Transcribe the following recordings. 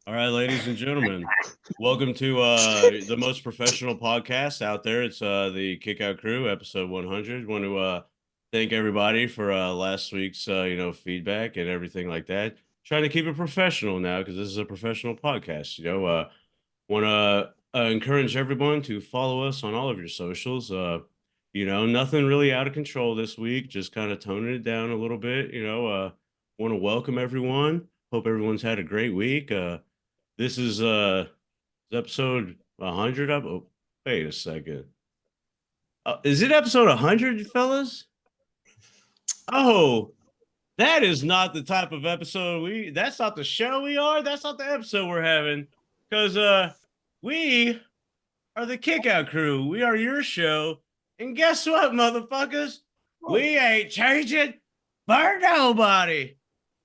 All right, ladies and gentlemen, welcome to the most professional podcast out there. It's the Kickout Crew, episode 100. Want to thank everybody for last week's feedback and everything like that. Trying to keep it professional now because this is a professional podcast. Want to encourage everyone to follow us on all of your socials. Nothing really out of control this week. Just kind of toning it down a little bit. Want to welcome everyone. Hope everyone's had a great week. This is episode 100 up. Oh, wait a second. Is it episode 100, fellas? Oh, that is not the type of episode that's not the show we are. That's not the episode we're having. Cuz we are the Kickout Crew. We are your show. And guess what, motherfuckers? We ain't changing for nobody.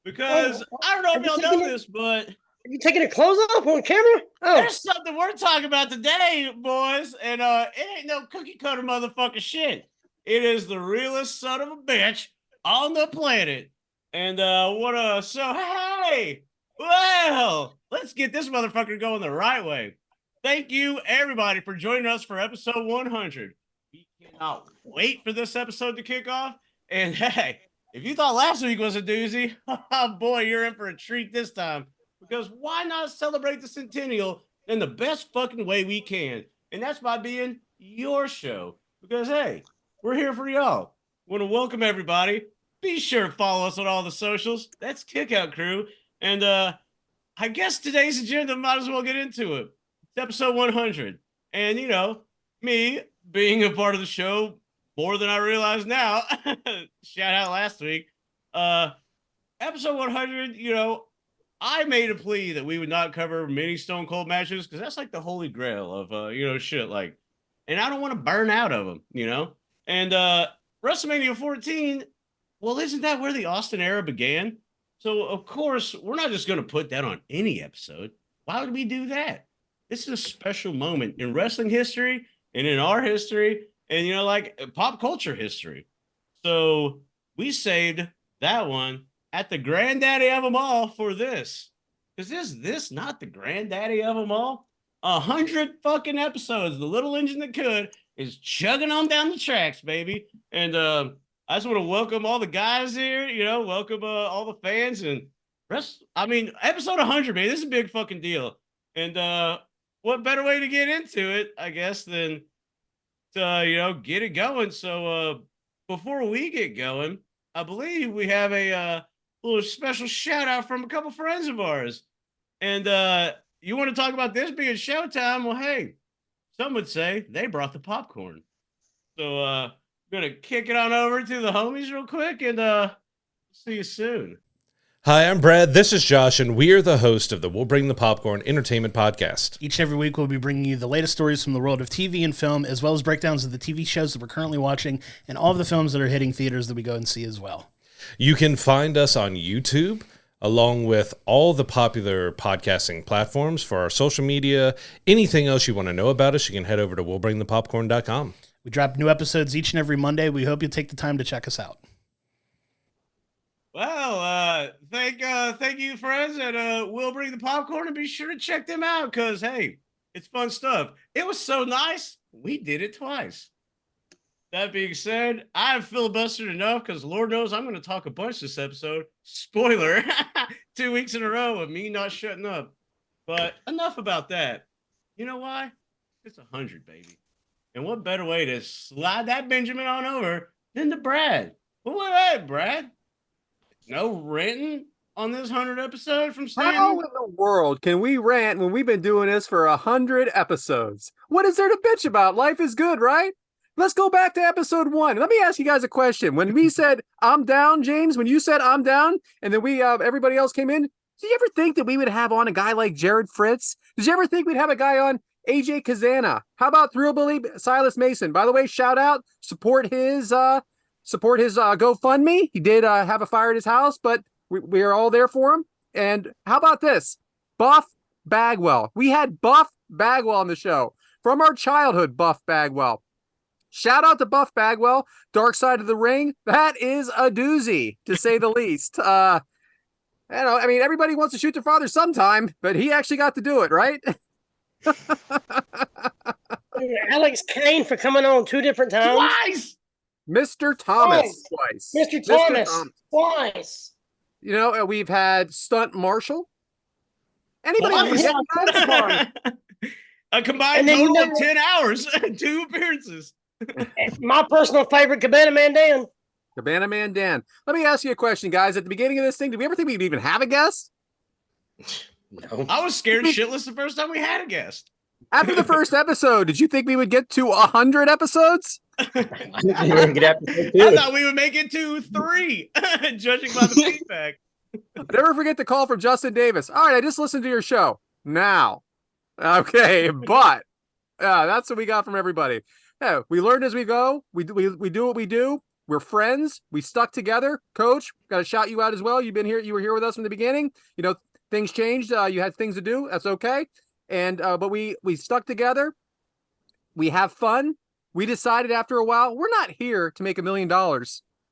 Because I don't know if y'all know this, but are you taking your clothes off on camera? Oh, there's something we're talking about today, boys, and it ain't no cookie cutter motherfucker shit. It is the realest son of a bitch on the planet. And hey, well, let's get this motherfucker going the right way. Thank you, everybody, for joining us for episode 100. We cannot wait for this episode to kick off. And hey, if you thought last week was a doozy, oh boy, you're in for a treat this time. Because why not celebrate the centennial in the best fucking way we can? And that's by being your show. Because, hey, we're here for y'all. Want to welcome everybody. Be sure to follow us on all the socials. That's Kickout Crew. And I guess today's agenda, might as well get into it. It's episode 100. And, me being a part of the show more than I realize now. Shout out last week. Episode 100, I made a plea that we would not cover many Stone Cold matches because that's like the holy grail of shit. Like, and I don't want to burn out of them, And WrestleMania 14, well, isn't that where the Austin era began? So of course we're not just going to put that on any episode. Why would we do that? This is a special moment in wrestling history and in our history and like pop culture history. So we saved that one at the granddaddy of them all for this. Because is this not the granddaddy of them all? 100 fucking episodes. The little engine that could is chugging on down the tracks, baby. And I just want to welcome all the guys here, welcome all the fans and episode 100, man. This is a big fucking deal. And what better way to get into it, I guess, than to, get it going. So before we get going, I believe we have a little special shout out from a couple friends of ours. And you want to talk about this being showtime? Well, hey, some would say they brought the popcorn. So I'm gonna kick it on over to the homies real quick and see you soon. Hi, I'm Brad. This is Josh, and we are the host of the We'll Bring the Popcorn Entertainment Podcast. Each and every week, we'll be bringing you the latest stories from the world of TV and film, as well as breakdowns of the TV shows that we're currently watching and all of the films that are hitting theaters that we go and see as well. You can find us on YouTube, along with all the popular podcasting platforms for our social media. Anything else you want to know about us, you can head over to willbringthepopcorn.com. We drop new episodes each and every Monday. We hope you'll take the time to check us out. Well, thank you, friends, and we'll bring the popcorn and be sure to check them out because, hey, it's fun stuff. It was so nice, we did it twice. That being said, I've filibustered enough because Lord knows I'm going to talk a bunch this episode. Spoiler, 2 weeks in a row of me not shutting up. But enough about that. You know why? It's 100, baby. And what better way to slide that Benjamin on over than to Brad? Well, wait, Brad. No ranting on this 100 episode from Stanton? how in the world can we rant when we've been doing this for 100 episodes? What is there to bitch about? Life is good, right? Let's go back to episode 1. Let me ask you guys a question. When we said, I'm down, James, when you said I'm down, and then we everybody else came in, did you ever think that we would have on a guy like Jared Fritz? Did you ever think we'd have a guy on AJ Kazana? How about Thrillbilly Silas Mason? By the way, shout out, support his GoFundMe. He did have a fire at his house, but we are all there for him. And how about this? Buff Bagwell. We had Buff Bagwell on the show from our childhood. Buff Bagwell. Shout out to Buff Bagwell, Dark Side of the Ring. That is a doozy, to say the least. I mean, everybody wants to shoot their father sometime, but he actually got to do it, right? Alex Kane for coming on 2 different times. Twice. Mr. Thomas twice. Mr. Thomas twice. You know, we've had Stunt Marshall. Anybody Twice. forget that? A combined total of 10 hours, 2 appearances. My personal favorite, Cabana Man Dan. Cabana Man Dan. Let me ask you a question, guys. At the beginning of this thing, did we ever think we'd even have a guest? No. I was scared shitless the first time we had a guest. After the first episode, did you think we would get to 100 episodes? I thought we would make it to 3, judging by the feedback. Never forget the call from Justin Davis. All right, I just listened to your show. Now. Okay, but that's what we got from everybody. Yeah, we learned as we go. We do what we do. We're friends. We stuck together. Coach, got to shout you out as well. You were here with us from the beginning. You know, things changed. You had things to do. That's okay. And but we stuck together. We have fun. We decided after a while, we're not here to make $1 million.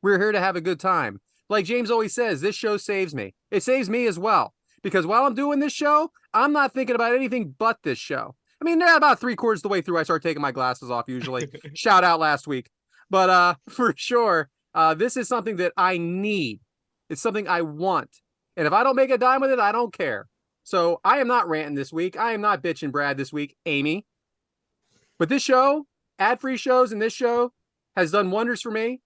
We're here to have a good time. Like James always says, this show saves me. It saves me as well. Because while I'm doing this show, I'm not thinking about anything but this show. I mean, about 3/4 of the way through, I start taking my glasses off usually. Shout out last week. But for sure, this is something that I need. It's something I want. And if I don't make a dime with it, I don't care. So I am not ranting this week. I am not bitching Brad this week, Amy. But this show, ad-free shows and this show has done wonders for me.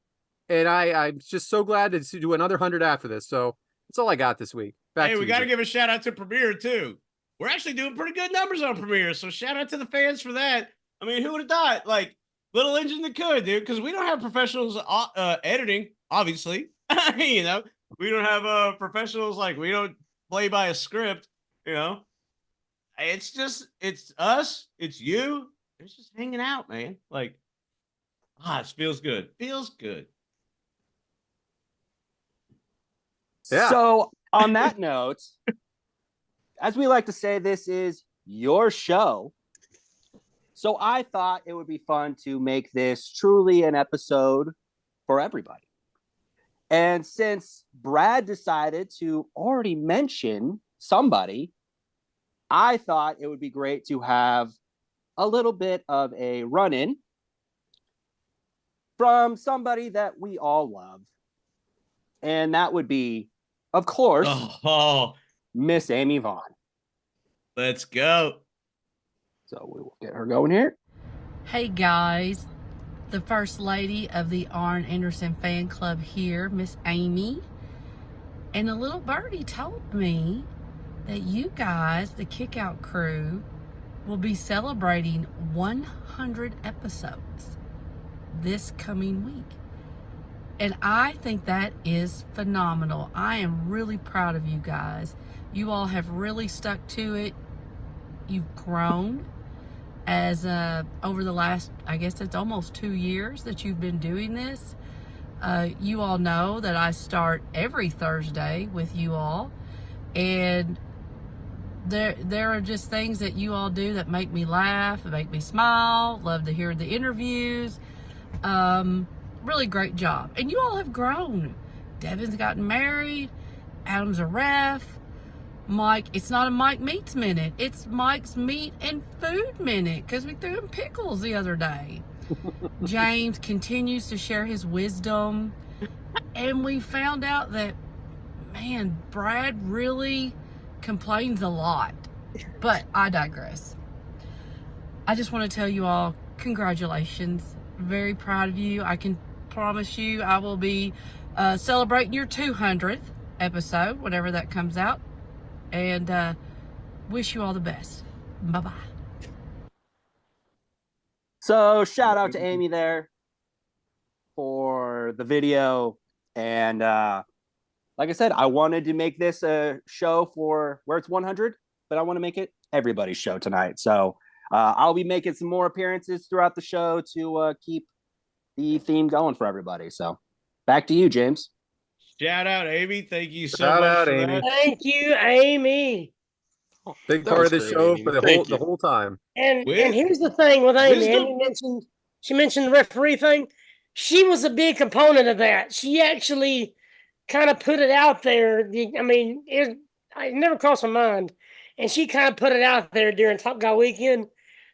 And I'm just so glad to do another 100 after this. So that's all I got this week. Hey, we got to give a shout out to Premiere too. We're actually doing pretty good numbers on Premiere. So shout out to the fans for that. I mean, who would have thought? Like, little engine that could, dude, because we don't have professionals editing, obviously. You know, we don't have professionals, like, we don't play by a script, you know. It's us, it's you. It's just hanging out, man. Like, it feels good. Feels good. Yeah. So on that note, as we like to say, this is your show. So I thought it would be fun to make this truly an episode for everybody. And since Brad decided to already mention somebody, I thought it would be great to have a little bit of a run-in from somebody that we all love. And that would be, of course, Miss Amy Vaughn. Let's go. So we will get her going here. Hey guys, the First Lady of the Arn Anderson fan club here, Miss Amy. And a little birdie told me that you guys, the Kickout crew, will be celebrating 100 episodes this coming week. And I think that is phenomenal. I am really proud of you guys. You all have really stuck to it. You've grown as over the last, I guess it's almost 2 years that you've been doing this. You all know that I start every Thursday with you all, and there are just things that you all do that make me laugh, make me smile, love to hear the interviews. Really great job. And you all have grown. Devyn's gotten married, Adam's a ref, Mike, it's not a Mike Meats Minute, it's Mike's Meat and Food Minute, because we threw him pickles the other day. James continues to share his wisdom, and we found out that, man, Brad really complains a lot, but I digress. I just want to tell you all, congratulations. Very proud of you. I can promise you I will be celebrating your 200th episode whenever that comes out, and wish you all the best. Bye-bye. So shout out to Amy there for the video. And like I said, I wanted to make this a show for where it's 100, but I want to make it everybody's show tonight. So I'll be making some more appearances throughout the show to keep the theme going for everybody. So back to you, James. Shout out, Amy. Thank you so Shout much out, for Amy. that. Thank you, Amy's Big That part was of the great, show Amy. for the Thank whole time. And With here's the thing with Amy. wisdom. She mentioned the referee thing. She was a big component of that. She actually kind of put it out there. I mean, it never crossed my mind, and she kind of put it out there during Top Guy weekend.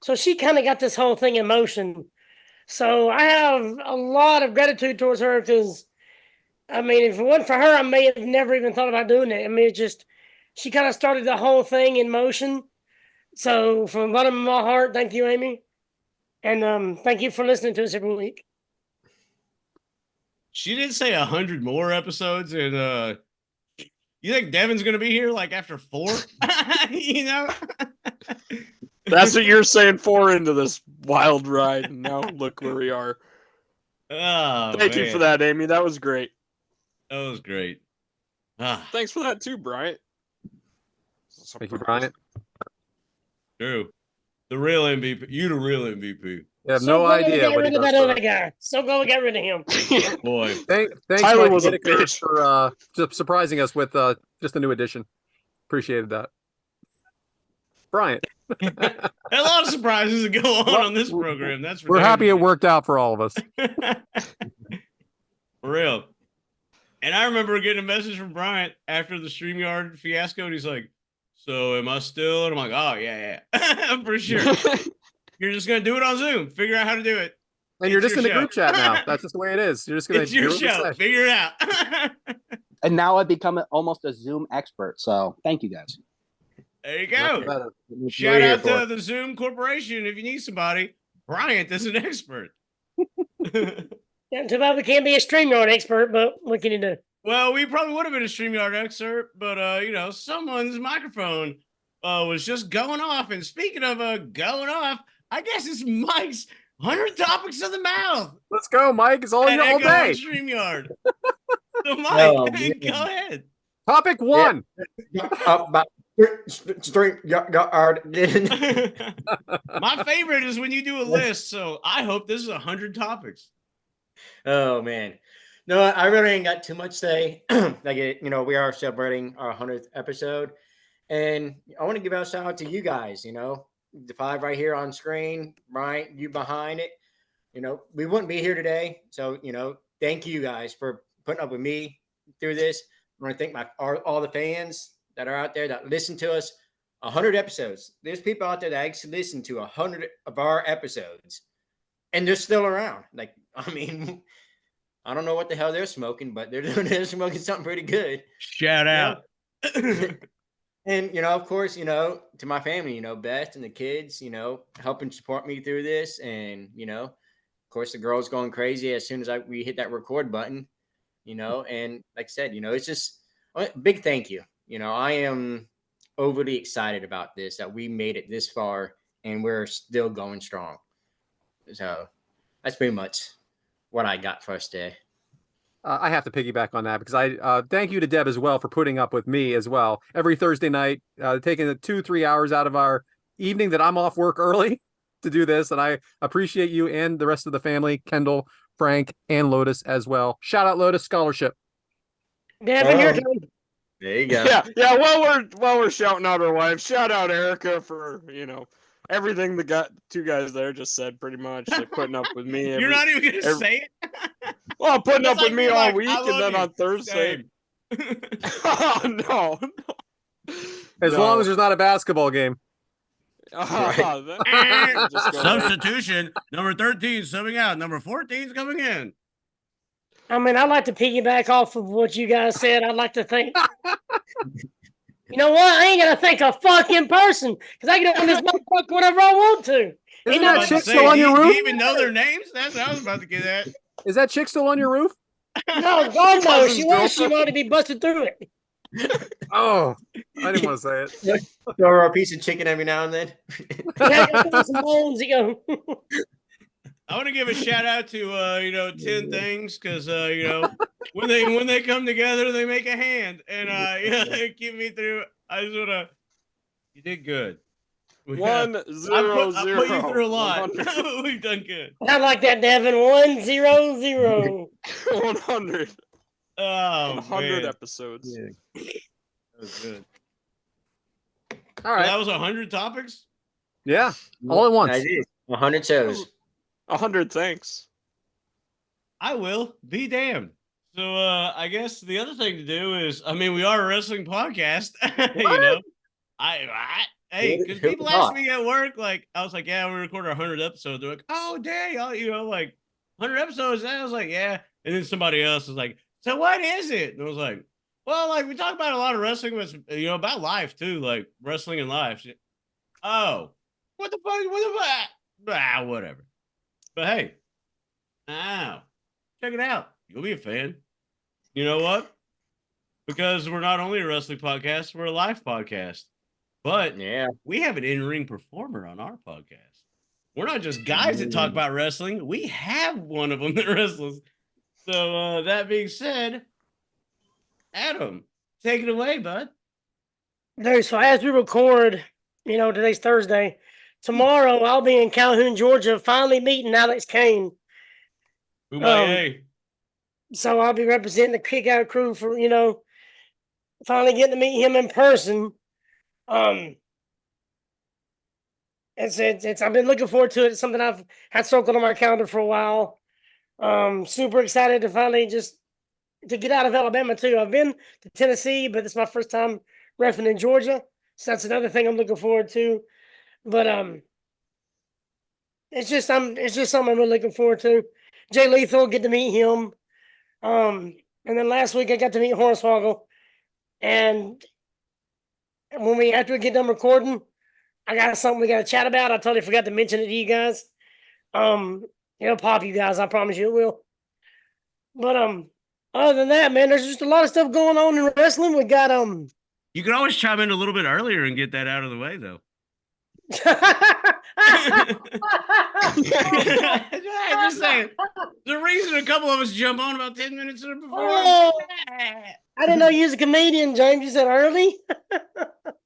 So she kind of got this whole thing in motion. So I have a lot of gratitude towards her because, I mean, if it wasn't for her, I may have never even thought about doing it. I mean, it just, she kind of started the whole thing in motion. So from the bottom of my heart, thank you, Amy. And thank you for listening to us every week. She did say 100 more episodes, and you think Devyn's gonna be here like after 4? You know, That's what you're saying 4 into this wild ride. And now look where we are. Oh, Thank you man. for that, Amy. That was great. That was great. Ah, Thanks for that too, Bryant. Thank you, Bryant. true. The real MVP. You the real MVP. You have So no glad we idea got what he rid of does that for other guy. So glad we got rid of him. Boy. Thanks, Tyler Mike was a Whitaker, bitch. for surprising us with just a new addition. Appreciated that. Bryant. A lot of surprises that go on this program. That's for We're damn happy it sure. worked out for all of us. For real. And I remember getting a message from Bryant after the StreamYard fiasco, and he's like, "So am I still?" And I'm like, "Oh yeah, for sure. You're just gonna do it on Zoom. Figure out how to do it. And you're It's just in your the group show. chat now. That's just the way it is. You're just gonna It's your do what we show. say. Figure it out." And now I've become almost a Zoom expert. So thank you guys. There you Nothing go. better. Shout out to the Zoom Corporation if you need somebody. Bryant is an expert. Yeah, too bad we can't be a StreamYard expert, but what can you do? Well, we probably would have been a StreamYard expert, but you know, someone's microphone was just going off. And speaking of going off, I guess it's Mike's 100 topics of the mouth. Let's go, Mike. It's all At you all Echo on day. StreamYard. So Mike, Oh, go ahead. Topic 1. Straight yard. My favorite is when you do a list. So I hope this is 100 topics. Oh man, no, I really ain't got too much to say. We are celebrating our 100th episode, and I want to give out a shout out to you guys. The 5 right here on screen, Brian, you behind it. We wouldn't be here today, so thank you guys for putting up with me through this. I want to thank all the fans that are out there that listen to us. 100 episodes. There's people out there that actually listen to 100 of our episodes, and they're still around. I don't know what the hell they're smoking, but they're smoking something pretty good. Shout out. And, of course, to my family, Beth and the kids, helping support me through this. And, of course, the girl's going crazy as soon as we hit that record button, and like I said, it's just a big thank you. I am overly excited about this, that we made it this far and we're still going strong. So that's pretty much what I got for us today. I have to piggyback on that because I thank you to Deb as well for putting up with me as well every Thursday night, taking the 2-3 hours out of our evening that I'm off work early to do this. And I appreciate you and the rest of the family, Kendall, Frank, and Lotus as well. Shout out Lotus Scholarship. Devyn, your turn. There you go. Yeah. While we're shouting out our wives, shout out Erica for everything the two guys there just said. Pretty much, like putting up with me. You're not even gonna say it. Well, putting up with me all like, week, and then on Thursday. Oh no. As long as there's not a basketball game. Substitution. Number 13 subbing out. Number 14 is coming in. I mean, I'd like to piggyback off of what you guys said. I'd like to think. You know what? I ain't gonna thank a fucking person because I can do this motherfucker whatever I want to. Isn't Ain't that no- chick still on your Do roof? you even know their names? That's what I was about to get at. Is that chick still on your roof? No, God knows. She Cousin's was. She girlfriend. wanted to be busted through it. Oh, I didn't want to say it. Throw her a piece of chicken every now and then. Yeah, some bones, you go. I want to give a shout out to 10 things because when they come together they make a hand and they keep me through. I just want to. You did good. 1 0 I put you through a lot. 100. We've done good. I like that, Devyn. 1 0 0. 100. Oh, 100 man. episodes. That was good. All right. That was 100 topics. Yeah. All at once. I did. 100 shows. 100 thanks. I will be damned. So I guess the other thing to do is, I mean, we are a wrestling podcast, you know. Hey, because Who people ask thought? me at work, like, I was like, yeah, we recorded 100 episodes. They're like, oh, dang, you know, like 100 episodes. And I was like, yeah. And then somebody else was like, so what is it? And I was like, well, like we talk about a lot of wrestling, but you know, about life too, like wrestling and life. Oh, what the fuck? What the fuck? Ah, whatever. But hey, now check it out. You'll be a fan. You know what? Because we're not only a wrestling podcast, we're a live podcast. But Yeah. we have an in-ring performer on our podcast. We're not just guys that talk about wrestling. We have one of them that wrestles. So that being said, Adam, take it away, bud. Dude, so as we record, you know, today's Thursday. Tomorrow I'll be in Calhoun, Georgia, finally meeting Alex Kane. Kumbaya. So I'll be representing the Kick Out crew for, you know, finally getting to meet him in person. It's I've been looking forward to it. It's something I've had circled on my calendar for a while. Super excited to finally just to get out of Alabama too. I've been to Tennessee, but it's my first time reffing in Georgia. So that's another thing I'm looking forward to. But it's just something I'm really looking forward to. Jay Lethal, get to meet him. And then last week I got to meet Hornswoggle. And after we get done recording, I got something we got to chat about. I totally forgot to mention it to you guys. It'll pop you guys. I promise you it will. But other than that, man, there's just a lot of stuff going on in wrestling. We got You can always chime in a little bit earlier and get that out of the way, though. Just saying. The reason a couple of us jump on about 10 minutes before. Oh, I didn't know you was a comedian, James. You said early.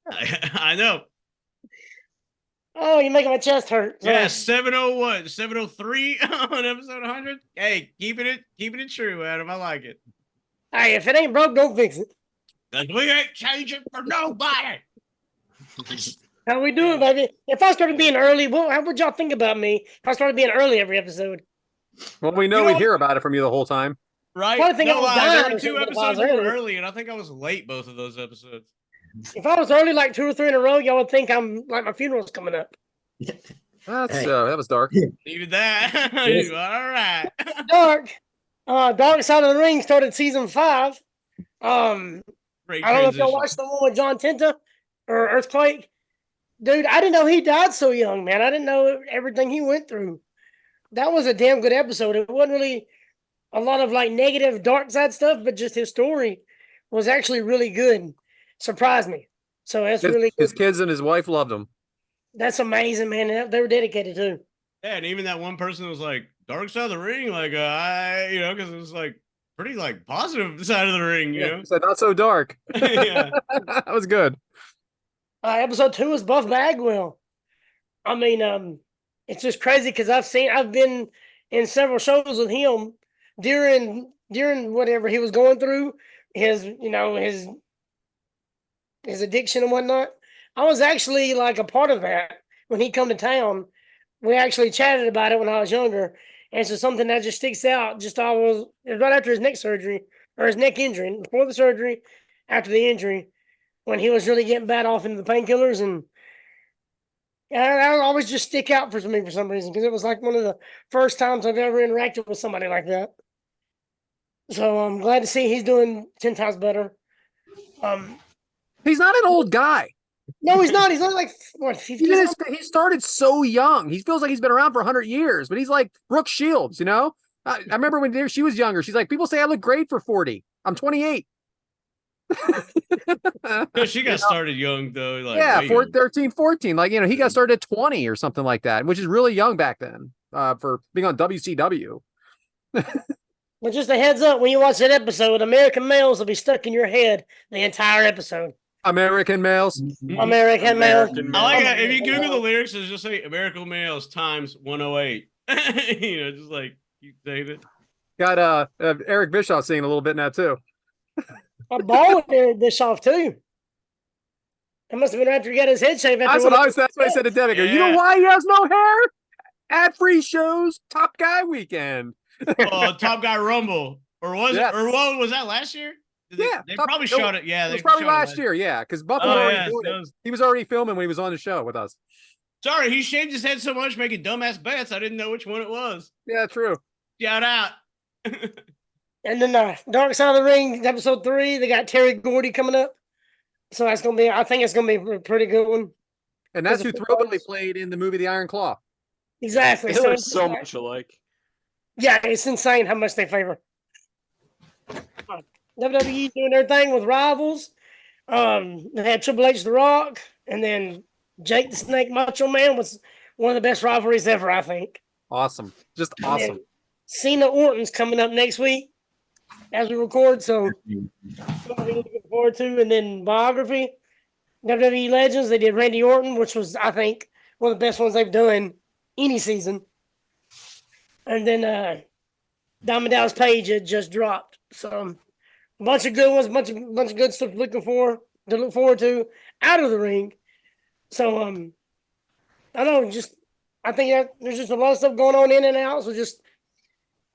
I know. Oh, you're making my chest hurt. Yeah, 701, 703 on episode 100. Hey, keeping it true, Adam. I like it. Hey, if it ain't broke, don't fix it. Cause we ain't changing for nobody. How we doing, baby? If I started being early, how would y'all think about me if I started being early every episode? Well, we know You know we hear about it from you the whole time. Right? Well, I think I was dying there or were 2 something if I was episodes early. early, and I think I was late both of those episodes. If I was early like 2 or 3 in a row, y'all would think I'm like my funeral's coming up. That was dark. Even that. All right. Dark Side of the Ring started season 5. Great I don't know if transition. y'all watched the one with John Tenta or Earthquake. Dude, I didn't know he died so young, man. I didn't know everything he went through. That was a damn good episode. It wasn't really a lot of like negative dark side stuff, but just his story was actually really good. Surprised me. So that's really good. His kids and his wife loved him. That's amazing, man. They were dedicated too. Yeah, and even that one person was like, Dark Side of the Ring, like, because it was like pretty like positive side of the ring, you know? So not so dark. Yeah. That was good. Episode 2 is Buff Bagwell. I mean, it's just crazy because I've been in several shows with him during whatever he was going through, his addiction and whatnot. I was actually like a part of that when he come to town. We actually chatted about it when I was younger, and so something that just sticks out. It was right after his neck surgery or his neck injury, before the surgery, after the injury, when he was really getting bad off into the painkillers, and that would always just stick out for me for some reason because it was like one of the first times I've ever interacted with somebody like that. So I'm glad to see he's doing 10 times better. He's not an old guy. No, he's not. He's only like, what, 50? He started so young. He feels like he's been around for 100 years, but he's like Brooke Shields, you know? I remember when she was younger. She's like, people say I look great for 40. I'm 28. Because she got started young, though. Like, yeah, way young. 13, 14. Like, he got started at 20 or something like that, which is really young back then for being on WCW. But just a heads up, when you watch that episode, American males will be stuck in your head the entire episode. American males. American males. I like that. If you Google the lyrics, it's just say American males times 108. Just like keep saying it. Got Eric Bischoff singing a little bit now too. A ball with Eric Bischoff too. It must have been after he got his head shaved. That's what I said to Devyn. Yeah. You know why he has no hair? Ad-free shows, Top Guy weekend. Top Guy Rumble. Or was Yes. it? Or what was that last year? They probably shot it. Yeah, it they was probably shot it last year. Yeah, because Buff was Oh, already yeah, doing that it. was- He was already filming when he was on the show with us. Sorry, he shaved his head so much making dumbass bets. I didn't know which one it was. Yeah, true. Shout out. And then Dark Side of the Ring, episode 3, they got Terry Gordy coming up. So that's gonna be, I think it's gonna be a pretty good one. And that's who Because of Throwbilly course- played in the movie The Iron Claw. Exactly. They So look it's so like- much alike. Yeah, it's insane how much they favor. WWE doing their thing with rivals. They had Triple H, The Rock, and then Jake the Snake Macho Man was one of the best rivalries ever, I think. Awesome. Just And awesome. then Cena Orton's coming up next week as we record, so something to look forward to. And then biography, WWE Legends, they did Randy Orton, which was, I think, one of the best ones they've done any season. And then Diamond Dallas Page had just dropped. So a bunch of good ones, bunch of good stuff to look forward to out of the ring. So I don't know, I think that there's just a lot of stuff going on in and out. So just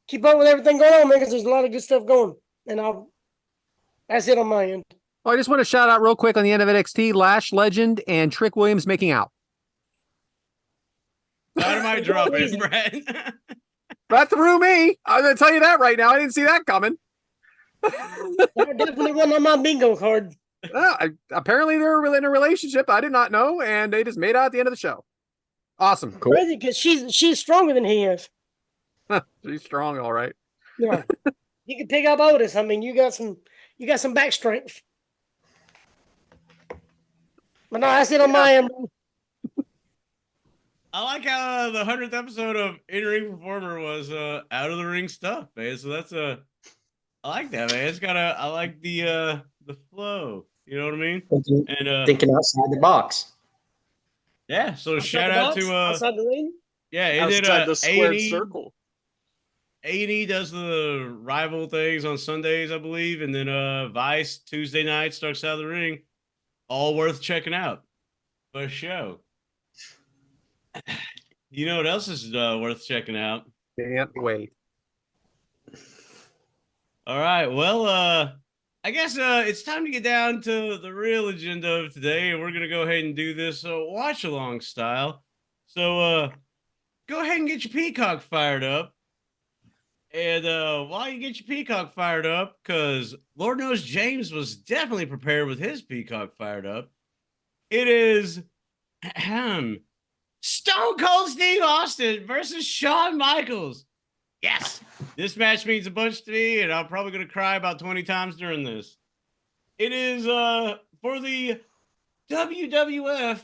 keep up with everything going on, man, because there's a lot of good stuff going. And that's it on my end. Oh, I just want to shout out real quick on the end of NXT, Lash Legend and Trick Williams making out. Dynamite drop in, Brad. That threw me. I'm going to tell you that right now. I didn't see that coming. That definitely wasn't on my bingo card. Apparently they're in a relationship. I did not know, and they just made out at the end of the show. Awesome. Cool. Crazy, because she's stronger than he is. She's strong, all right. Yeah. You can pick up Otis. I mean, you got some back strength. But no, that's it on my end. I like how the 100th episode of In Ring Performer was out of the ring stuff, man. So that's I like that, man. I like the flow. You know what I mean? And Thinking outside the box. yeah. So Outside shout the out box, to outside the ring. yeah, it did Outside the squared A&E. circle. A&E does the rival things on Sundays, I believe, and then Vice Tuesday nights, Dark Side of the Ring. All worth checking out. For show. You know what else is worth checking out? Can't wait. All right. Well, I guess it's time to get down to the real agenda of today, and we're gonna go ahead and do this watch along style. So go ahead and get your peacock fired up. And while you get your peacock fired up, because Lord knows James was definitely prepared with his peacock fired up. It is Stone Cold Steve Austin versus Shawn Michaels. Yes, this match means a bunch to me, and I'm probably going to cry about 20 times during this. It is for the WWF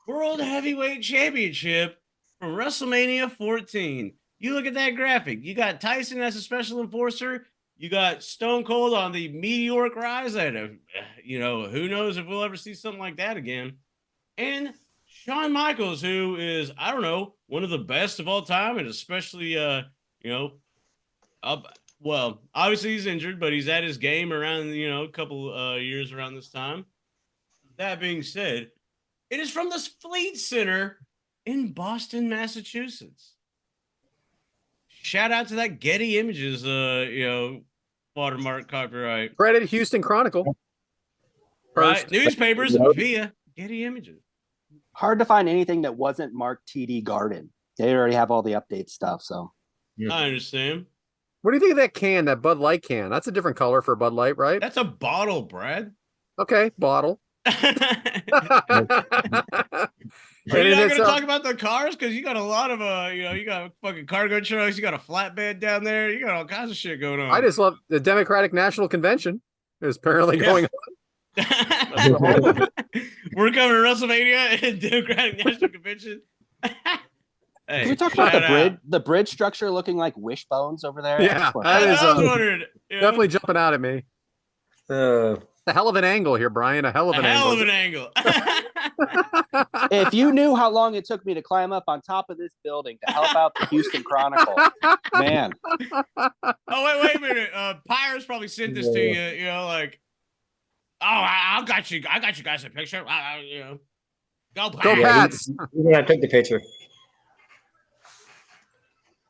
World Heavyweight Championship from WrestleMania 14. You look at that graphic. You got Tyson as a special enforcer. You got Stone Cold on the meteoric rise. And, who knows if we'll ever see something like that again. And Shawn Michaels, who is, I don't know, one of the best of all time, and especially, well, obviously he's injured, but he's at his game around, a couple years around this time. That being said, it is from the Fleet Center in Boston, Massachusetts. Shout out to that Getty Images, watermark copyright. Credit Houston Chronicle. Right? First. Newspapers via Getty Images. Hard to find anything that wasn't marked TD Garden. They already have all the update stuff, so. I understand. What do you think of that can, that Bud Light can? That's a different color for Bud Light, right? That's a bottle, Brad. Okay, bottle. Are you And not it's, going to talk about the cars? Because you got a lot of, you got fucking cargo trucks. You got a flatbed down there. You got all kinds of shit going on. I just love the Democratic National Convention is apparently going on. We're covering WrestleMania and Democratic National Convention. Hey, Can we talk about shout out. the bridge structure looking like wishbones over there? Yeah, That's that is I was wondering. definitely jumping out at me. A hell of an angle here, Brian. A hell of A an hell angle. of an angle. If you knew how long it took me to climb up on top of this building to help out the Houston Chronicle, man. Oh, wait a minute. Pyre's probably sent this to you, like, oh, I got you. I got you guys a picture. Go Pats. Go Pats. Yeah, I took the picture.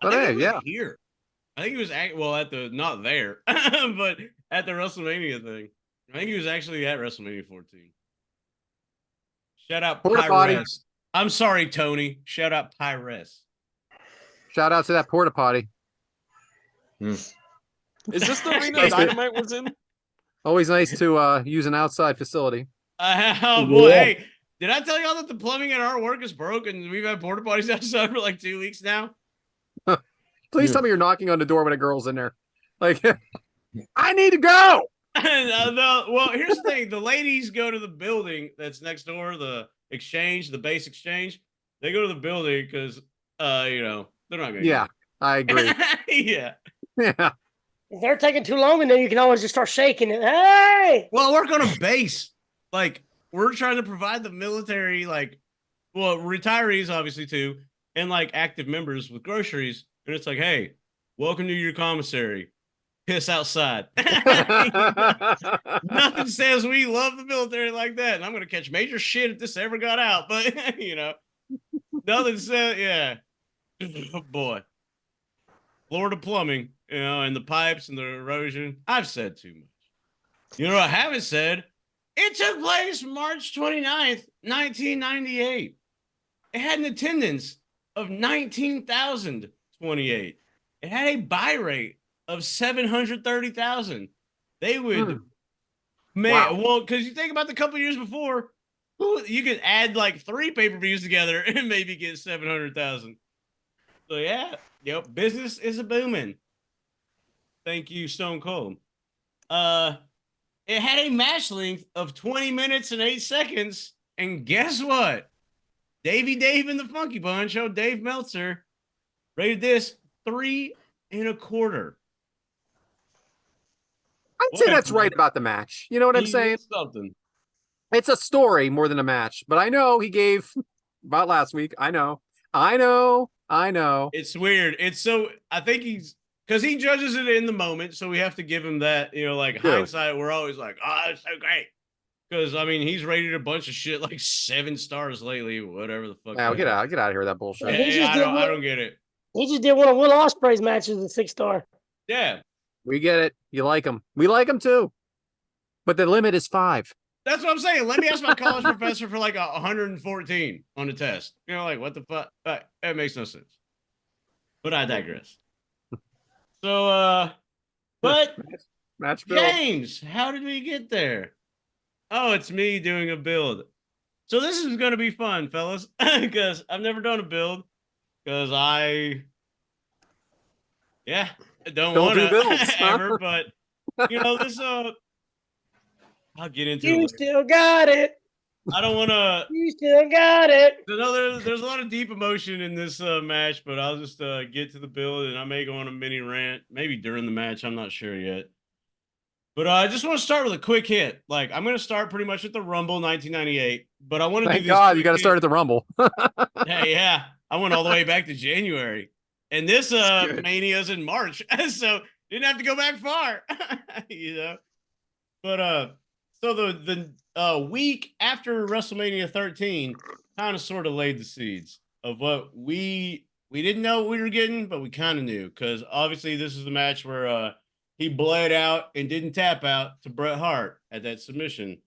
But hey, yeah. Here. I think he was at the not there, but at the WrestleMania thing. I think he was actually at WrestleMania 14. Shout out Porta potty. Pyres. I'm sorry, Tony. Shout out Pyres. Shout out to that porta potty. Is this the arena Nice to- Dynamite was in? Always nice to use an outside facility. Oh boy, hey, did I tell y'all that the plumbing at our work is broken? We've had porta potties outside for like 2 weeks now. Please tell me you're knocking on the door when a girl's in there. Like, I need to go. Well, here's the thing: the ladies go to the building that's next door, the exchange, the base exchange. They go to the building because, they're not going to. Yeah, I agree. Yeah. Yeah. If they're taking too long in there, you can always just start shaking it. Hey! Well, I work on a base. Like, we're trying to provide the military, retirees, obviously, too, and, active members with groceries. And it's like, hey, welcome to your commissary. Piss outside. Nothing says we love the military like that. And I'm going to catch major shit if this ever got out. But, nothing says, yeah. Oh, boy. Florida plumbing, and the pipes and the erosion. I've said too much. You know what I haven't said? It took place March 29th, 1998. It had an attendance of 19,028. It had a buy rate of 730,000. They would, because you think about the couple years before, you could add 3 pay-per-views together and maybe get 700,000. So yeah, business is a booming. Thank you, Stone Cold. It had a match length of 20 minutes and 8 seconds, and guess what? Davey Dave and the Funky Bunch, Dave Meltzer, rated this 3.25. I'd say that's right about the match. You know what I'm saying? Something. It's a story more than a match, but I know he gave about last week. I know. It's weird. I think because he judges it in the moment, so we have to give him that, hindsight. We're always like, oh, it's so great. Because, he's rated a bunch of shit 7 stars lately, whatever the fuck. Yeah, get out of here with that bullshit. Yeah, I don't get it. He just did one of Will Ospreay's matches at 6-star. Yeah. We get it. You like him. We like him too. But the limit is 5. That's what I'm saying. Let me ask my college professor for 114 on the test. What the fuck? It makes no sense. But I digress. So, but match build. James, how did we get there? Oh, it's me doing a build. So this is going to be fun, fellas, because I've never done a build because don't want to ever, but this I'll get into it. You still got it. I don't want to. You still got it. There's a lot of deep emotion in this match, but I'll just get to the build, and I may go on a mini rant, maybe during the match. I'm not sure yet. But I just want to start with a quick hit. I'm going to start pretty much at the Rumble 1998, but I want to do this. Thank God you got to start at the Rumble. Hey, yeah. I went all the way back to January. And this Mania's in March, so didn't have to go back far. But so the week after WrestleMania 13 kind of sort of laid the seeds of what we didn't know what we were getting, but we kind of knew, because obviously this is the match where he bled out and didn't tap out to Bret Hart at that submission.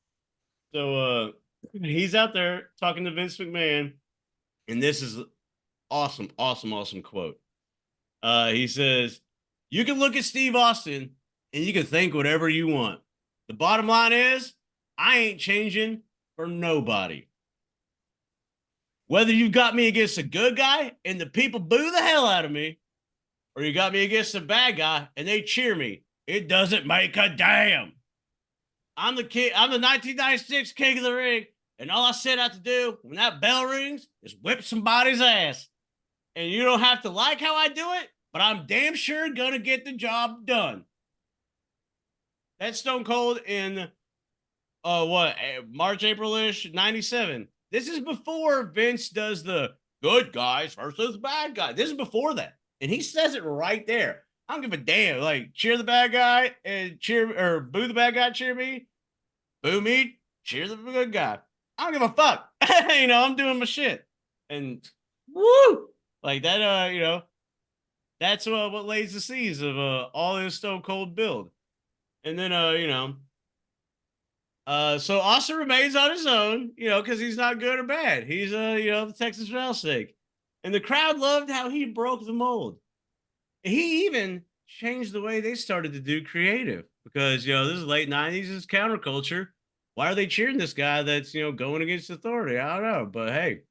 So he's out there talking to Vince McMahon, and this is awesome quote. He says, "You can look at Steve Austin and you can think whatever you want. The bottom line is, I ain't changing for nobody. Whether you got me against a good guy and the people boo the hell out of me, or you got me against a bad guy and they cheer me, it doesn't make a damn. I'm the king. I'm the 1996 King of the Ring, and all I set out to do when that bell rings is whip somebody's ass. And you don't have to like how I do it, but I'm damn sure gonna get the job done." That's Stone Cold in March, April-ish, 97. This is before Vince does the good guys versus bad guys. This is before that. And he says it right there. I don't give a damn. Cheer the bad guy and boo the bad guy, cheer me. Boo me, cheer the good guy. I don't give a fuck. I'm doing my shit. And woo! That, that's what lays the seeds of all this Stone Cold build. And then so Austin remains on his own, because he's not good or bad. He's the Texas rattlesnake. And the crowd loved how he broke the mold. He even changed the way they started to do creative because this is late 90s, is counterculture. Why are they cheering this guy that's going against authority? I don't know, but hey,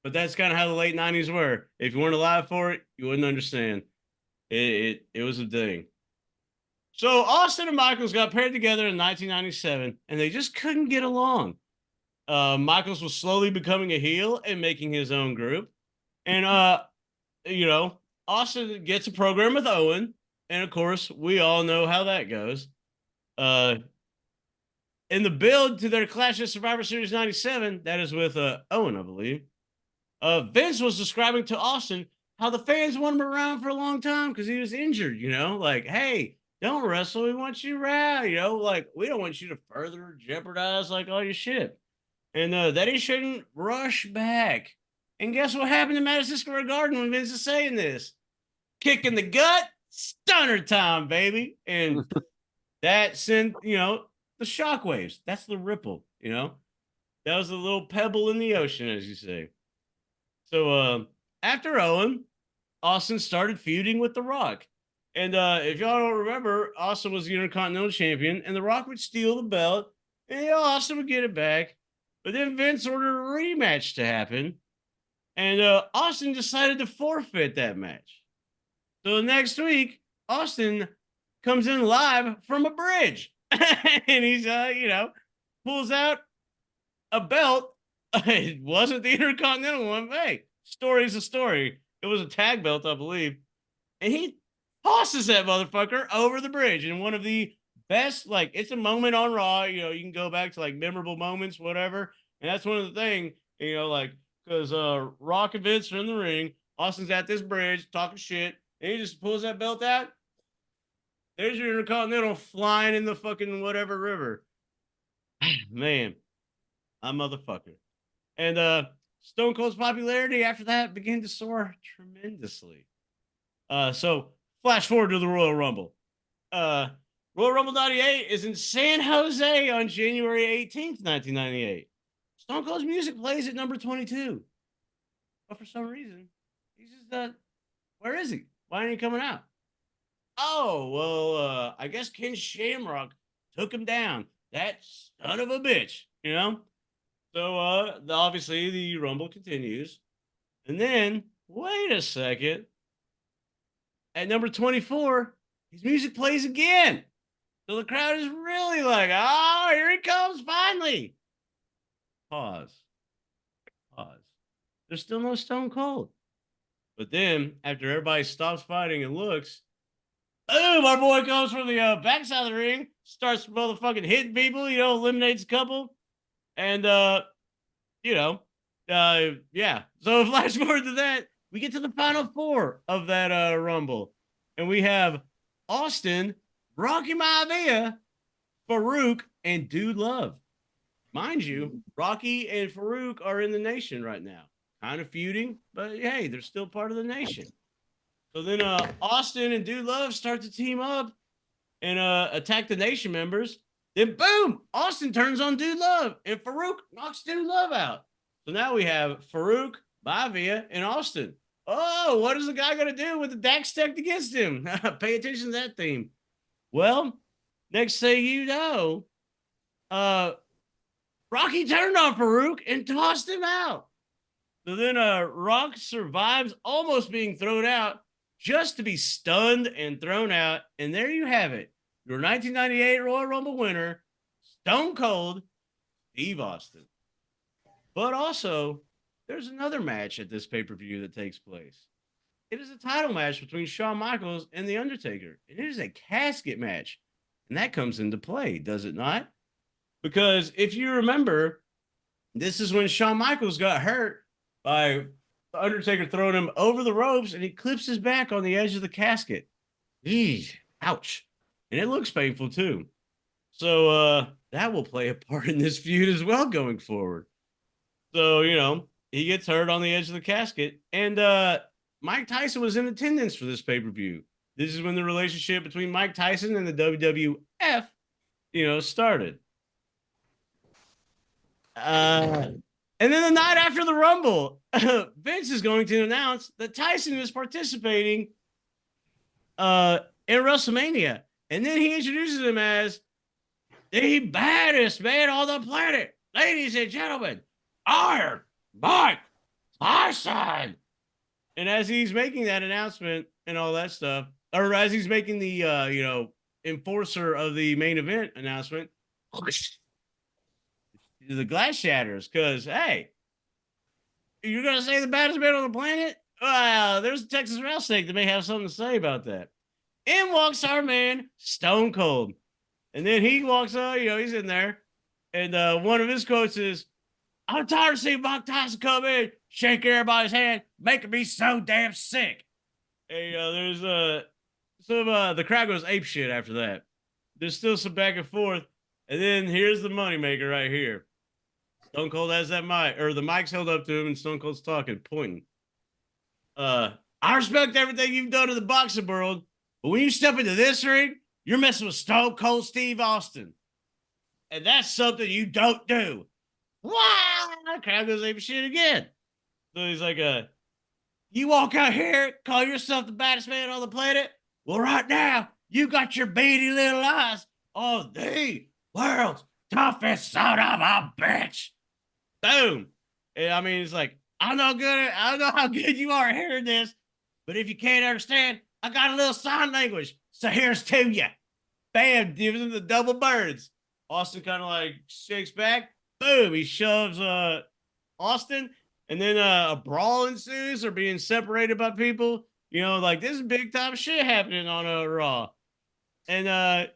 that's kind of how the late 90s were. If you weren't alive for it, you wouldn't understand. It was a thing. So Austin and Michaels got paired together in 1997, and they just couldn't get along. Michaels was slowly becoming a heel and making his own group, and Austin gets a program with Owen, and of course, we all know how that goes. In the build to their Clash of Survivor Series 97, that is with Owen, I believe, Vince was describing to Austin how the fans wanted him around for a long time because he was injured, like, hey, don't wrestle, we want you around, like, we don't want you to further jeopardize, like, all your shit. And that he shouldn't rush back. And guess what happened to Madison Square Garden when Vince is saying this? Kick in the gut, stunner time, baby. And that sent, the shockwaves. That's the ripple, That was a little pebble in the ocean, as you say. So after Owen, Austin started feuding with The Rock. And if y'all don't remember, Austin was the Intercontinental Champion, and The Rock would steal the belt, and Austin would get it back. But then Vince ordered a rematch to happen, and Austin decided to forfeit that match. So the next week, Austin comes in live from a bridge, and he's, pulls out a belt. It wasn't the Intercontinental one, but hey, story's a story. It was a tag belt, I believe. And he tosses that motherfucker over the bridge in one of the best, like, it's a moment on Raw, you can go back to like memorable moments, whatever. And that's one of the things, because Rock and Vince are in the ring, Austin's at this bridge talking shit, and he just pulls that belt out. There's your Intercontinental flying in the fucking whatever river. Man, a motherfucker. And Stone Cold's popularity after that began to soar tremendously. So flash forward to the Royal Rumble. Royal Rumble 98 is in San Jose on January 18th, 1998. Stone Cold's music plays at number 22. But for some reason, he's just, where is he? Why ain't he coming out? Oh, well, I guess Ken Shamrock took him down. That son of a bitch, So, obviously, the Rumble continues. And then, wait a second. At number 24, his music plays again. So the crowd is really like, oh, here he comes, finally. Pause. There's still no Stone Cold. But then, after everybody stops fighting and looks, boom, our boy comes from the backside of the ring, starts motherfucking hitting people, eliminates a couple. And, yeah. So flash forward to that, we get to the final four of that Rumble. And we have Austin, Rocky Maivia, Farouk, and Dude Love. Mind you, Rocky and Farouk are in the nation right now. Kind of feuding, but hey, they're still part of the nation. So then Austin and Dude Love start to team up and attack the nation members. Then boom, Austin turns on Dude Love and Farouk knocks Dude Love out. So now we have Farouk, Maivia, and Austin. Oh, what is the guy going to do with the deck stacked against him? Pay attention to that theme. Well, next thing you know, Rocky turned on Farouk and tossed him out. So then Rock survives almost being thrown out just to be stunned and thrown out. And there you have it. Your 1998 Royal Rumble winner, Stone Cold Steve Austin. But also, there's another match at this pay-per-view that takes place. It is a title match between Shawn Michaels and The Undertaker. And it is a casket match. And that comes into play, does it not? Because if you remember, this is when Shawn Michaels got hurt by The Undertaker throwing him over the ropes, and he clips his back on the edge of the casket. Eesh, ouch. And it looks painful too. So that will play a part in this feud as well going forward. So, he gets hurt on the edge of the casket. And Mike Tyson was in attendance for this pay-per-view. This is when the relationship between Mike Tyson and the WWF, started. And then the night after the Rumble, Vince is going to announce that Tyson is participating in WrestleMania. And then he introduces him as the baddest man on the planet. Ladies and gentlemen, Iron Mike Tyson. And as he's making that announcement and all that stuff, or as he's making the, enforcer of the main event announcement, the glass shatters because, hey, you're going to say the baddest man on the planet? Well, there's a Texas rattlesnake that may have something to say about that. In walks our man, Stone Cold. And then he walks up, he's in there. And one of his quotes is, I'm tired of seeing Mike Tyson come in, shake everybody's hand, making me so damn sick. And, there's the crowd goes ape shit after that. There's still some back and forth. And then here's the moneymaker right here. Stone Cold has that mic, or the mic's held up to him, and Stone Cold's talking, pointing. I respect everything you've done in the boxing world, but when you step into this ring, you're messing with Stone Cold Steve Austin. And that's something you don't do. Wow! The crowd goes ape shit again. So he's like, you walk out here, call yourself the baddest man on the planet? Well, right now, you got your beady little eyes on the world's toughest son of a bitch. Boom. And I mean, it's like, I don't know how good you are at hearing this, but if you can't understand, I got a little sign language. So here's to you. Bam, gives him the double birds. Austin kind of like shakes back. Boom, he shoves Austin. And then a brawl ensues. They're being separated by people. Like this is big time shit happening on a Raw. And,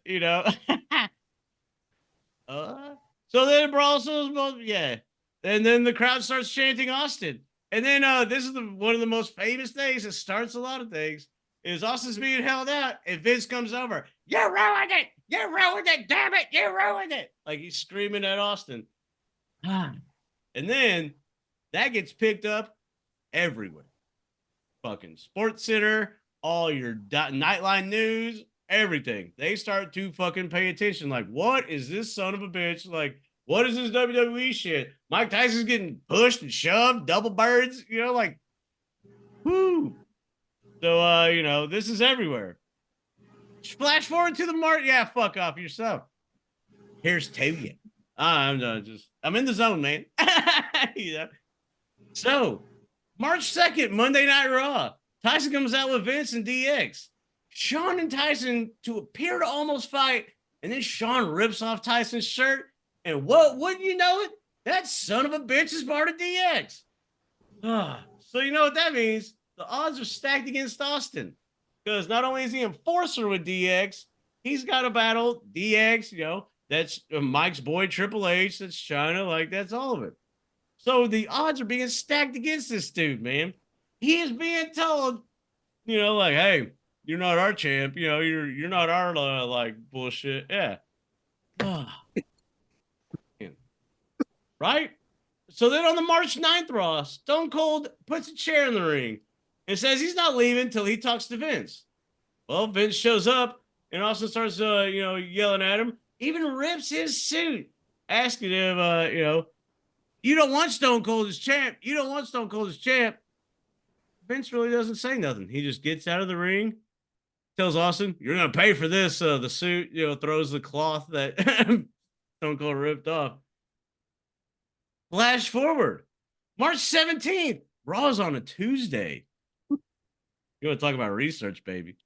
so then brawl ensues, yeah. And then the crowd starts chanting Austin. And then this is one of the most famous things that starts a lot of things is Austin's being held out and Vince comes over. You ruined it. You ruined it. Damn it. You ruined it. Like he's screaming at Austin. And then that gets picked up everywhere. Fucking Sports Center, all your Nightline News, everything. They start to fucking pay attention. Like, what is this son of a bitch? Like, what is this WWE shit? Mike Tyson's getting pushed and shoved, double birds, like, whoo. So, this is everywhere. Flash forward to the mark. Yeah, fuck off yourself. Here's to you. I'm in the zone, man. So, March 2nd, Monday Night Raw. Tyson comes out with Vince and DX. Shawn and Tyson to appear to almost fight, and then Shawn rips off Tyson's shirt. And wouldn't you know it? That son of a bitch is part of DX. So you know what that means? The odds are stacked against Austin. Because not only is he enforcer with DX, he's got to battle DX, that's Mike's boy Triple H, that's China, like that's all of it. So the odds are being stacked against this dude, man. He is being told, like, hey, you're not our champ, you're not our like bullshit. Yeah. Right? So then on the March 9th Raw, Stone Cold puts a chair in the ring and says he's not leaving until he talks to Vince. Well, Vince shows up and Austin starts, yelling at him, even rips his suit, asking him, you don't want Stone Cold as champ. You don't want Stone Cold as champ. Vince really doesn't say nothing. He just gets out of the ring, tells Austin, you're going to pay for this, the suit, throws the cloth that Stone Cold ripped off. Flash forward, March 17th, Raw's on a Tuesday. You want to talk about research, baby.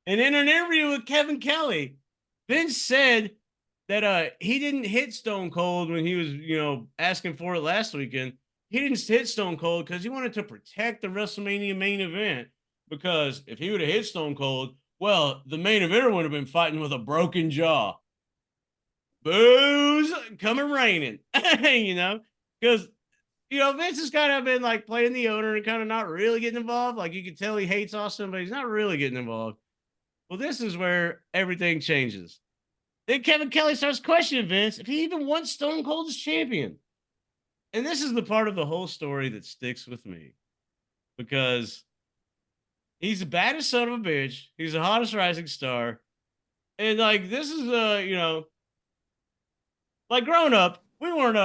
And in an interview with Kevin Kelly, Vince said that he didn't hit Stone Cold when he was, asking for it last weekend. He didn't hit Stone Cold because he wanted to protect the WrestleMania main event. Because if he would have hit Stone Cold, well, the main eventer would have been fighting with a broken jaw. Booze coming raining, because, Vince has kind of been like playing the owner and kind of not really getting involved. Like you can tell he hates Austin, but he's not really getting involved. Well, this is where everything changes. Then Kevin Kelly starts questioning Vince if he even wants Stone Cold as champion. And this is the part of the whole story that sticks with me because He's the baddest son of a bitch. He's the hottest rising star. And like this is like growing up, we weren't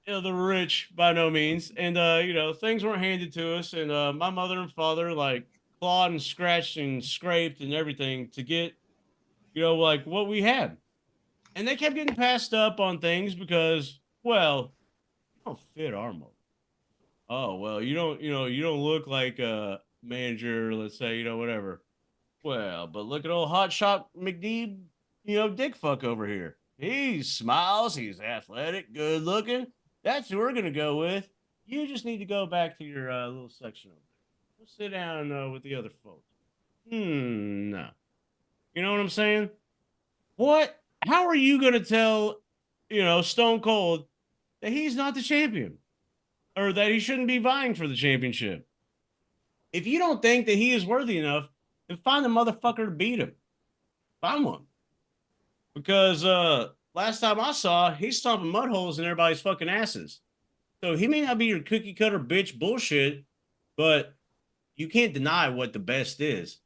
the rich by no means. And things weren't handed to us. And my mother and father like clawed and scratched and scraped and everything to get, like what we had. And they kept getting passed up on things because, well, you don't fit our mold. Oh, well, you don't look like a manager, let's say, whatever. Well, but look at old Hot Shot McD, dick fuck over here. He smiles, he's athletic, good looking. That's who we're gonna go with. You just need to go back to your little section over there. Go sit down with the other folks. No. You know what I'm saying? What? How are you gonna tell, Stone Cold that he's not the champion? Or that he shouldn't be vying for the championship? If you don't think that he is worthy enough, then find a motherfucker to beat him. Find one. Because last time I saw, he's stomping mud holes in everybody's fucking asses. So he may not be your cookie cutter bitch bullshit, but you can't deny what the best is.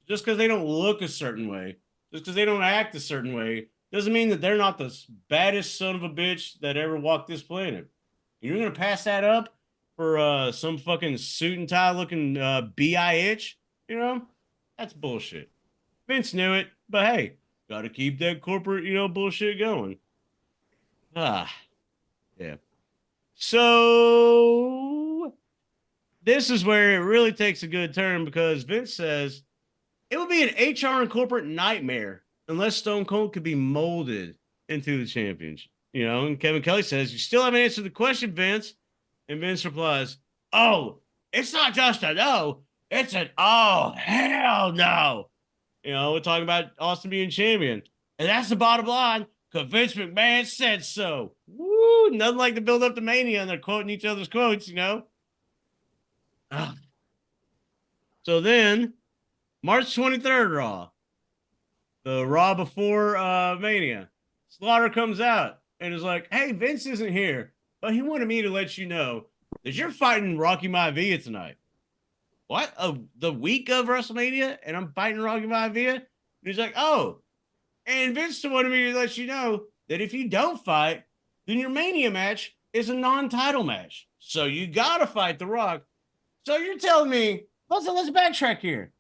Just because they don't look a certain way, just because they don't act a certain way, doesn't mean that they're not the baddest son of a bitch that ever walked this planet. You're going to pass that up for some fucking suit and tie looking B.I.H., That's bullshit. Vince knew it, but hey, got to keep that corporate, bullshit going. Yeah. So this is where it really takes a good turn because Vince says it would be an HR and corporate nightmare unless Stone Cold could be molded into the championship. And Kevin Kelly says, you still haven't answered the question, Vince. And Vince replies, oh, it's not just a no. It's an, oh, hell no. We're talking about Austin being champion. And that's the bottom line because Vince McMahon said so. Woo, nothing like to build up the Mania and they're quoting each other's quotes, So then, March 23rd Raw. The Raw before Mania. Slaughter comes out. And is like, hey, Vince isn't here, but he wanted me to let you know that you're fighting Rocky Maivia tonight. What? The week of WrestleMania, and I'm fighting Rocky Maivia? And he's like, oh. And Vince wanted me to let you know that if you don't fight, then your Mania match is a non-title match. So you gotta fight The Rock. So you're telling me, let's backtrack here.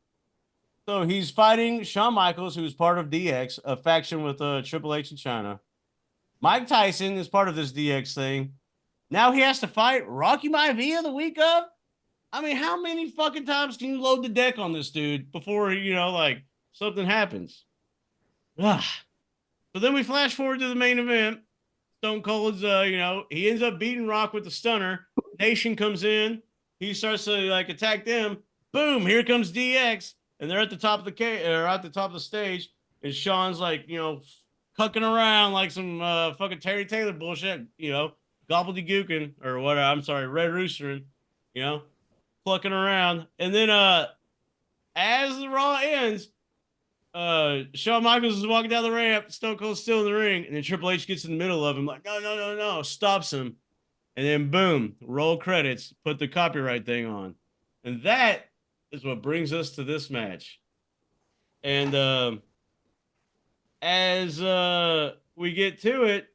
So he's fighting Shawn Michaels, who's part of DX, a faction with Triple H in China. Mike Tyson is part of this DX thing. Now he has to fight Rocky Maivia the week of? I mean, how many fucking times can you load the deck on this dude before, something happens? So then we flash forward to the main event. Stone Cold's, he ends up beating Rock with the stunner. Nation comes in. He starts to, attack them. Boom, here comes DX. And they're at the top of the stage. And Shawn's cucking around like some fucking Terry Taylor bullshit, gobbledygooking or what? I'm sorry, Red Roostering, plucking around. And then as the Raw ends, Shawn Michaels is walking down the ramp, Stone Cold's still in the ring, and then Triple H gets in the middle of him, like, no, stops him. And then boom, roll credits, put the copyright thing on. And that is what brings us to this match. And as we get to it,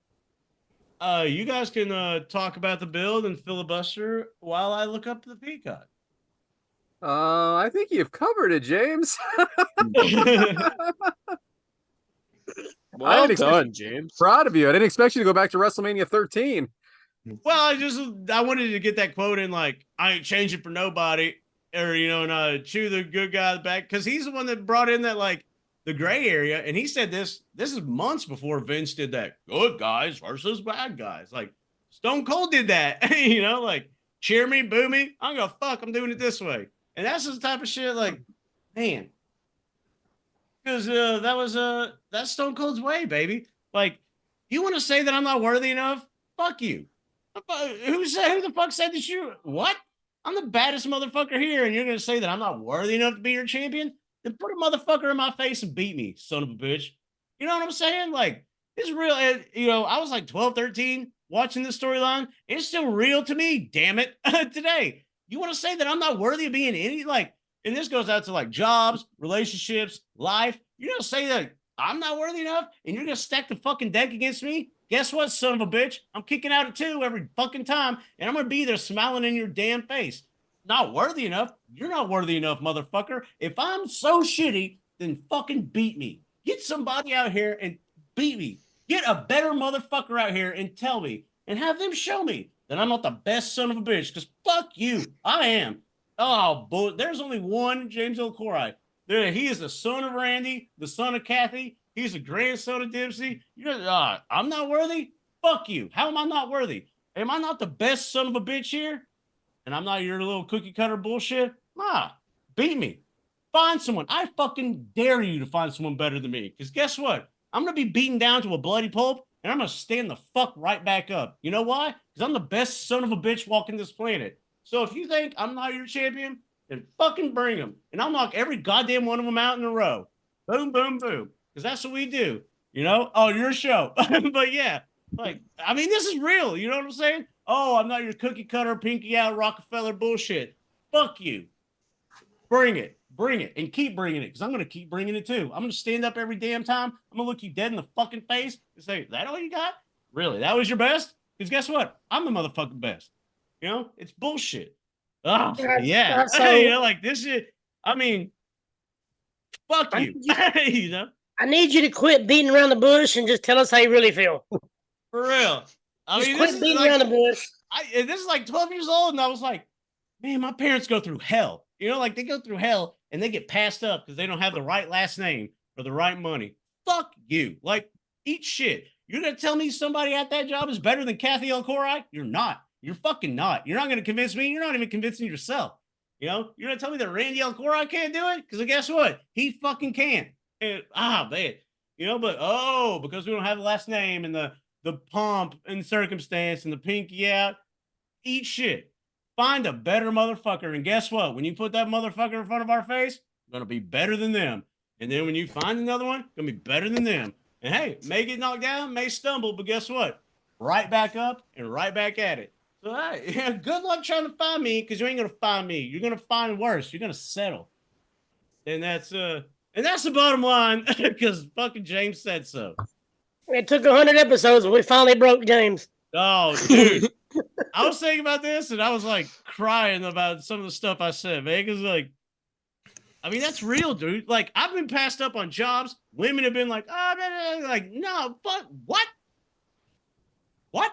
you guys can talk about the build and filibuster while I look up the Peacock. I think you've covered it, James. Well done, James. Proud of you. I didn't expect you to go back to WrestleMania 13. Well, I wanted to get that quote in, like, I ain't changing for nobody, or and chew the good guy back, because he's the one that brought in that the gray area, and he said this is months before Vince did that. Good guys versus bad guys. Like Stone Cold did that, cheer me, boo me. I'm gonna fuck. I'm doing it this way, and that's the type of shit. Man, because that's Stone Cold's way, baby. You want to say that I'm not worthy enough? Fuck you. Who the fuck said that you? What? I'm the baddest motherfucker here, and you're gonna say that I'm not worthy enough to be your champion? Then put a motherfucker in my face and beat me, son of a bitch. You know what I'm saying? It's real. I was 12, 13 watching this storyline. It's still real to me, damn it, today. You want to say that I'm not worthy of being any? And this goes out to like jobs, relationships, life. You're gonna say that I'm not worthy enough, and you're gonna stack the fucking deck against me. Guess what, son of a bitch? I'm kicking out at 2 every fucking time, and I'm gonna be there smiling in your damn face. Not worthy enough. You're not worthy enough, motherfucker. If I'm so shitty, then fucking beat me. Get somebody out here and beat me. Get a better motherfucker out here and tell me, and have them show me that I'm not the best son of a bitch. Because fuck you, I am. Oh, boy, there's only one James L. Corey. He is the son of Randy, the son of Kathy. He's the grandson of Dempsey. I'm not worthy? Fuck you. How am I not worthy? Am I not the best son of a bitch here? And I'm not your little cookie cutter bullshit? Nah, beat me. Find someone. I fucking dare you to find someone better than me. Because guess what? I'm going to be beaten down to a bloody pulp, and I'm going to stand the fuck right back up. You know why? Because I'm the best son of a bitch walking this planet. So if you think I'm not your champion, then fucking bring them. And I'll knock every goddamn one of them out in a row. Boom, boom, boom. Because that's what we do. You know? Oh, your show. But yeah, like, I mean, this is real. You know what I'm saying? Oh, I'm not your cookie cutter, pinky out, Rockefeller bullshit. Fuck you. Bring it. Bring it. And keep bringing it. Because I'm going to keep bringing it too. I'm going to stand up every damn time. I'm going to look you dead in the fucking face and say, is that all you got? Really? That was your best? Because guess what? I'm the motherfucking best. You know? It's bullshit. Oh, yeah. You know, like this shit. I mean, fuck you. You know? I need you to quit beating around the bush and just tell us how you really feel. For real. Just quit beating around the bush. This is like 12 years old, and I was like, man, my parents go through hell. You know, like they go through hell and they get passed up because they don't have the right last name or the right money. Fuck you. Like, eat shit. You're going to tell me somebody at that job is better than Kathy L. Corey? You're not. You're fucking not. You're not going to convince me. You're not even convincing yourself. You know, you're going to tell me that Randy L. Corey can't do it? Because guess what? He fucking can. And, man. You know, but, because we don't have the last name and the pomp and circumstance and the pinky out, eat shit. Find a better motherfucker. And guess what? When you put that motherfucker in front of our face, it's going to be better than them. And then when you find another one, it's going to be better than them. And hey, may get knocked down, may stumble, but guess what? Right back up and right back at it. So, hey, good luck trying to find me, because you ain't going to find me. You're going to find worse. You're going to settle. And that's the bottom line, because fucking James said so. It took 100 episodes, but we finally broke James. Oh, dude. I was thinking about this, and I was like crying about some of the stuff I said, man. Because, like, I mean, that's real, dude. Like, I've been passed up on jobs. Women have been like, no, but what? What?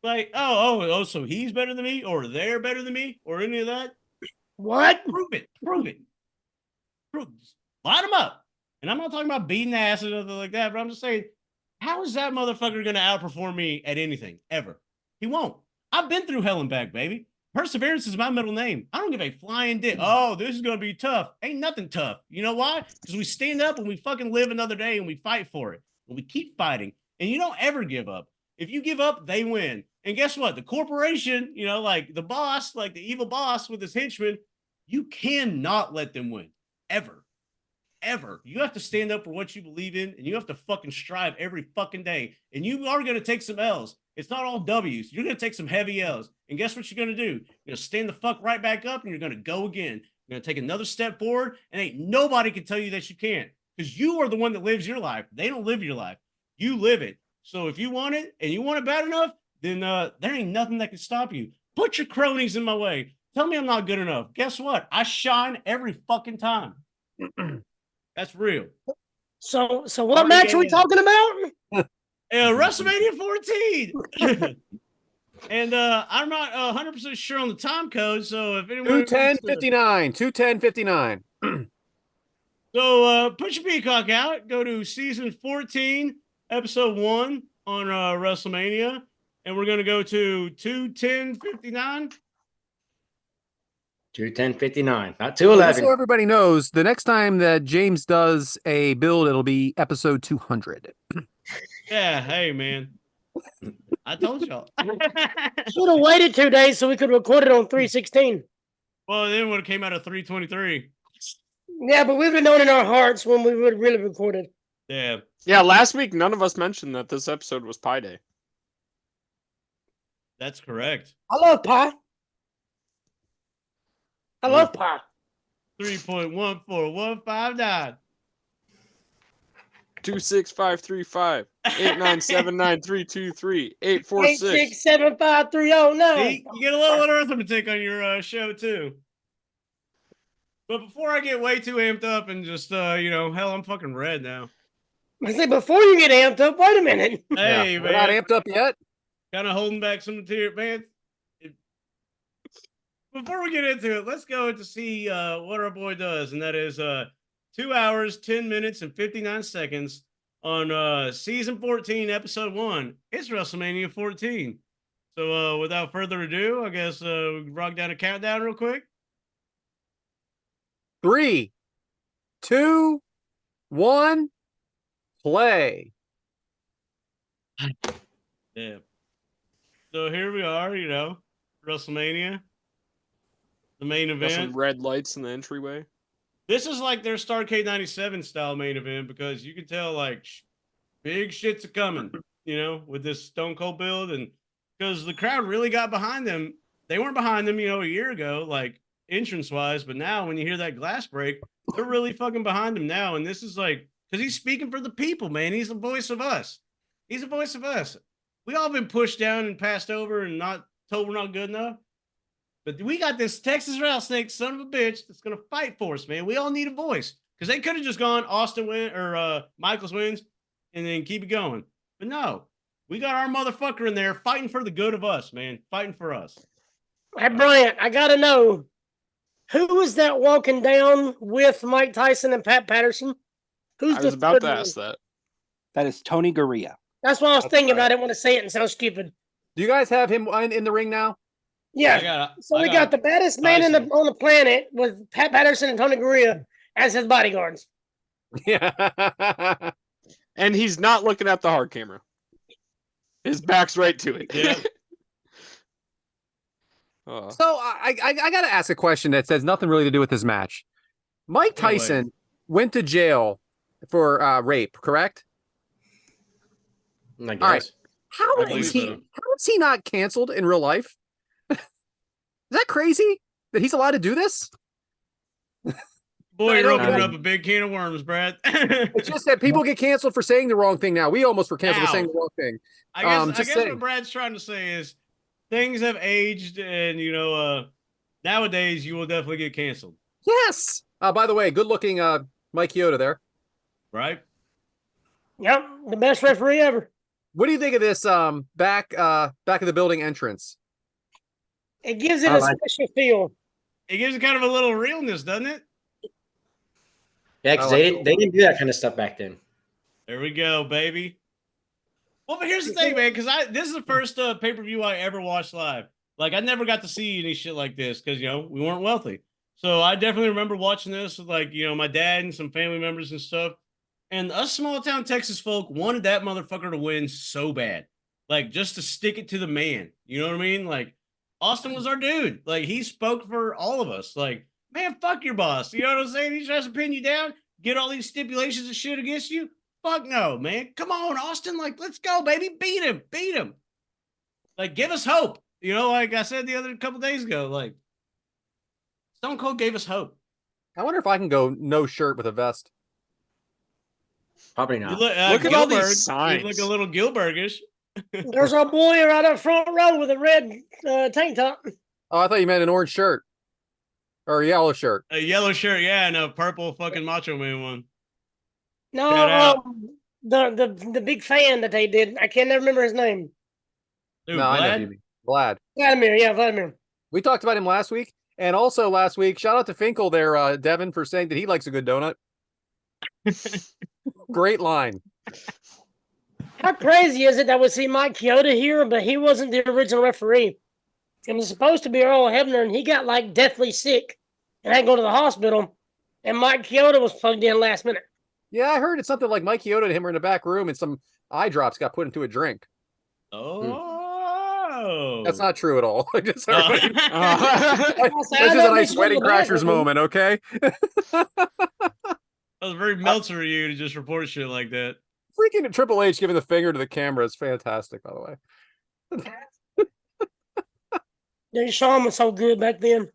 Like, so he's better than me, or they're better than me, or any of that? What? Prove it. Line them up. And I'm not talking about beating ass or nothing like that, but I'm just saying, how is that motherfucker going to outperform me at anything, ever? He won't. I've been through hell and back, baby. Perseverance is my middle name. I don't give a flying dick. Oh, this is going to be tough. Ain't nothing tough. You know why? Because we stand up and we fucking live another day and we fight for it. And we keep fighting. And you don't ever give up. If you give up, they win. And guess what? The corporation, you know, like the boss, like the evil boss with his henchmen, you cannot let them win. Ever. You have to stand up for what you believe in, and you have to fucking strive every fucking day. And you are going to take some L's. It's not all W's. You're going to take some heavy L's. And guess what you're going to do? You're going to stand the fuck right back up, and you're going to go again. You're going to take another step forward, and ain't nobody can tell you that you can't. Because you are the one that lives your life. They don't live your life. You live it. So if you want it, and you want it bad enough, then there ain't nothing that can stop you. Put your cronies in my way. Tell me I'm not good enough. Guess what? I shine every fucking time. That's real. So what match are we talking about? WrestleMania 14. And I'm not 100% sure on the time code, so if anyone 210:59. So put your peacock out, go to season 14, episode 1 on WrestleMania, and we're going to go to 210:59. 210:59, not 211. So everybody knows, the next time that James does a build, it'll be episode 200. Yeah, hey, man. I told y'all. Should have waited 2 days so we could record it on 316. Well, then when it came out of 323. Yeah, but we've been known in our hearts when we would really recorded. Yeah. Yeah, last week none of us mentioned that this episode was Pi Day. That's correct. I love pie. I love pie. 3.14159. 26535 8979323 846. 8675309. See, you get a little arithmetic on your show too. But before I get way too amped up and just hell, I'm fucking red now. I say before you get amped up, wait a minute. Hey, We're not man, amped up yet. kind of holding back some material, man. Before we get into it, let's go to see what our boy does, and that is 2 hours, 10 minutes, and 59 seconds on season 14, episode 1. It's WrestleMania 14. So without further ado, I guess we can rock down a countdown real quick. 3, 2, 1, play. Yeah. So here we are, WrestleMania, the main Got some event. red lights in the entryway. This is like their Starrcade 97 style main event because you can tell like big shit's a coming, with this Stone Cold build, and because the crowd really got behind them. They weren't behind them, a year ago, like entrance wise, but now when you hear that glass break, they're really fucking behind him now. And this is like, because he's speaking for the people, man. He's the voice of us. He's the voice of us. We all been pushed down and passed over and not told we're not good enough. But we got this Texas rattlesnake son of a bitch that's gonna fight for us, man. We all need a voice because they could have just gone Austin win or Michaels wins and then keep it going. But no, we got our motherfucker in there fighting for the good of us, man. Fighting for us. Hey, Bryant, I got to know, who was that walking down with Mike Tyson and Pat Patterson? Who's I was about to ask that. That is Tony Gurria. That's what I was thinking right. about. I didn't want to say it and sound stupid. Do you guys have him in the ring now? Yeah. So we got the baddest man on the planet with Pat Patterson and Tony Gurria as his bodyguards. Yeah. And he's not looking at the hard camera. His back's right to it. Yeah. So I got to ask a question that says nothing really to do with this match. Mike Tyson went to jail for rape, correct? I guess. All right. How is he not canceled in real life? Is that crazy that he's allowed to do this? Boy, you're opening up a big can of worms, Brad. It's just that people get canceled for saying the wrong thing now. We almost were canceled for saying the wrong thing. I guess what Brad's trying to say is things have aged, and nowadays you will definitely get canceled. Yes. By the way, good looking Mike Chioda there. Right? Yep, the best referee ever. What do you think of this back of the building entrance? It gives it a special feel. It gives it kind of a little realness, doesn't it? Yeah, because they didn't do that kind of stuff back then. There we go, baby. Well, but here's the thing, man, because this is the first pay-per-view I ever watched live. Like, I never got to see any shit like this because, we weren't wealthy. So I definitely remember watching this with, like, my dad and some family members and stuff. And us small-town Texas folk wanted that motherfucker to win so bad. Like, just to stick it to the man. You know what I mean? Like, Austin was our dude. Like, he spoke for all of us. Like, man, fuck your boss. You know what I'm saying? He tries to pin you down, get all these stipulations and shit against you. Fuck no, man. Come on, Austin. Like, let's go, baby. Beat him. Like, give us hope. Like I said the other couple days ago, like, Stone Cold gave us hope. I wonder if I can go no shirt with a vest. Probably not. Look at all these signs. You look a little Gilbergish. There's our boy right up front row with a red tank top. Oh, I thought you meant an orange shirt. Or a yellow shirt. A yellow shirt, yeah, and a purple fucking Macho Man one. No, the big fan that they did. I can't never remember his name. Dude, No, I know who you mean. Vlad. Vladimir. We talked about him last week. And also last week, shout out to Finkel there, Devyn, for saying that he likes a good donut. Great line. How crazy is it that we see Mike Chioda here, but he wasn't the original referee? It was supposed to be Earl Hebner, and he got like deathly sick and had to go to the hospital. And Mike Chioda was plugged in last minute. Yeah, I heard it's something like Mike Chioda and him were in the back room, and some eye drops got put into a drink. Oh, that's not true at all. Just Oh. this is a nice Wedding Crashers moment, okay? That was very Meltzer of you to just report shit like that. Freaking Triple H giving the finger to the camera is fantastic, by the way. Yeah, Sean was so good back then.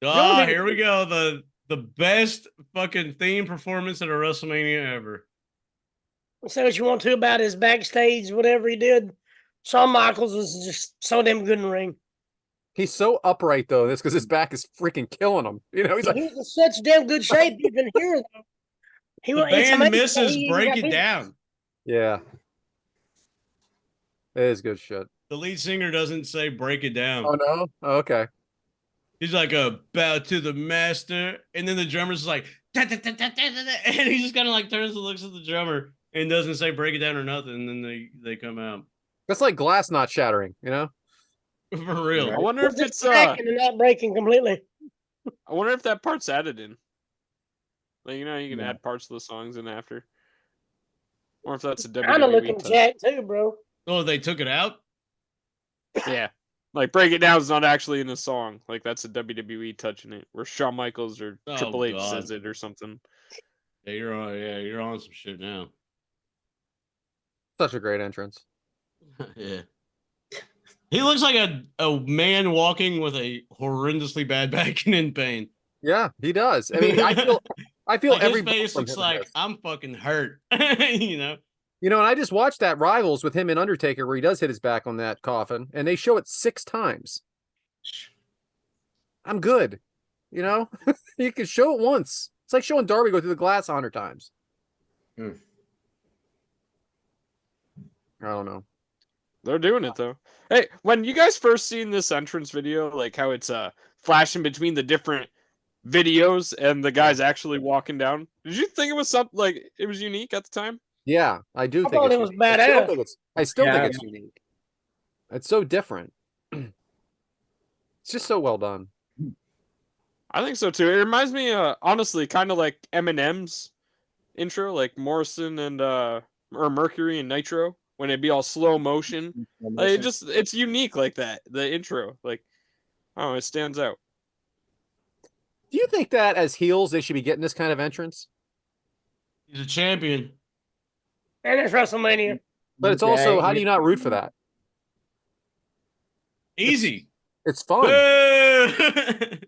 Oh, here we go. the best fucking theme performance at a WrestleMania ever. Say what you want to about his backstage, whatever he did. Shawn Michaels was just so damn good in the ring. He's so upright though. This because his back is freaking killing him. You know, he's like, He's in such damn good shape even here though. The It's band amazing that misses he even break got it beat. down. yeah, it is good shit. The lead singer doesn't say break it down. Oh no, oh, okay. He's like bow to the master, and then the drummer's like, "Da, da, da, da, da, da," and he just kind of like turns and looks at the drummer and doesn't say break it down or nothing. And then they come out That's like glass not shattering. You know. for real. I wonder if it's cracking and not breaking completely. I wonder if that part's added in. Like, you know, you can add parts of the songs in after. Or if that's a Kind of WWE looking touch. jacked too, bro. Oh, they took it out. Yeah. Like, Break It Down is not actually in the song. Like, that's a WWE touch in it. Where Shawn Michaels or Oh, Triple H God. says it or something. Yeah, you're on some shit now. Such a great entrance. Yeah. He looks like a man walking with a horrendously bad back and in pain. Yeah, he does. I mean, I feel Like every his bump face from looks him in like this. I'm fucking hurt. You know? You know, and I just watched that Rivals with him and Undertaker where he does hit his back on that coffin, and they show it 6 times. I'm good. You know, you can show it once. It's like showing Darby go through the glass 100 times. Hmm. I don't know. They're doing it, though. Hey, when you guys first seen this entrance video, like how it's flashing between the different videos and the guy's actually walking down, did you think it was something like it was unique at the time? Yeah, I do I think thought it's it was unique. I still badass. think Yeah. it's unique. It's so different. It's just so well done. I think so too. It reminds me, honestly, kind of like Eminem's intro, like Morrison and or Mercury and Nitro, when it'd be all slow motion. Like, it's unique like that. The intro, like, oh, it stands out. Do you think that as heels they should be getting this kind of entrance? He's a champion. And it's WrestleMania. But it's also, how do you not root for that? Easy. It's fun. The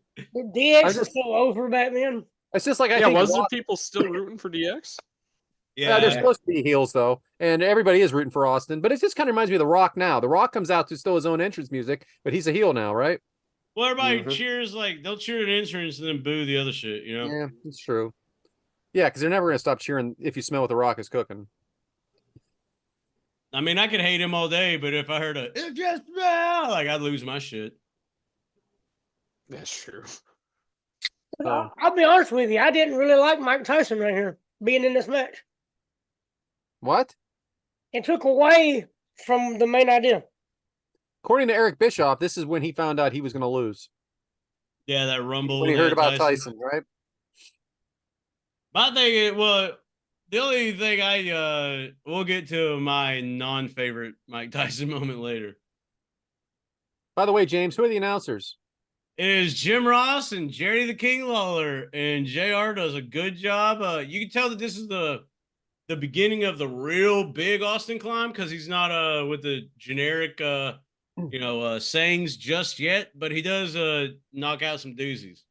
DX was just- so over back then. It's just like I Yeah, think was there Rock- people still rooting for DX? Yeah, they're supposed to be heels though, and everybody is rooting for Austin. But it just kind of reminds me of The Rock now. The Rock comes out to still his own entrance music, but he's a heel now, right? Well, everybody cheers, like, they'll cheer an entrance and then boo the other shit, you know? Yeah, it's true. Yeah, because they're never going to stop cheering if you smell what The Rock is cooking. I mean, I could hate him all day, but if I heard a, it just smell, like, I'd lose my shit. That's true. So, I'll be honest with you. I didn't really like Mike Tyson right here being in this match. what? It took away from the main idea. According to Eric Bischoff, this is when he found out he was going to lose. Yeah, that rumble. When he with heard about Tyson. Tyson, right? My thing, well, the only thing we'll get to my non-favorite Mike Tyson moment later. By the way, James, who are the announcers? It is Jim Ross and Jerry the King Lawler, and JR does a good job. You can tell that this is the beginning of the real big Austin climb because he's not with the generic sayings just yet, but he does knock out some doozies.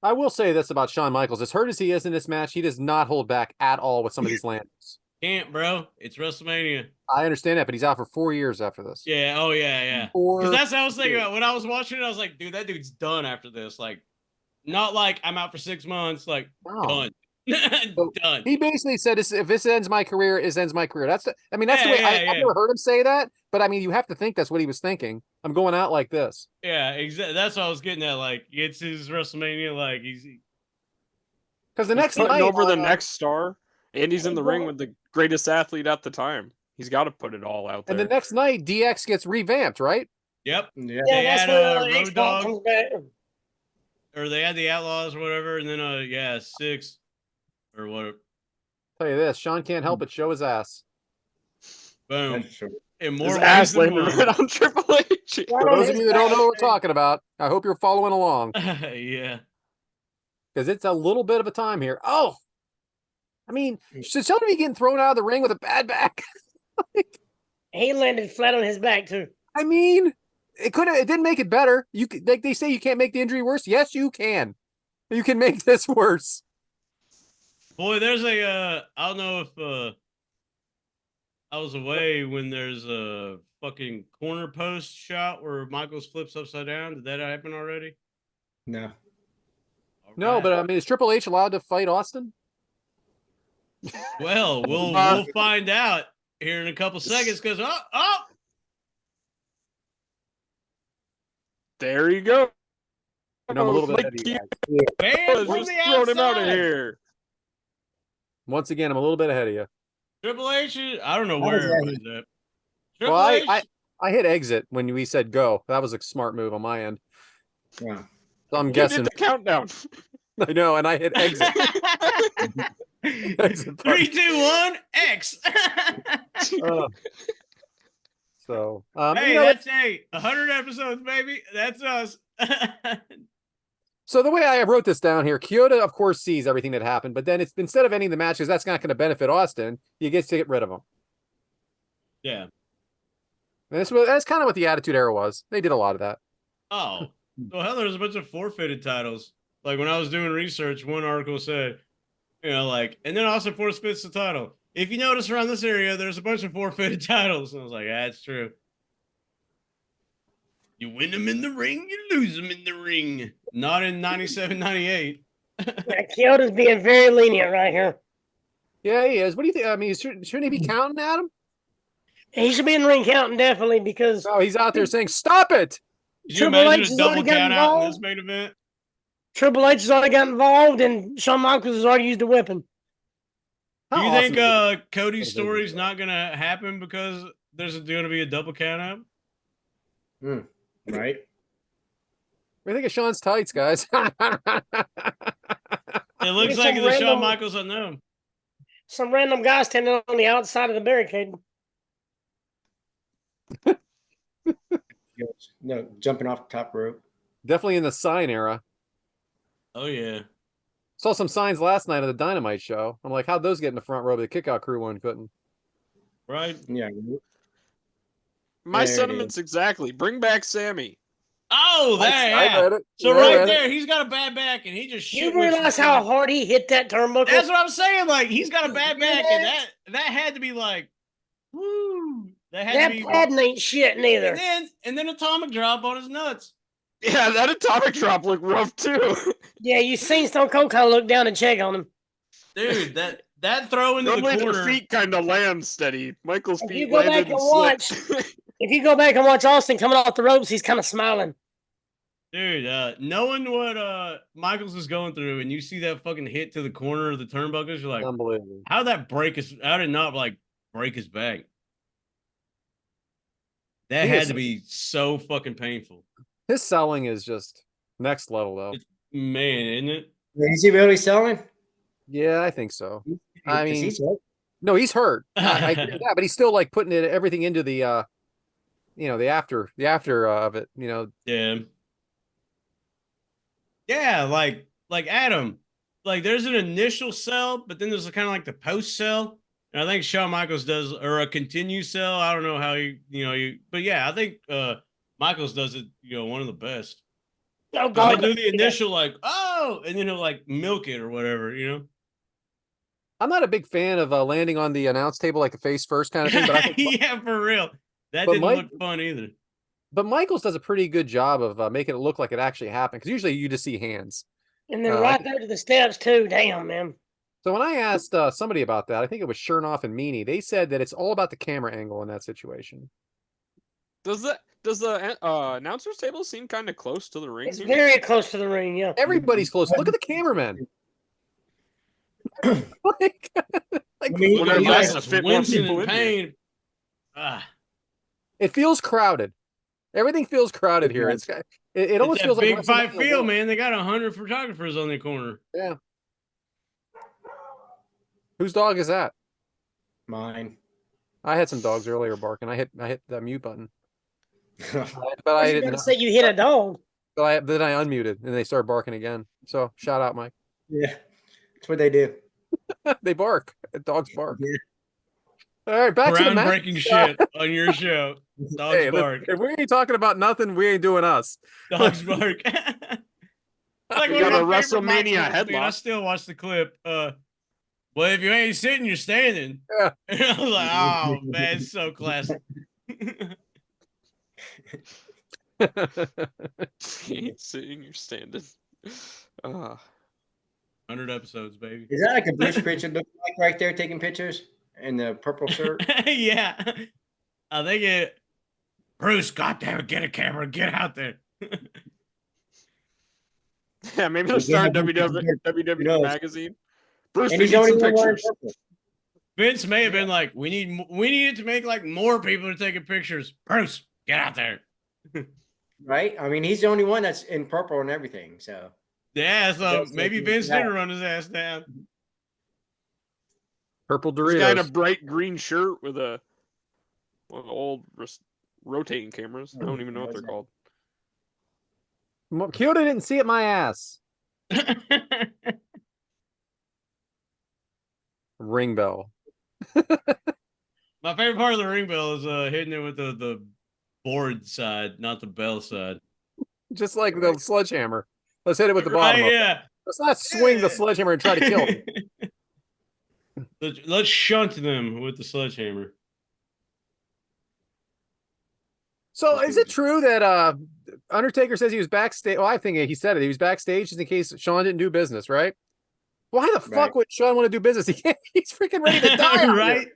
I will say this about Shawn Michaels. As hurt as he is in this match, he does not hold back at all with some of these landings. Can't, bro. It's WrestleMania. I understand that, but he's out for 4 years after this. Yeah. Oh, yeah. Because that's what I was thinking about. When I was watching it, I was like, dude, that dude's done after this. Like, not like I'm out for 6 months. Like, No. done. Done. He basically said, "If this ends my career, it ends my career." That's the way Yeah. I've never heard him say that, but I mean, you have to think that's what he was thinking. I'm going out like this. Yeah, exactly. That's what I was getting at. Like, it's his WrestleMania. Like, he's Because the next putting night, over the next star, and he's in the ring with the greatest athlete at the time. He's got to put it all out there. and the next night, DX gets revamped, right? Yep. Yeah. They that's had where Road X-Pac Dogg, comes back. or they had the Outlaws or whatever, and then 6 or what? Tell you this, Sean can't help but show his ass. Boom. That's true. In more His ways ass than landed one. right on Triple H. For those of you that don't know what we're talking about, I hope you're following along Yeah. because it's a little bit of a time here. Oh, I mean, should somebody be getting thrown out of the ring with a bad back? He landed flat on his back too. I mean, it didn't make it better. You could, like they say, you can't make the injury worse. Yes, you can. You can make this worse. Boy, there's a I don't know if I was away when there's a fucking corner post shot where Michaels flips upside down. Did that happen already? No. No, but I mean, is Triple H allowed to fight Austin? Well, we'll find out here in a couple seconds because There you go. You know, I'm a little bit ahead of you guys. Banned from Just the throwing him out of outside. here. Once again, I'm a little bit ahead of you. Triple H, I don't know How where is that? everybody's at. Triple Well, H, I hit exit when we said go. That was a smart move on my end. Yeah. So I'm You guessing. did the countdown. I know, and I hit exit. Exit button. 3, 2, 1, X. So, Hey, you know, that's 100 episodes, baby. That's us. so the way I wrote this down here, Kyoto, of course, sees everything that happened, but then it's instead of ending the match, because that's not going to benefit Austin, he gets to get rid of him. Yeah. And that's kind of what the Attitude Era was. They did a lot of that. Oh, so hell, there's a bunch of forfeited titles. Like when I was doing research, one article said, you know, like, and then Austin forfeits the title. If you notice around this area, there's a bunch of forfeited titles. And I was like, that's true. You win them in the ring, you lose them in the ring. Not in 97, 98. Yeah, Kyoto's being very lenient right here. Yeah, he is. What do you think? I mean, shouldn't he be counting at him? He should be in the ring counting definitely because No, he's out there saying, "Stop it!" Did you Triple imagine H a has double already got count out in involved. this main event? Triple H has already got involved and Shawn Michaels has already used a weapon. Do you How think awesome Cody's story's not going to happen because there's going to be a double count out? Right. What do you think of Sean's tights, guys? It looks Maybe like some the Shawn random- Michaels unknown. Some random guy standing on the outside of the barricade. No, jumping off the top rope. Definitely in the sign era. Oh, yeah. Saw some signs last night at the Dynamite show. I'm like, how'd those get in the front row? But the Kickout Crew one couldn't. Right? Yeah. My There it sentiments exactly. Bring back Sammy. Oh, there, I yeah. read it. So I right read it. there, he's got a bad back, and he just shit. You realize how hard he hit that turnbuckle? That's what I'm saying. Like he's got a bad You hear back, and that had to be like, woo. That had that to be. padding ain't shit neither. And then atomic drop on his nuts. Yeah, that atomic drop looked rough too. Yeah, you seen Stone Cold kind of look down and check on him. Dude, that throw into the Normally their corner. feet kind of land steady. Michael's If feet you go back landed and and slipped. watch, if you go back and watch Austin coming off the ropes, he's kind of smiling. Dude, knowing what Michaels is going through, and you see that fucking hit to the corner of the turnbuckles, you're like, Unbelievable. how did it not like break his back? That He had is- to be so fucking painful. His selling is just next level, though. Man, isn't it? Is he really selling? Yeah, I think so. I 'Cause mean, he's hurt. no, he's hurt. I agree with that, but he's still like putting everything into the, the after of it. Yeah. Yeah, like Adam. Like there's an initial sell, but then there's kind of like the post sell. And I think Shawn Michaels does, or a continue sell. I don't know how but yeah, I think Michaels does it, one of the best. Oh, He'll God. do the initial like, oh, and then he'll like milk it or whatever, I'm not a big fan of landing on the announce table like a face first kind of thing, but I think, yeah, for real. That But didn't Mike- look fun either. but Michaels does a pretty good job of making it look like it actually happened because usually you just see hands. And then right there to the steps, too. Damn, man. So when I asked somebody about that, I think it was Chernoff and Meanie, they said that it's all about the camera angle in that situation. Does the announcer's table seem kind of close to the ring? It's here? very close to the ring, yeah. Everybody's close. Look at the cameraman. like, Whenever you that's guys to fit more Wincing people in in here. pain. Ah, it feels crowded. Everything feels crowded here. It it's almost that feels big like fight WrestleMania field, world. man. They got 100 photographers on the corner. Yeah. Whose dog is that? Mine. I had some dogs earlier barking. I hit the mute button, but I I was didn't. going to say you hit a dog. Then I unmuted and they started barking again. So shout out, Mike. Yeah. That's what they do. They bark. Dogs bark. Yeah. All right, back to the match. Groundbreaking shit on your show. Dogs Hey, bark. if we ain't talking about nothing, we ain't doing us. Dogs bark. It's like You one of got my a favorite WrestleMania mic clips, man. I headlock. still watch the clip. Well, if you ain't sitting, you're standing. Yeah. And I was like, oh man, it's so classic. Sitting, you're standing. 100 episodes, baby. Is that like a Bruce Pritchard look like right there taking pictures in the purple shirt? Yeah. I think it. Bruce, goddamn, get a camera, get out there. Yeah, maybe they'll start WWE knows? magazine. Bruce, And we he's need the only some one wearing pictures. purple. Vince may have been like, we needed to make like more people to taking pictures. Bruce, get out there. Right? I mean, he's the only one that's in purple and everything. So Yeah, so That's maybe like- Vince yeah. did run his ass down. Purple This guy in a Doritos. bright green shirt with one of the old rotating cameras. I don't even know what they're called. Kyoto didn't see it, my ass. Ring bell. My favorite part of the ring bell is hitting it with the board side, not the bell side. Just like the sledgehammer. Let's hit it with the bottom. Right, Up. yeah. Let's not swing the sledgehammer and try to kill him. Let's shunt them with the sledgehammer. So is it true that Undertaker says he was backstage? Well, I think he said it. He was backstage just in case Shawn didn't do business, right? Why the fuck Right. would Shawn want to do business? He's freaking ready to die. out Right? here.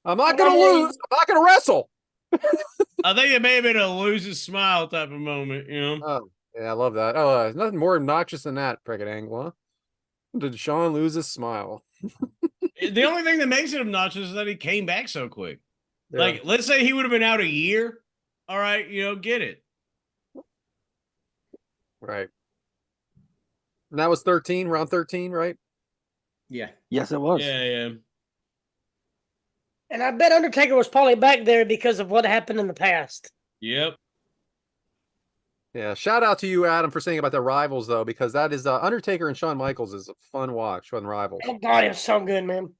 I'm not gonna lose. I'm not gonna wrestle. I think it may have been a lose his smile type of moment, you know? Oh, yeah, I love that. Oh, nothing more obnoxious than that, prickett angle, huh? Did Shawn lose his smile? The only thing that makes it obnoxious is that he came back so quick. Yeah. Like, let's say he would have been out a year. All right, get it. Right. And that was 13, round 13, right? yeah. Yes, it was. Yeah, yeah. And I bet Undertaker was probably back there because of what happened in the past. Yep. Yeah. Shout out to you, Adam, for saying about the Rivals, though, because that is Undertaker and Shawn Michaels is a fun watch on Rivals. Oh God, it was so good, man.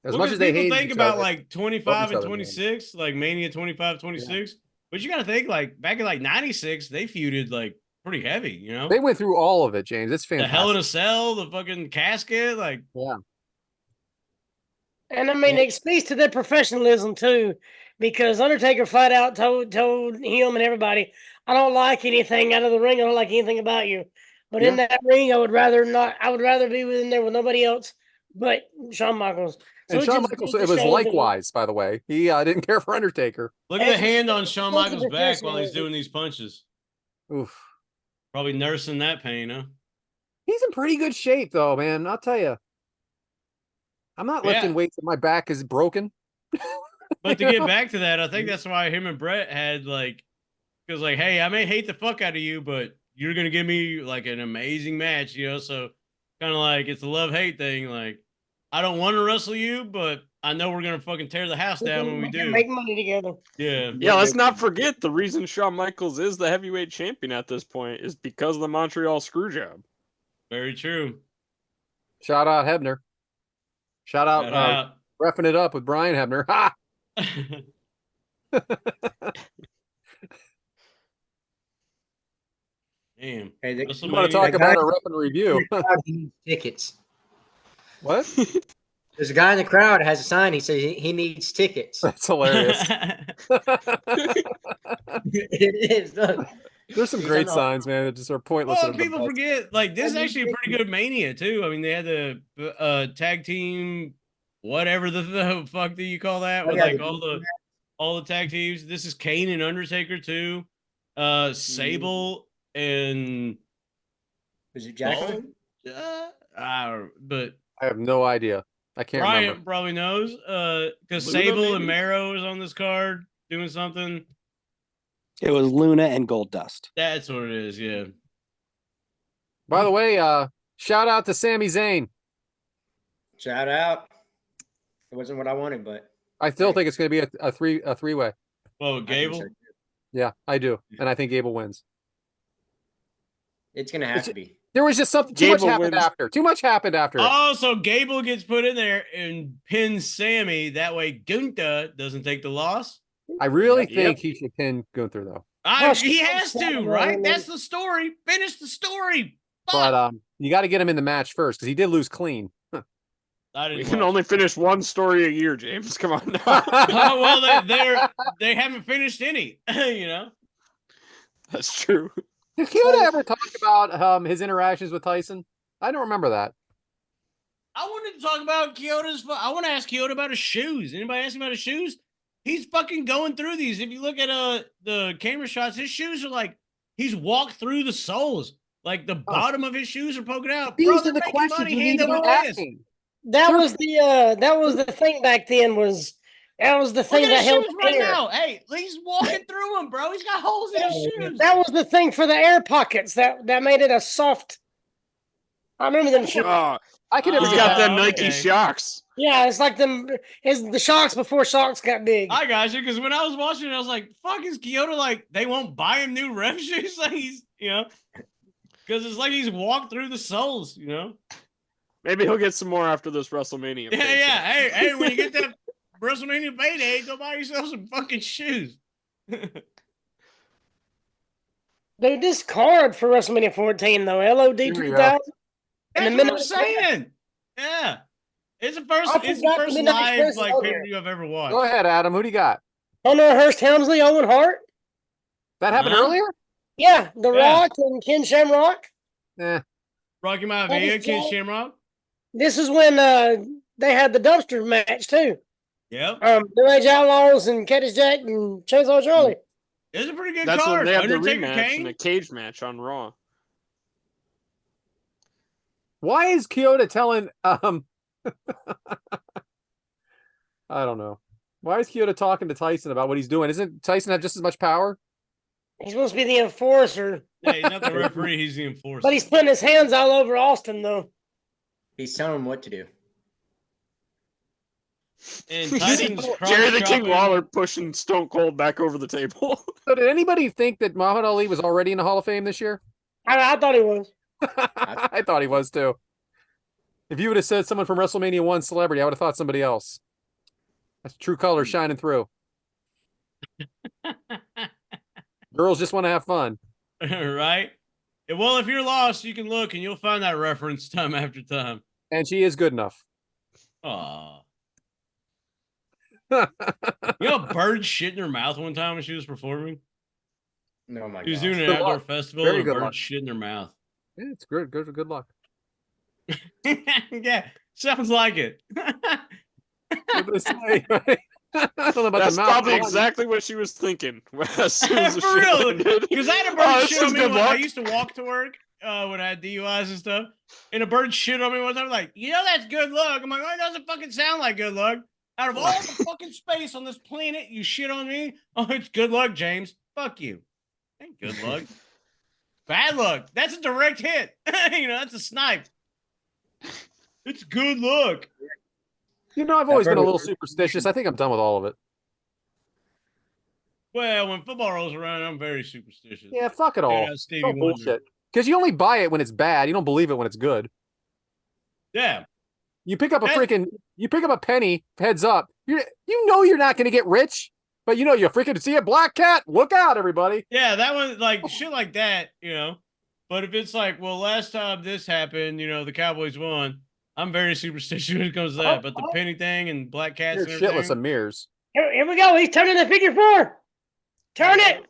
As Well, much 'cause as they people hate think each about other, like 25 love each and other, man. 26, like Mania 25, 26. But you got to think like back in like 96, they feuded like pretty heavy, you know? they went through all of it, James. It's The fantastic. Hell in a Cell, the fucking casket, like Yeah. And I mean, it speaks to their professionalism too, because Undertaker flat out told him and everybody, "I don't like anything out of the ring. I don't like anything about you." But in that ring, I would rather not. I would rather be in there with nobody else but Shawn Michaels. So And it Shawn just Michaels, goes it to was show that- likewise, by the way. He didn't care for Undertaker. look at the As it hand on shows, Shawn shows the Michaels' back while he's professionalism. doing these punches. Oof. Probably nursing that pain, huh? He's in pretty good shape, though, man. I'll tell you. I'm not lifting Yeah. weights if my back is broken. But to get back to that, I think that's why him and Brett had like, because like, hey, I may hate the fuck out of you, but you're gonna give me like an amazing match, So kind of like it's a love hate thing. Like, I don't want to wrestle you, but I know we're gonna fucking tear the house down when we can do. make money together. Yeah. Yeah, let's not forget the reason Shawn Michaels is the heavyweight champion at this point is because of the Montreal Screwjob. Very true. Shout out Hebner. Shout out, Shout out. reffing it up with Brian Hebner. Ha! Damn. Hey, You want to talk about a rep and review? He needs tickets. What? There's a guy in the crowd has a sign. He says he needs tickets. That's hilarious. It is. Look. There's some He's great on the- signs, man, that just are pointless. Well, and the people best. forget, like, this is I mean, actually a pretty good Mania, too. I mean, they had the tag team, whatever the fuck do you call that? Oh, With, yeah, like, the- all the tag teams. This is Kane and Undertaker, too. Sable and... Was it Jacqueline? But I have no idea. I can't Brian remember. probably knows. Because Luna, Sable and maybe? Marrow is on this card doing something. It was Luna and Gold Dust. That's what it is, yeah. By the way, shout out to Sami Zayn. Shout out. It wasn't what I wanted, but I still think it's going to be a three-way. Well, I think Gable. so. Yeah, I do, and I think Gable wins. It's gonna have to be. There was just something too much Gable happened wins. after. Too much happened after. Oh, so Gable gets put in there and pins Sammy. That way Gunther doesn't take the loss. I really Yep. think he should pin Gunther though. He has to, right? That's the story. Finish the story. Fuck. But you got to get him in the match first because he did lose clean. We can only finish one story a year, James. Come on now. Oh well, they haven't finished any. You know, That's true. Did Kyoto ever talk about his interactions with Tyson? I don't remember that. I wanted to talk about Kyoto's. I want to ask Kyoto about his shoes. Anybody ask him about his shoes? He's fucking going through these. If you look at the camera shots, his shoes are like he's walked through the soles. Like the bottom of his shoes are poking out. These are the questions you need to be asking. That was the thing back then. That was the thing Look at that his held shoes right air. now. Hey, he's walking through them, bro. He's got holes in his shoes. That was the thing for the air pockets that made it a soft. I remember them shoes. I could never He's get got that. them Nike Shocks. Yeah, it's like the shocks before shocks got big. I got you, because when I was watching it, I was like, fuck, is Kyoto like, they won't buy him new ref shoes? Like he's, you know, because it's like he's walked through the soles, you know? Maybe he'll get some more after this WrestleMania. Yeah, yeah. Hey, when you get that WrestleMania payday, go buy yourself some fucking shoes. They this card for WrestleMania 14 though, LOD 3000. That's what I'm saying. Yeah. It's the first live like pay-per-view I've ever watched. Go ahead, Adam. Who do you got? Hunter Hearst Helmsley, Owen Hart. That happened earlier? Yeah, The Rock and Ken Shamrock. Rocky Maivia, Ken Shamrock. This is when they had the dumpster match too. Yep. New Age Outlaws and Cactus Jack and Chainsaw Charlie. It's a pretty good That's card. when they have the Undertaker rematch Kane. and a cage match on Raw. Why is Kyoto telling I don't know. Why is Kyoto talking to Tyson about what he's doing? Isn't Tyson have just as much power? He's supposed to be the enforcer. Yeah, he's not the referee, he's the enforcer. But he's putting his hands all over Austin though. He's telling him what to do. And Tyson's Jerry the King cross-chopping- Lawler pushing Stone Cold back over the table. So did anybody think that Muhammad Ali was already in the Hall of Fame this year? I thought he was. I thought he was too. If you would have said someone from WrestleMania 1 celebrity, I would have thought somebody else. That's true color shining through. Girls just want to have fun. Right? Well, if you're lost, you can look and you'll find that reference time after time. And she is good enough. Aw. You know, a bird shit in her mouth one time when she was performing? No, my She was God. doing an Good outdoor luck. festival Very and a good bird luck. shit in her mouth. Yeah, it's good. Good luck. Yeah, sounds like it. What did they say, right? I don't know about That's the mouth. probably exactly what she was thinking as soon as the For show real. ended. Because I had a bird Oh, this shit is on me good when I luck. used to walk to work when I had DUIs and stuff. And a bird shit on me one time, like, you know, that's good luck. I'm like, oh, it doesn't fucking sound like good luck. Out of all the fucking space on this planet, you shit on me. Oh, it's good luck, James. Fuck you. Ain't good luck. Bad luck. That's a direct hit. You know, that's a snipe. It's good luck. You know, I've always been a little superstitious. I think I'm done with all of it. Well, when football rolls around, I'm very superstitious. Yeah, fuck it all. Yeah, Stevie No Wonder. bullshit. Because you only buy it when it's bad. You don't believe it when it's good. Yeah. You pick up a penny, heads up. You know you're not going to get rich, but you know you freaking see a black cat. Look out, everybody. Yeah, that one, like, shit like that, you know. But if it's like, well, last time this happened, you know, the Cowboys won, I'm very superstitious when it comes to that. But the penny thing and black cats You're and shitless everything. of mirrors. Here we go. He's turning the figure four. Turn it.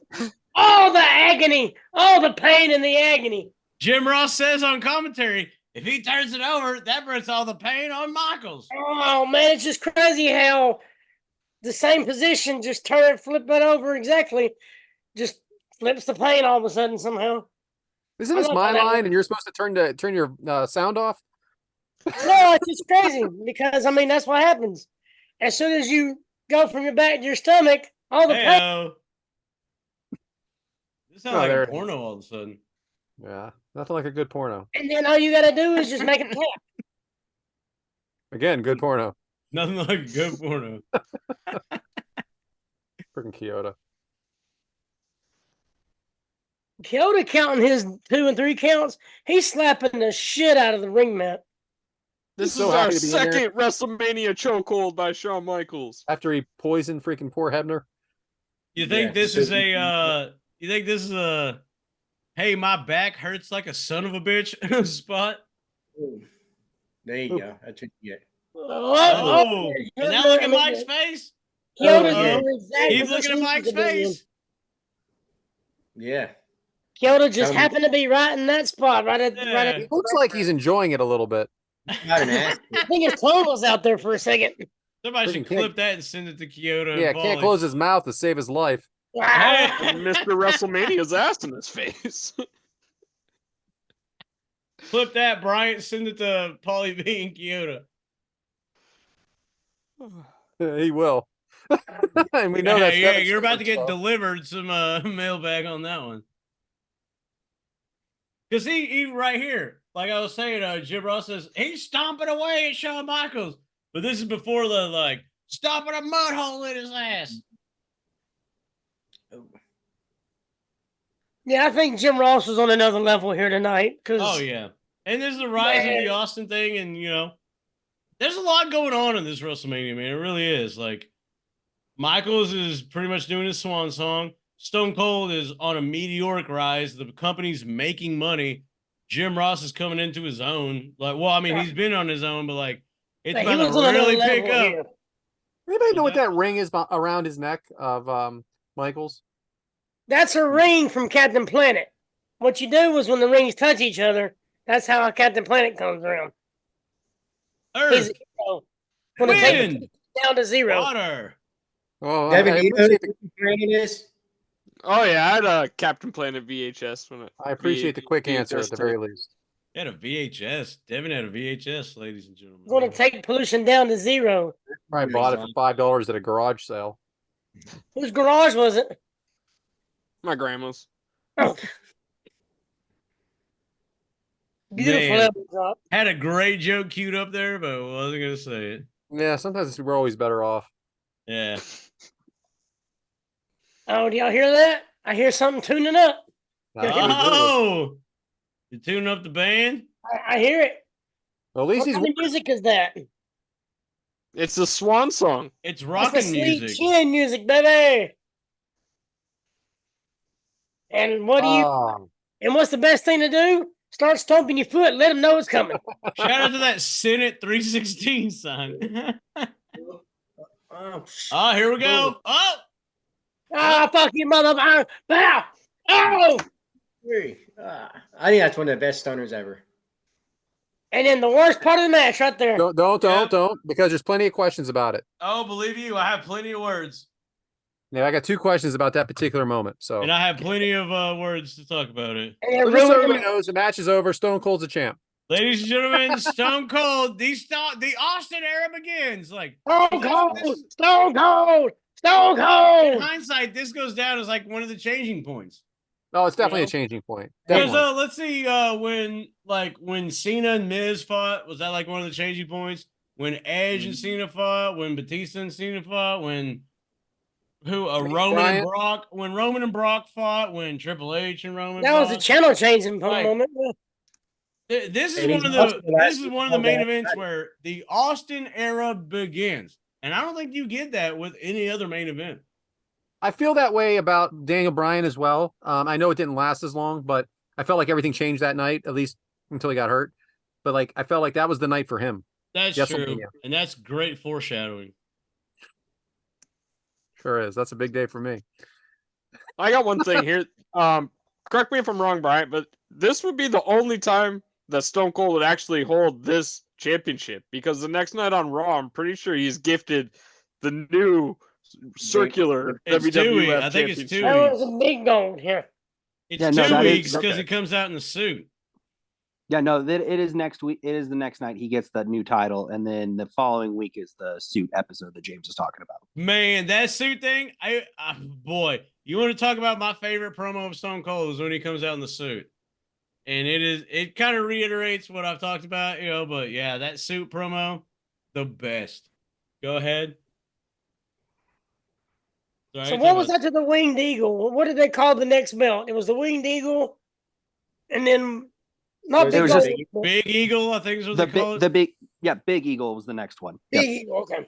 Oh, the agony. Oh, the pain and the agony. Jim Ross says on commentary, if he turns it over, that puts all the pain on Michaels. Oh, man, it's just crazy how the same position, just flip it over exactly, just flips the pain all of a sudden somehow. Isn't this my line and you're supposed to turn your sound off? No, it's just crazy because, I mean, that's what happens. As soon as you go from your back to your stomach, all the pain. Hey-o. This sounds like there a it is. porno all of a sudden. Yeah, nothing like a good porno. And then all you got to do is just make it tap. Again, good porno. Nothing like a good porno. Freaking Kyoto. Kyoto counting his 2 and 3 counts, he's slapping the shit out of the ring mat. This So is our happy to be in there. second WrestleMania chokehold by Shawn Michaels. After he poisoned freaking poor Hebner. You think Yeah, this so is a You think this is a hey, my back hurts like a son of a bitch spot? Ooh. There you go. That's what you get. Oh, and now look at Mike's face. Kyoto's yeah. in the exact Keep looking at position Mike's to be in. face. Yeah. Kyoto just Tell me. happened to be right in that spot, right at Yeah. He looks like he's enjoying it a little bit. Not an ass. I think his tongue was out there for a second. Somebody should Freaking can't- clip that and send it to Kyoto. Yeah, and can't Paulie. close his mouth to save his life. Hey. Mr. WrestleMania's ass in his face. Clip that, Bryant. Send it to Paulie B and Kyoto. He will. And we know that's yeah, Devin's you're about to favorite get stuff. delivered some mailbag on that one. Because he right here, like I was saying, Jim Ross says he's stomping away at Shawn Michaels, but this is before the like stomping a mud hole in his ass. Yeah, I think Jim Ross was on another level here tonight. Oh yeah, and this is the rise of the Austin thing, and you know, there's a lot going on in this WrestleMania, man. It really is. Like Michaels is pretty much doing his swan song. Stone Cold is on a meteoric rise. The company's making money. Jim Ross is coming into his own. Like, well, I mean, he's been on his own, but like, it's He was about on to really another pick level up. here. Anybody know what that ring is around his neck of Michaels? That's a ring from Captain Planet. What you do is when the rings touch each other, that's how Captain Planet comes around. He's Earth, a hero. When it takes wind, down to zero. water. Oh, Devin, I do you know appreciate, who Brandon is? Oh yeah, I had a Captain Planet VHS when I appreciate the quick answer at the very least. He had a VHS. Devin had a VHS, ladies and gentlemen. It's going to take pollution down to zero. Probably bought it for $5 at a garage sale. Whose garage was it? My grandma's. Oh. Beautiful Man. elbow drop. Had a great joke queued up there, but wasn't gonna say it. Yeah, sometimes we're always better off. Yeah. Oh, do y'all hear that? I hear something tuning up. Oh, you tuning up the band? I hear it. Well, at least What he's kind of music is that? It's the swan song. It's That's the rocking sweet music. chin music, baby. And what do you? Oh, And what's the best thing to do? Start stomping your foot. Let them know it's coming. Shout out to that Senate 316 sign. Oh, here we go. Oh, Ah, fuck you, motherfucker! Bow! Oh! I think that's one of the best stunners ever. And then the worst part of the match, right there. don't, because there's plenty of questions about it. oh, believe you, I have plenty of words, Yeah, I got 2 questions about that particular moment. So, and I have plenty of words to talk about it. And it so just so ruined everybody the knows, the match is over. Stone Cold's a champ. Ladies and gentlemen, Stone Cold, the Austin era begins. Like Stone Cold! this- Stone Cold! Stone in Cold! hindsight, this goes down as like one of the changing points. Oh, it's definitely know? a changing point. Because Definitely. let's see, when Cena and Miz fought, was that like one of the changing points? When Edge and Cena fought, when Batista and Cena fought, when Roman Bryant? and Brock, when Roman and Brock fought, when Triple H and Roman That was a fought. channel changing Right. moment. This is And one he's of also the the this is one of the last main one. events where the Austin era begins, and I don't think you get that with any other main event. I feel that way about Daniel Bryan as well. I know it didn't last as long, but I felt like everything changed that night, at least until he got hurt. But like, I felt like that was the night for him. That's Yes, true, WrestleMania. and that's great foreshadowing. Sure is. That's a big day for me. I got one thing here. Correct me if I'm wrong, Brian, but this would be the only time that Stone Cold would actually hold this championship, because the next night on Raw, I'm pretty sure he's gifted the new circular It's 2 WWF weeks. I think it's 2 championship. That weeks. was a big gold here. It's Yeah, no, 2 that is- weeks because okay. he comes out in the suit. Yeah, no, it is next week. It is the next night he gets the new title, and then the following week is the suit episode that James is talking about. Man, that suit thing, boy, you want to talk about my favorite promo of Stone Cold is when he comes out in the suit. And it kind of reiterates what I've talked about, but yeah, that suit promo, the best. Go ahead. Sorry, So talk what was about- that to the Winged Eagle? What did they call the next belt? It was the Winged Eagle, and then not It Big was Gold, just- Big Eagle, I think is what The they call it. Big Eagle was the next one. Big Yep. Eagle. Okay.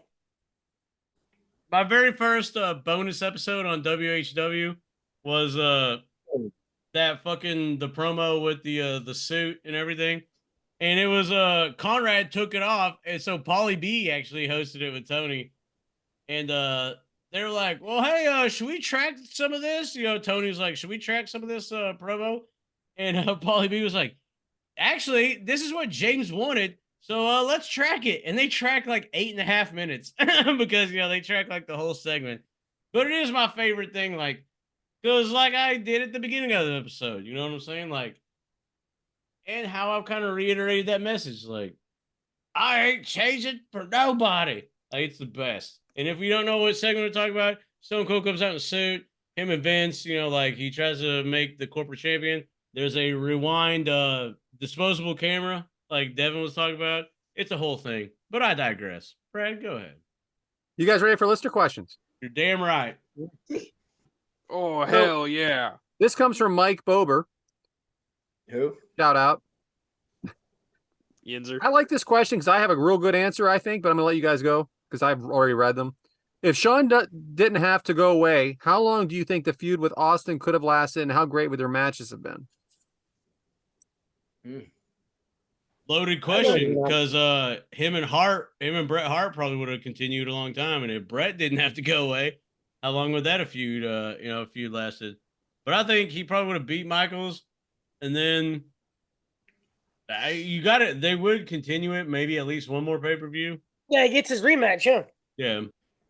My very first bonus episode on WHW, was that fucking the promo with the suit and everything. And it was Conrad took it off, and so Pauly B actually hosted it with Tony. And they were like, well, hey, should we track some of this? You know, Tony was like, should we track some of this promo? And Pauly B was like, actually, this is what James wanted. So let's track it. And they track like 8.5 minutes because, you know, they track like the whole segment. But it is my favorite thing, like, because like I did at the beginning of the episode, you know what I'm saying? Like, and how I've kind of reiterated that message, like, I ain't changing for nobody. Like, it's the best. And if we don't know what segment we're talking about, Stone Cold comes out in a suit. Him and Vince, you know, like he tries to make the corporate champion. There's a rewind disposable camera, like Devyn was talking about. It's a whole thing. But I digress. Brad, go ahead. You guys ready for listener questions? You're damn right. Oh, hell yeah. This comes from Mike Bober. Who? Shout out. Yinzer. I like this question because I have a real good answer, I think, but I'm going to let you guys go because I've already read them. If Shawn didn't have to go away, how long do you think the feud with Austin could have lasted, and how great would their matches have been? Loaded question, because him and Bret Hart probably would have continued a long time, and if Bret didn't have to go away, how long would that feud lasted? But I think he probably would have beat Michaels, and then you got it. They would continue it, maybe at least one more pay-per-view. Yeah, he gets his rematch, huh? Yeah.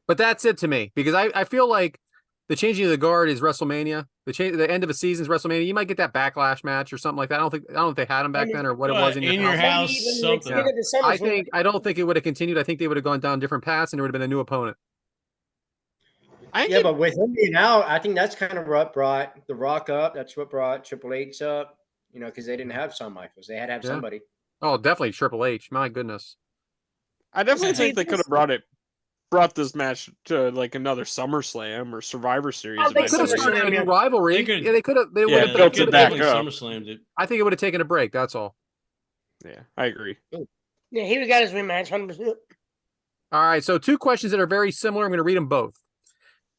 But that's it to me, because I feel like the changing of the guard is WrestleMania. The end of a season is WrestleMania. You might get that backlash match or something like that. I don't know if they had them back then or what it was in your house. Something. Yeah. I don't think it would have continued. I think they would have gone down different paths and there would have been a new opponent. But with him being out, I think that's kind of what brought The Rock up. That's what brought Triple H up. You know, because they didn't have Shawn Michaels. They had to have somebody. Oh, definitely Triple H. My goodness. I definitely think they could have brought this match to like another SummerSlam or Survivor Series. They could have started a new rivalry. They would have built it back up. I think it would have taken a break. That's all. Yeah, I agree. Yeah, he got his rematch 100%. All right, so 2 questions that are very similar. I'm going to read them both.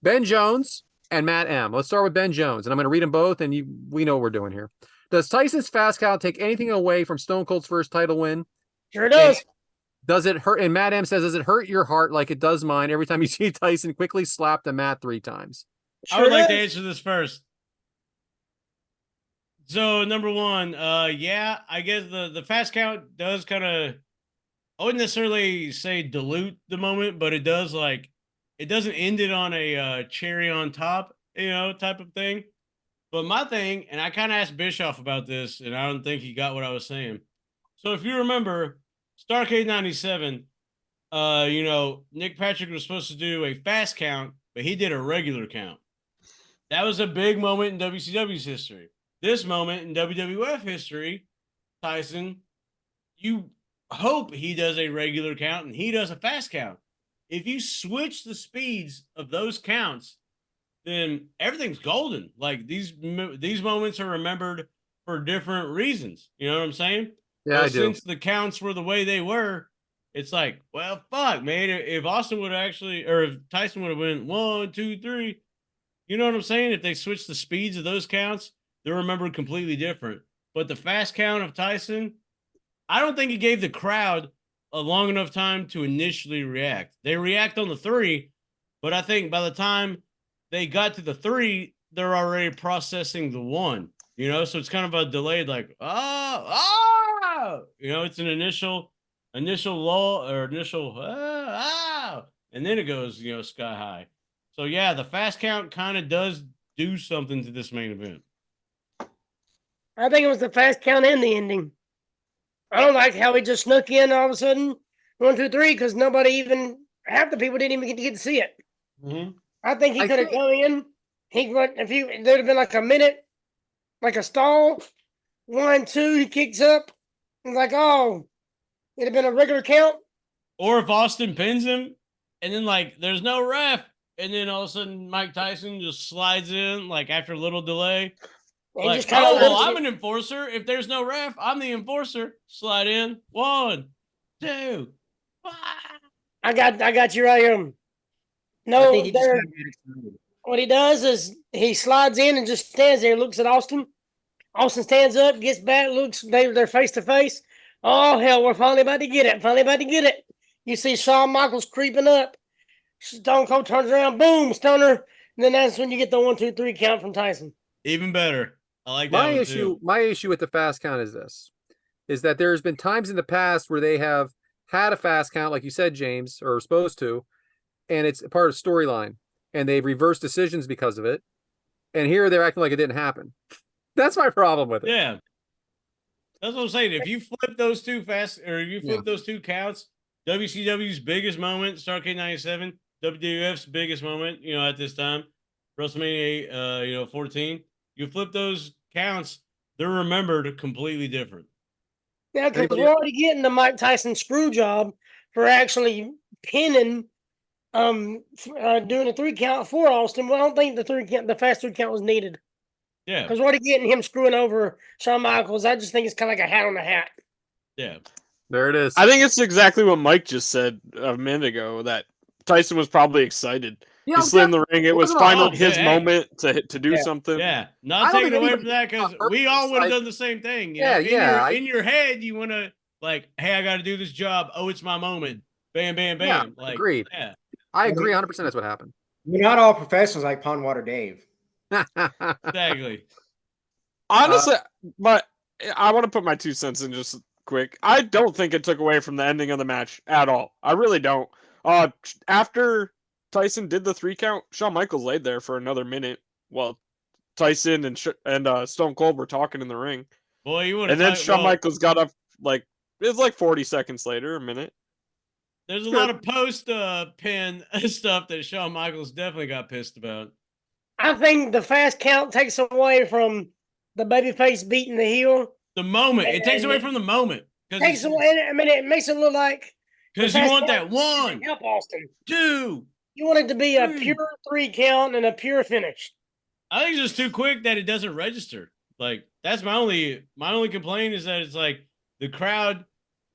Ben Jones and Matt M. Let's start with Ben Jones, and I'm going to read them both, and we know what we're doing here. Does Tyson's fast count take anything away from Stone Cold's first title win? Sure does. Does it hurt? And Matt M says, does it hurt your heart like it does mine every time you see Tyson quickly slap the mat 3 times? Sure I would like to answer this first. So number one, yeah, I guess the fast count does kind of, I wouldn't necessarily say dilute the moment, but it does it doesn't end it on a cherry on top, type of thing. But my thing, and I kind of asked Bischoff about this, and I don't think he got what I was saying. So if you remember, Starrcade 97, Nick Patrick was supposed to do a fast count, but he did a regular count. That was a big moment in WCW's history. This moment in WWF history, Tyson, you hope he does a regular count and he does a fast count. If you switch the speeds of those counts, then everything's golden. Like these moments are remembered for different reasons. You know what I'm saying? Yeah, I do. Since the counts were the way they were, it's like, well, fuck, man. If Austin would actually, or if Tyson would have went 1, 2, 3, you know what I'm saying? If they switch the speeds of those counts, they're remembered completely different. But the fast count of Tyson, I don't think he gave the crowd a long enough time to initially react. They react on the 3, but I think by the time they got to the 3, they're already processing the 1, so it's kind of a delayed, like, it's an initial lull or initial, and then it goes, sky high. So yeah, the fast count kind of does do something to this main event. I think it was the fast count and the ending. I don't like how he just snuck in all of a sudden, 1, 2, 3, because half the people didn't even get to see it. Mm-hmm. I think he could have come in. There'd have been like a minute, like a stall. 1, 2, he kicks up. It's like, it'd have been a regular count. Or if Austin pins him, and then there's no ref, and then all of a sudden Mike Tyson just slides in after a little delay. I'm an enforcer. If there's no ref, I'm the enforcer. Slide in. 1, 2. I got you right here. No, What he does is he slides in and just stands there, looks at Austin. Austin stands up, gets back, looks. They're face to face. Oh hell, we're finally about to get it. Finally about to get it. You see Shawn Michaels creeping up. Stone Cold turns around, boom, stunner. And then that's when you get the 1, 2, 3 count from Tyson. Even better. I like that My one issue, too. my issue with the fast count is this: is that there's been times in the past where they have had a fast count, like you said, James, or are supposed to, and it's part of storyline, and they've reversed decisions because of it. And here they're acting like it didn't happen. That's my problem with it. Yeah. That's what I'm saying. If you flip those two those two counts, WCW's biggest moment, Starrcade 97, WWF's biggest moment, at this time, WrestleMania 14. You flip those counts, they're remembered completely different. Yeah, because we're already getting the Mike Tyson screw job for actually pinning, doing a 3 count for Austin. Well, I don't think the fast 3 count was needed. Yeah. Because we're already getting him screwing over Shawn Michaels. I just think it's kind of like a hat on a hat. Yeah. There it is. I think it's exactly what Mike just said a minute ago, that Tyson was probably excited. Yeah, he slid in the ring. It was finally his hey. moment to do something. Yeah. I Not don't taking think away anybody from that, because got we hurt. all would have Like- done the same thing. Yeah, yeah, In your head, you want to, like, hey, I got to do this job. Oh, it's my moment. Bam, bam, Yeah, bam. Like, agreed. Yeah. I agree 100%. That's what happened. We're not all professionals like Pondwater Dave. Exactly. Honestly, but I want to put my 2 cents in just quick. I don't think it took away from the ending of the match at all. I really don't. After Tyson did the 3 count, Shawn Michaels laid there for another minute while Tyson and Stone Cold were talking in the ring. Boy, you would And then Shawn Michaels got up it was like 40 seconds later, a minute. There's a lot of post pin stuff that Shawn Michaels definitely got pissed about. I think the fast count takes away from the babyface beating the heel. The moment. It takes away from the moment. Takes away. I mean, it makes it look like because you want that 1, help Austin 2. You want it to be a pure 3 count and a pure finish. I think it's just too quick that it doesn't register. Like, that's my only complaint, is that it's like the crowd,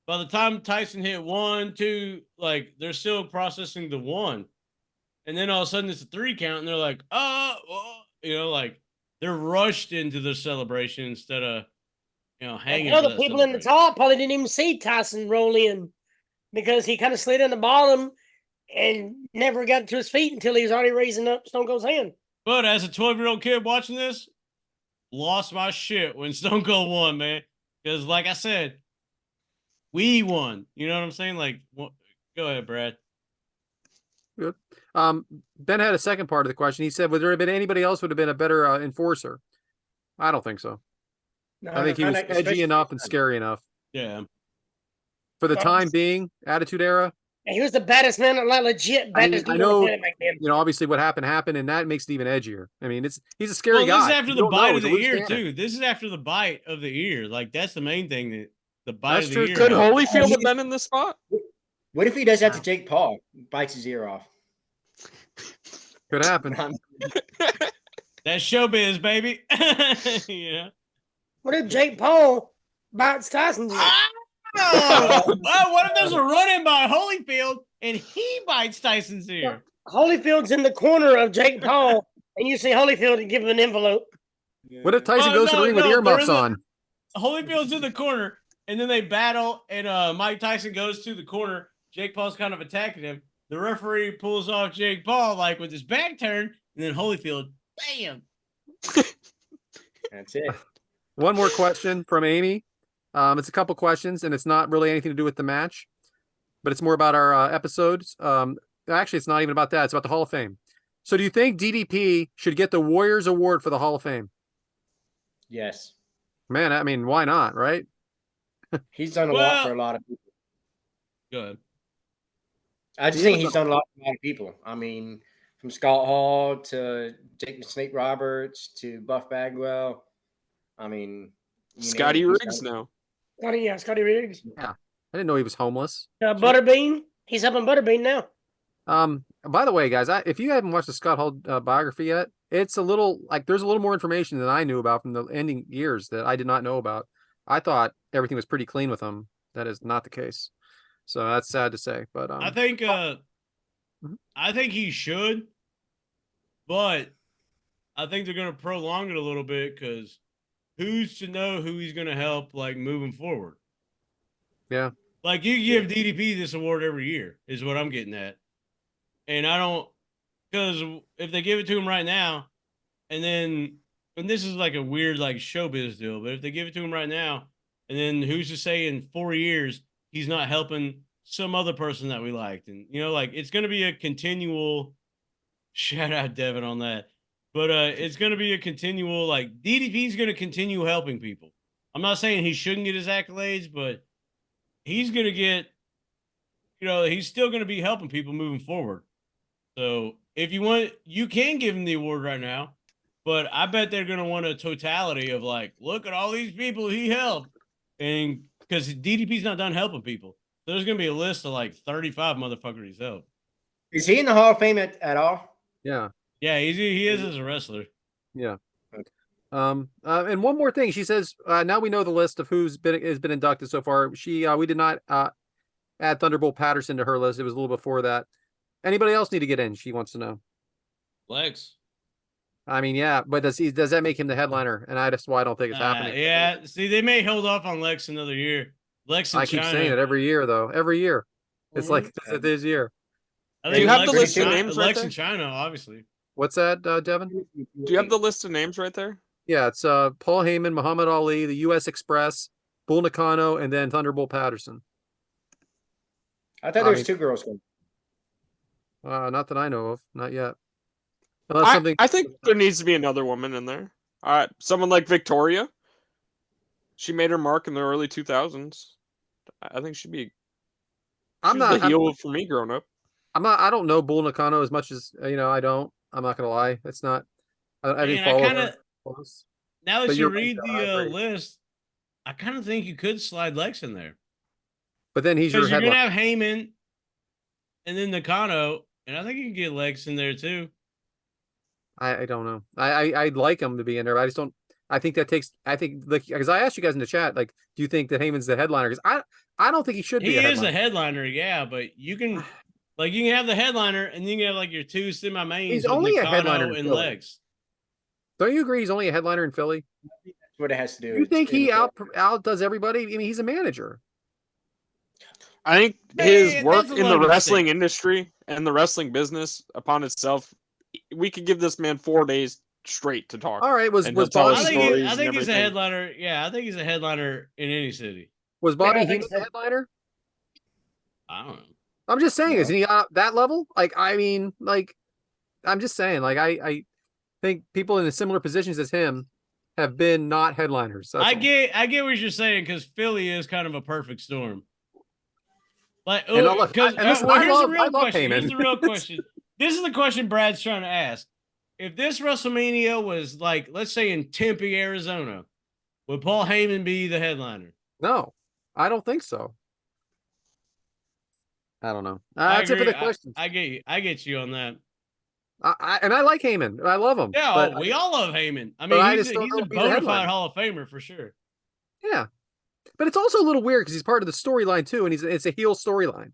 by the time Tyson hit 1, 2, like, they're still processing the 1. And then all of a sudden it's a 3 count and they're like, like they're rushed into the celebration instead of, hanging. And other people in the top probably didn't even see Tyson roll in because he kind of slid in the bottom and never got to his feet until he was already raising up Stone Cold's hand. But as a 12-year-old kid watching this, lost my shit when Stone Cold won, man. Because, like I said, we won. You know what I'm saying? Like, go ahead, Brad. Good. Ben had a second part of the question. He said, would there have been anybody else would have been a better enforcer? I don't think so. No, I think he was edgy enough and scary enough. Yeah. For the time being, Attitude Era. And he was the baddest man, like legit baddest. I know, obviously what happened, and that makes it even edgier. I mean, he's a scary guy. This is after the bite of the ear, too. This is after the bite of the ear. Like, that's the main thing. That the bite of the ear. Could Holyfield have been in this spot? What if he does that to Jake Paul? Bites his ear off. Could happen. That's showbiz, baby. Yeah. What if Jake Paul bites Tyson's ear? Well, what if there's a run-in by Holyfield and he bites Tyson's ear? Holyfield's in the corner of Jake Paul, and you see Holyfield and give him an envelope. What if Tyson goes to the ring with earmuffs on? Holyfield's in the corner, and then they battle, and Mike Tyson goes to the corner. Jake Paul's kind of attacking him. The referee pulls off Jake Paul, like, with his back turned, and then Holyfield, bam. That's it. One more question from Amy. It's a couple questions, and it's not really anything to do with the match, but it's more about our episodes. Actually, it's not even about that. It's about the Hall of Fame. So do you think DDP should get the Warriors Award for the Hall of Fame? Yes. Man, I mean, why not, right? He's done a lot for a lot of people. Good. I just think he's done a lot for a lot of people. I mean, from Scott Hall to Jake the Snake Roberts to Buff Bagwell. I mean, Scotty Riggs now. Scotty Riggs. Yeah. I didn't know he was homeless. Butterbean. He's helping Butterbean now. By the way, guys, if you haven't watched the Scott Hall biography yet, it's a little there's a little more information than I knew about from the ending years that I did not know about. I thought everything was pretty clean with him. That is not the case. So that's sad to say, but I think he should. but I think they're going to prolong it a little bit because who's to know who he's going to help like moving forward? Yeah. Like you give DDP this award every year is what I'm getting at. And I don't, because if they give it to him right now, and this is like a weird like showbiz deal, but if they give it to him right now, and then who's to say in 4 years he's not helping some other person that we liked, and like it's going to be a continual. Shout out Devyn on that, but it's going to be a continual like DDP's going to continue helping people. I'm not saying he shouldn't get his accolades, but he's going to get, he's still going to be helping people moving forward. So if you want, you can give him the award right now, but I bet they're going to want a totality of like, look at all these people he helped. And because DDP's not done helping people. So there's going to be a list of like 35 motherfuckers he's helped. Is he in the Hall of Fame at all? Yeah. Yeah, he is as a wrestler. Yeah. And one more thing, she says, now we know the list of has been inducted so far. We did not add Thunderbolt Patterson to her list. It was a little before that. Anybody else need to get in? She wants to know. Lex. I mean, yeah, but does that make him the headliner? And that's why I don't think it's happening. Yeah, see, they may hold off on Lex another year. Lex and I keep China. saying it every year, though. Every year, it's like this year. I Do you have the list of China, names right Lex there? and China, obviously. What's that, Devyn? Do you have the list of names right there? Yeah, it's Paul Heyman, Muhammad Ali, the U.S. Express, Bull Nakano, and then Thunderbolt Patterson. I thought there was 2 girls. Not that I know of, not yet. Unless I think there needs to be another woman in there. Someone like Victoria. She made her mark in the early 2000s. I think she'd be. I'm not the heel for me growing up. I don't know Bull Nakano as much as I don't. I'm not gonna lie. It's not. I didn't follow her close. Now that But you you're read right, though, I the agree. list, I kind of think you could slide Lex in there. But then he's your Because you're headline. gonna have Heyman, and then Nakano, and I think you can get Lex in there too. I don't know. I'd like him to be in there, but I just don't. I think that takes. I think because I asked you guys in the chat, like, do you think that Heyman's the headliner? Because I don't think he should be. He a is headliner. the headliner, yeah, but you can have the headliner, and then you can have like your 2 semi-mains. He's with only a Nakano headliner in and Philly. Lex. Don't you agree? He's only a headliner in Philly. That's what it has to do. You think he outdoes everybody? I mean, he's a manager. I think Man, his work that's a in lot the of wrestling mistake. industry and the wrestling business upon itself, we could give this man 4 days straight to talk. All right, was and he'll Bobby? tell us I stories think and he's a everything. headliner. Yeah, I think he's a headliner in any city. Was Bobby Yeah, I think Heenan so. the headliner? I don't know. I'm just saying, No. is he at that level? Like, I mean, like, I'm just saying, like, I think people in similar positions as him have been not headliners. That's I all. get what you're saying because Philly is kind of a perfect storm. Like, And look, because and listen, well, I here's the love real question. Heyman. Here's the real question. This is the question Brad's trying to ask. If this WrestleMania was like, let's say in Tempe, Arizona, would Paul Heyman be the headliner? No, I don't think so. I don't know. I That's it for agree. the questions. I get you on that. And I like Heyman. I love him. Yeah, but we all love Heyman. I but mean, I he's just don't a know if he's a bona fide headliner. Hall of Famer for sure. yeah, but it's also a little weird because he's part of the storyline too, and it's a heel storyline.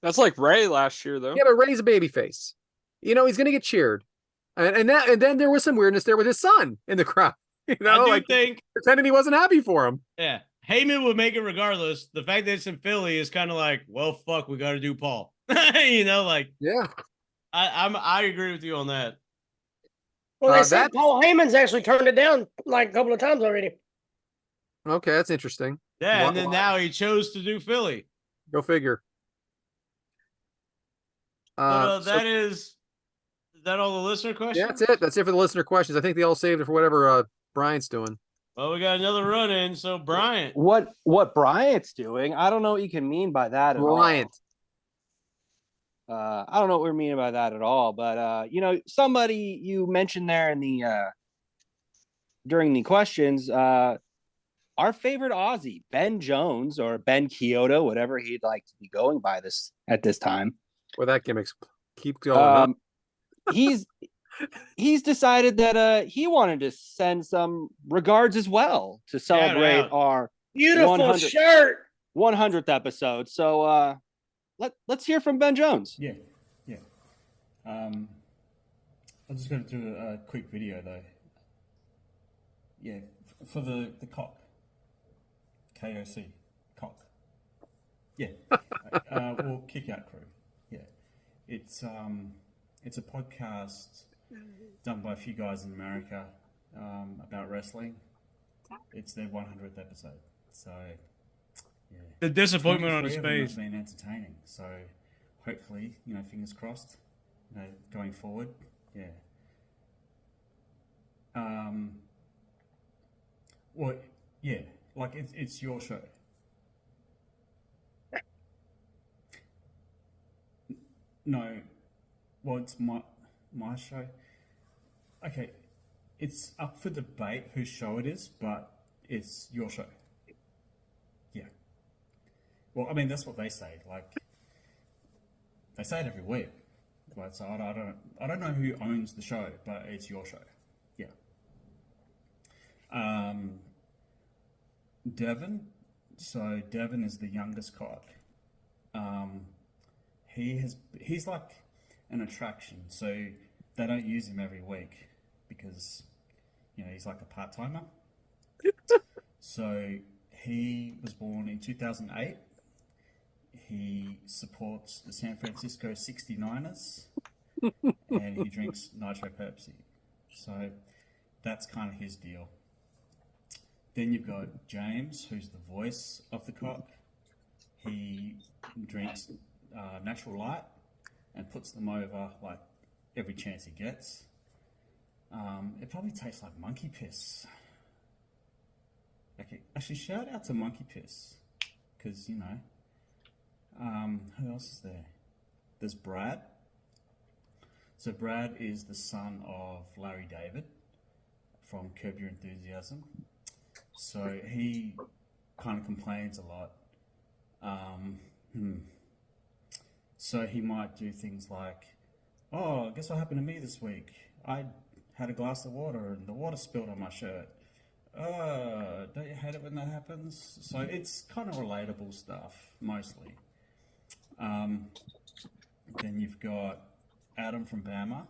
That's like Ray last year, though. Yeah, but Ray's a babyface. He's gonna get cheered, and then there was some weirdness there with his son in the crowd. I do think pretending he wasn't happy for him. Yeah, Heyman would make it regardless. The fact that it's in Philly is kind of like, well, fuck, we got to do Paul. Like Yeah, I agree with you on that. Well, they said that- Paul Heyman's actually turned it down like a couple of times already. okay, that's interesting. Yeah, and then now he chose to do Philly. Go figure. But So- is that all the listener questions? yeah, that's it. That's it for the listener questions. I think they all saved it for whatever Brian's doing. Well, we got another run in. So Bryant, What Bryant's doing? I don't know what you can mean by that at Bryant. all. I don't know what we're meaning by that at all. But somebody you mentioned there in the during the questions, our favorite Aussie, Ben Jones or Ben Kyoto, whatever he'd like to be going by this at this time. Well, that gimmicks keep going. He's decided that he wanted to send some regards as well to celebrate out. our Beautiful 100 shirt. 100th episode. So let's hear from Ben Jones. Yeah. I'm just going to do a quick video though. Yeah, for the cock. KOC, cock. Yeah, well, Kick Out Crew. Yeah, it's a podcast done by a few guys in America about wrestling. It's their 100th episode, so yeah. The disappointment on his 23 of them face. have been entertaining, so hopefully, fingers crossed, going forward, yeah. Well, yeah, like it's your show. No, well, it's my show. Okay, it's up for debate whose show it is, but it's your show. Yeah. Well, I mean, that's what they say. Like, they say it every week. Like, so I don't know who owns the show, but it's your show. Yeah. Devyn. So Devyn is the youngest cock. He's like an attraction. So they don't use him every week because he's like a part-timer. So he was born in 2008. He supports the San Francisco 69ers and he drinks Nitro Pepsi. So that's kind of his deal. Then you've got James, who's the voice of the cock. He drinks natural light and puts them over like every chance he gets. It probably tastes like monkey piss. Okay, actually, shout out to monkey piss because who else is there? There's Brad. So Brad is the son of Larry David from Curb Your Enthusiasm. So he kind of complains a lot. So he might do things like, oh, guess what happened to me this week? I had a glass of water and the water spilled on my shirt. Don't you hate it when that happens? So it's kind of relatable stuff, mostly. Then you've got Adam from Bama.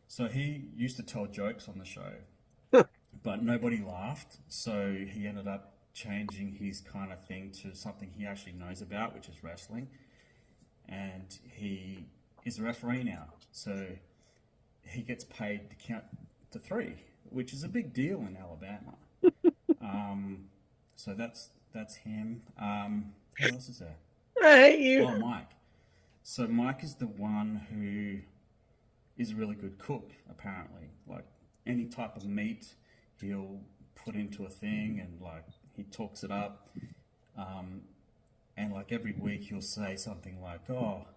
So he used to tell jokes on the show, but nobody laughed. So he ended up changing his kind of thing to something he actually knows about, which is wrestling. And he is a referee now. So he gets paid to count to 3, which is a big deal in Alabama. So that's him. Who else is there? I hate you. Oh, Mike. So Mike is the one who is a really good cook, apparently. Like any type of meat, he'll put into a thing and like he talks it up. And like every week he'll say something like, oh,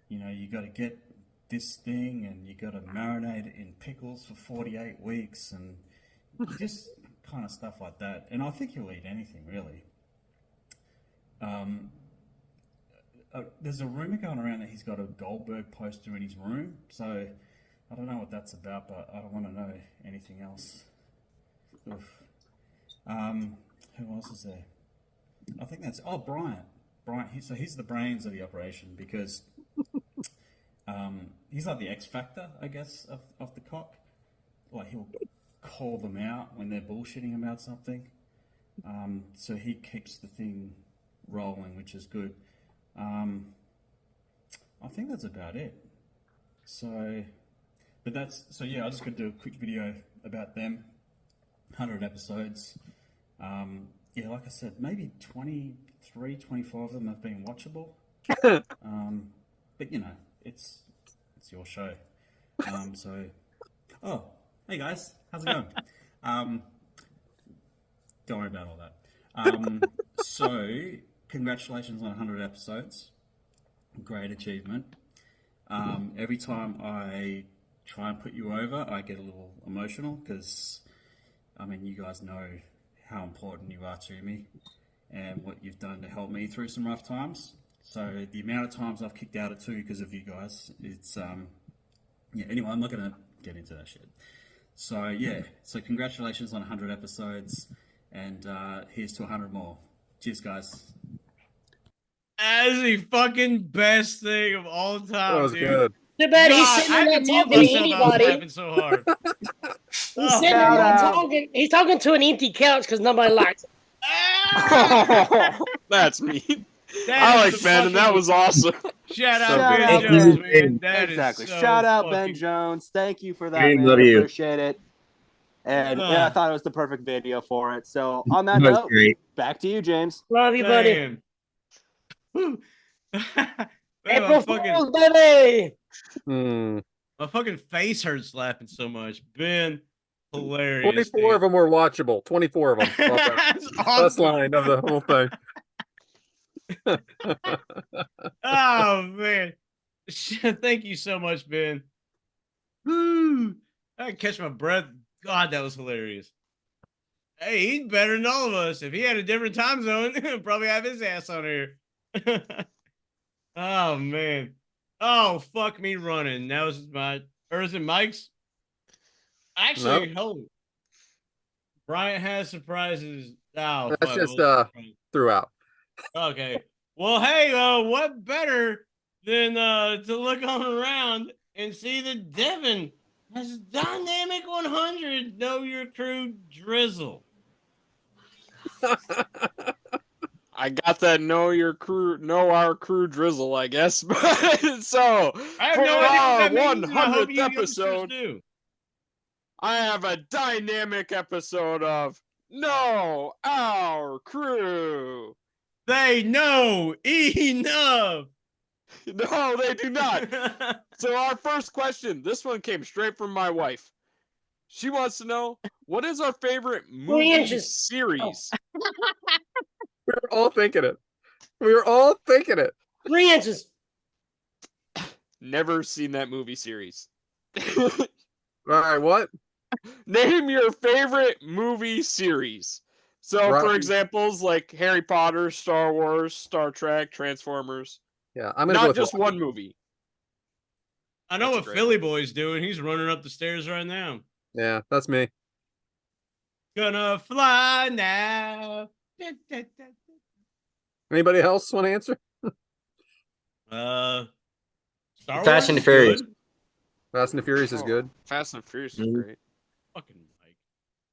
you got to get this thing and you got to marinate it in pickles for 48 weeks and just kind of stuff like that. And I think he'll eat anything, really. There's a rumor going around that he's got a Goldberg poster in his room. So I don't know what that's about, but I don't want to know anything else. Oof. Who else is there? I think that's Bryant. So he's the brains of the operation because he's like the X Factor, I guess, of the cock. Like he'll call them out when they're bullshitting about something. So he keeps the thing rolling, which is good. I think that's about it. So yeah, I just going to do a quick video about them. 100 episodes. Yeah, like I said, maybe 23, 24 of them have been watchable. But it's your show. Hey guys, how's it going? Don't worry about all that. So congratulations on 100 episodes. Great achievement. Every time I try and put you over, I get a little emotional because, you guys know how important you are to me and what you've done to help me through some rough times. So the amount of times I've kicked out at 2 because of you guys, it's, anyway, I'm not going to get into that shit. So, so congratulations on 100 episodes and here's to 100 more. Cheers, guys. That is the fucking best thing of all time, That was dude. good. Too bad he's God, sitting I there had not to mute talking to myself. I was anybody. laughing so hard. He's sitting there Shout not out. talking. He's talking to an empty couch because nobody likes it. Ah! That's mean. That I is like the Ben, and that fucking- was awesome. Shout out Shout Ben out Jones, Ben. man. That is Exactly. so Shout out Ben fucking- Jones. Thank you for that, We man. love I you. appreciate it. And yeah, I thought it was the perfect video for it. So on that That was note, great. back to you, James. Love you, buddy. Man. Whew. Man, April my fucking, Fool's, baby. my fucking face hurts laughing so much. Ben, hilarious. 24 of them were watchable. 24 of them. That's Best awesome. line of the whole thing. Oh man. Thank you so much, Ben. Woo. I can catch my breath. God, that was hilarious. Hey, he's better than all of us. If he had a different time zone, probably have his ass on here. Oh man. Oh, fuck me running. That was my is it Mike's? Actually, hold. Bryant has surprises. Oh, That's fuck. just Well, throughout. okay. Well, hey, what better than to look on around and see that Devyn has Dynamic 100 Know Your Crew drizzle. I got that know our crew drizzle, I guess. But so I have for no idea what our that means, and I hope 100th you youngsters episode, do. I have a dynamic episode of Know Our Crew. They know enough. No, they do not. So our first question, this one came straight from my wife. She wants to know, what is our favorite movie series? We were all thinking it. 3 inches. Never seen that movie series. All right, what? Name your favorite movie series. So, Right. for examples like Harry Potter, Star Wars, Star Trek, Transformers. Yeah, I'm gonna go Not with just one movie. I know That's a what great Philly Boy's doing. He's running up the stairs right now. Yeah, that's me. Gonna fly now. Anybody else want to answer? Star Fast Wars and is Furious. good. Fast and the Furious is good. Fast and Furious is Mhm. great. Fucking Mike.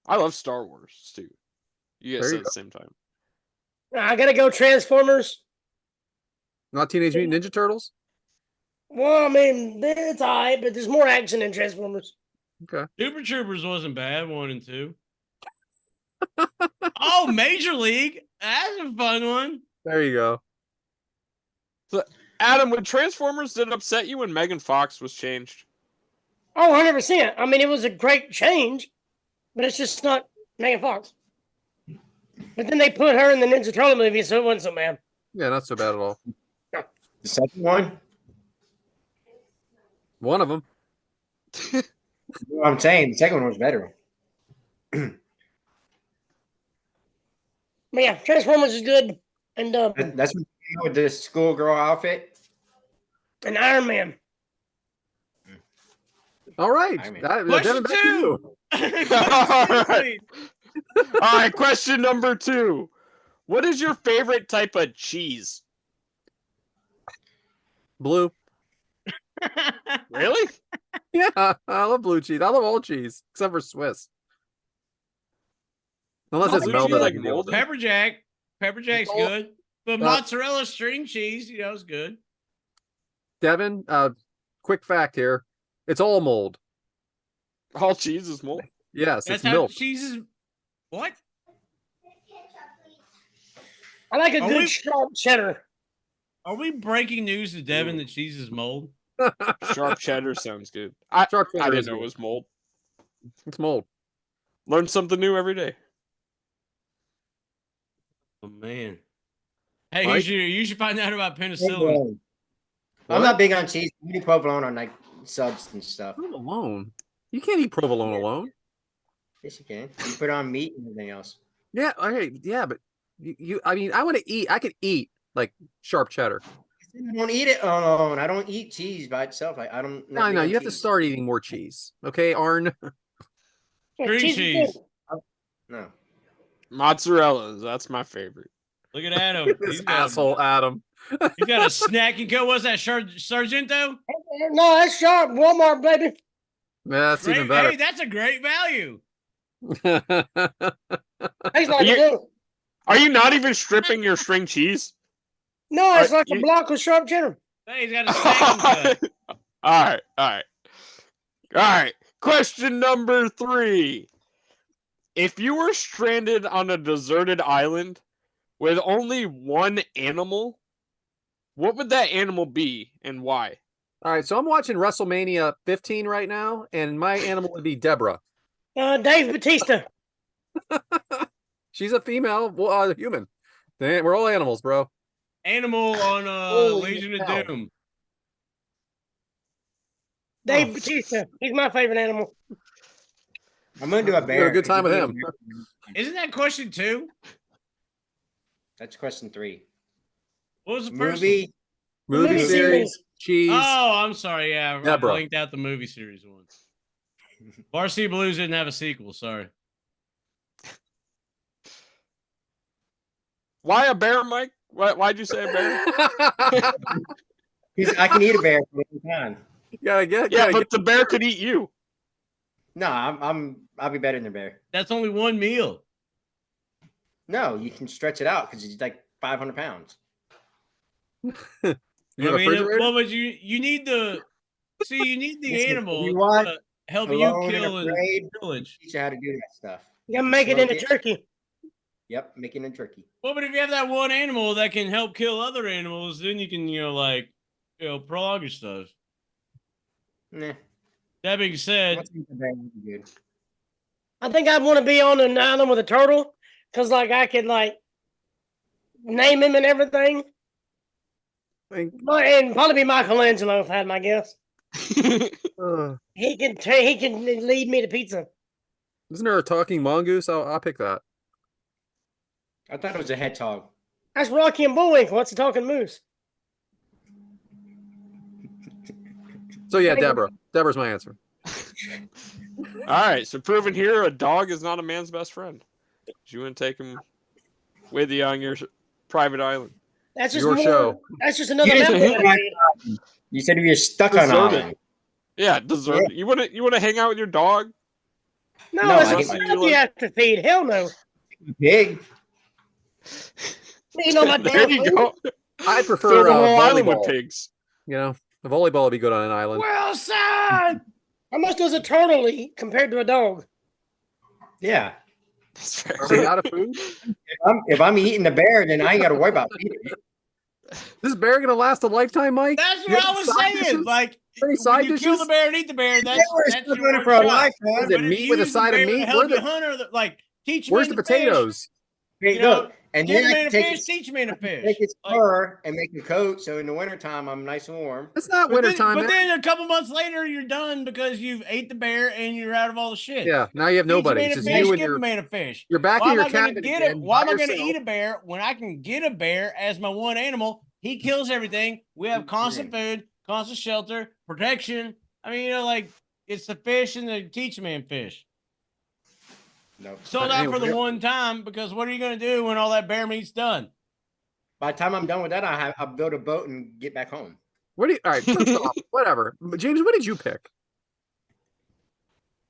I love Star Wars too. You guys There said you at the same time. I gotta go Transformers. Not Teenage Mutant Ninja Turtles? Well, I mean, it's alright, but there's more action in Transformers. Okay. Super Troopers wasn't bad, 1 and 2. Oh, Major League. That's a fun one. There you go. So, Adam, when Transformers did it upset you when Megan Fox was changed? Oh, 100%. I mean, it was a great change, but it's just not Megan Fox. But then they put her in the Ninja Turtle movie, so it wasn't so bad. Yeah, not so bad at all. The second one? One of them. You know what I'm saying? The second one was better. But yeah, Transformers is good. And That's with the schoolgirl outfit. and Iron Man. All right. I mean- Question Devin, back to you. All right. All right, question number 2. What is your favorite type of cheese? Blue. Really? Yeah, I love blue cheese. I love all cheese except for Swiss. Unless No, it's blue melted, cheese I like can deal with it. Pepper Jack. Pepper Jack's Oh, good. But mozzarella string cheese, is good. Devin, quick fact here. It's all mold. All cheese is mold. Yes, That's it's how milk. cheese is. What? I like a Are good we- sharp cheddar. Are we breaking news to Devin that cheese is mold? Sharp cheddar sounds good. I Sharp cheddar didn't is know it good. was mold. It's mold. Learn something new every day. Oh man. Hey, Mike? you should find out about penicillin. I'm not big on cheese. I eat provolone on like subs and stuff. Provolone. You can't eat provolone alone. Yes, you can. You put on meat and everything else. Yeah, okay, yeah, but I mean, I want to eat. I could eat like sharp cheddar. I don't eat it alone. I don't eat cheese by itself. I don't. No, no, you have to start eating more cheese. Okay, Arn. Green Cheese is cheese. good. No. Mozzarella, that's my favorite. Look at Adam. This asshole Adam. He's got a snacking coat. What's that, Sargento? No, that's sharp. Walmart, baby. Yeah, that's even Great, better. hey, that's a great value. Tastes like a blue. Are you not even stripping your string cheese? No, it's like a you- block of sharp cheddar. Hey, he's got a steak cut. All right. Question number 3. If you were stranded on a deserted island with only one animal, what would that animal be and why? All right, so I'm watching WrestleMania 15 right now, and my animal would be Deborah. Dave Batista. She's a female human. We're all animals, bro. Animal on Holy Legion hell. of Doom. Dave Batista. He's my favorite animal. I'm gonna do a You had bear. a good time with him. Isn't that question 2? That's question 3. What was the first Movie. Movie Movie series, cheese. Oh, I'm sorry. Yeah, I Deborah. blanked out the movie series one. Varsity Blues didn't have a sequel. Sorry. Why a bear, Mike? Why'd you say a bear? I can eat a bear for any time. But the bear could eat you. No, I'll be better than a bear. That's only one meal. No, you can stretch it out because it's like 500 pounds. You have a I mean, refrigerator? well, but you need the Listen, animal you want to help Alone you and kill and Afraid, pillage. teach you how to do that stuff. You gotta make it into Smoke turkey. Yep, making a turkey. Well, but if you have that one animal that can help kill other animals, then you can prolong your stuff. Nah. That being said, Once you eat the bear, it'll be good. I think I'd want to be on an island with a turtle because, I could name him and everything. And probably be Michelangelo if I had my guess. He can lead me to pizza. Isn't there a talking mongoose? I'll pick that. I thought it was a hedgehog. That's Rocky and Bullwinkle. What's a talking moose? So yeah, Deborah. Deborah's my answer. All right, so proven here, a dog is not a man's best friend. You wouldn't take him with you on your private island. That's just Your show. That's just another You member. You said if you're stuck on an Deserted. island. Yeah, deserted. Yeah. You want to hang out with your dog? No, it's a dog you have to feed. Hell no. Pig. You know my There you go. I prefer Fill the whole island volleyball. with pigs. You know, the volleyball would be good on an island. Wilson! How much does a turtle eat compared to a dog? Yeah. That's fair. Are we out of food? If I'm eating the bear, then I ain't got to worry about feeding it. This bear gonna last a lifetime, Mike? That's You what have I was side saying. dishes? Like, Any when side you kill dishes? the bear and eat the bear, that's We're your doing it one for a shot. lifetime. Is it But if meat you with a use the side of bear to meat? help Where you hunt, or teach me Where's the to potatoes? Hey, You know, look, and Give then me I a can take fish, its, teach me to fish. take its Like, fur and make a coat, so in the wintertime I'm nice and warm. It's not but wintertime, man. then a couple months later, you're done because you've ate the bear and you're out of all the shit. Yeah, now you have nobody. Teach It's me just to fish, you and give your. a man a fish. You're back Why in am your I going cabin to get again it? Why am by I going to yourself. eat a bear when I can get a bear as my one animal? He kills everything. We have constant food, constant shelter, protection. I mean, it's the fish and the teach man fish. No. Sold But out for anyway. the one time because what are you going to do when all that bear meat's done? By the time I'm done with that, I'll build a boat and get back home. What do you? All right, first off, whatever. But James, what did you pick?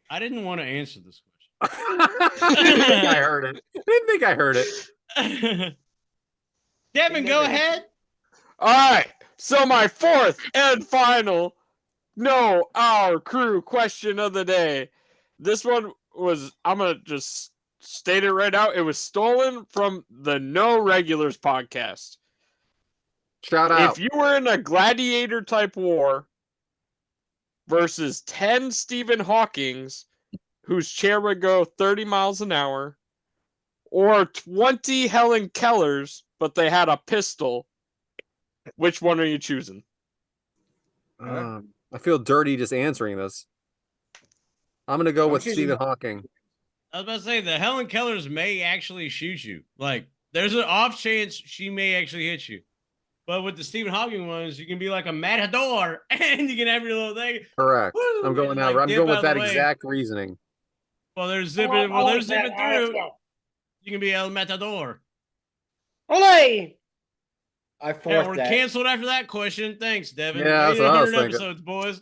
I didn't want to answer this question. I didn't think I heard it. I didn't think I heard it. Devyn, go ahead. All right. So my fourth and final Know Our Crew question of the day. This one was, I'm going to just state it right out. It was stolen from the No Regulars podcast. Shout out. If you were in a gladiator type war versus 10 Stephen Hawkings, whose chair would go 30 miles an hour, or 20 Helen Kellers, but they had a pistol, which one are you choosing? I feel dirty just answering this. I'm gonna go with Stephen Hawking. I was about to say the Helen Kellers may actually shoot you. Like, there's an off chance she may actually hit you. But with the Stephen Hawking ones, you can be like a matador and you can have your little thing. Correct. Woo, I'm going and, now. like, I'm dip going out with of the that way. exact reasoning. Well, they're zipping. Well, they're zipping through. You can be El Matador. Olay! I Yeah, forced we're that. canceled after that question. Thanks, Devyn. Yeah, that's Made it what I was 100 thinking. episodes, boys.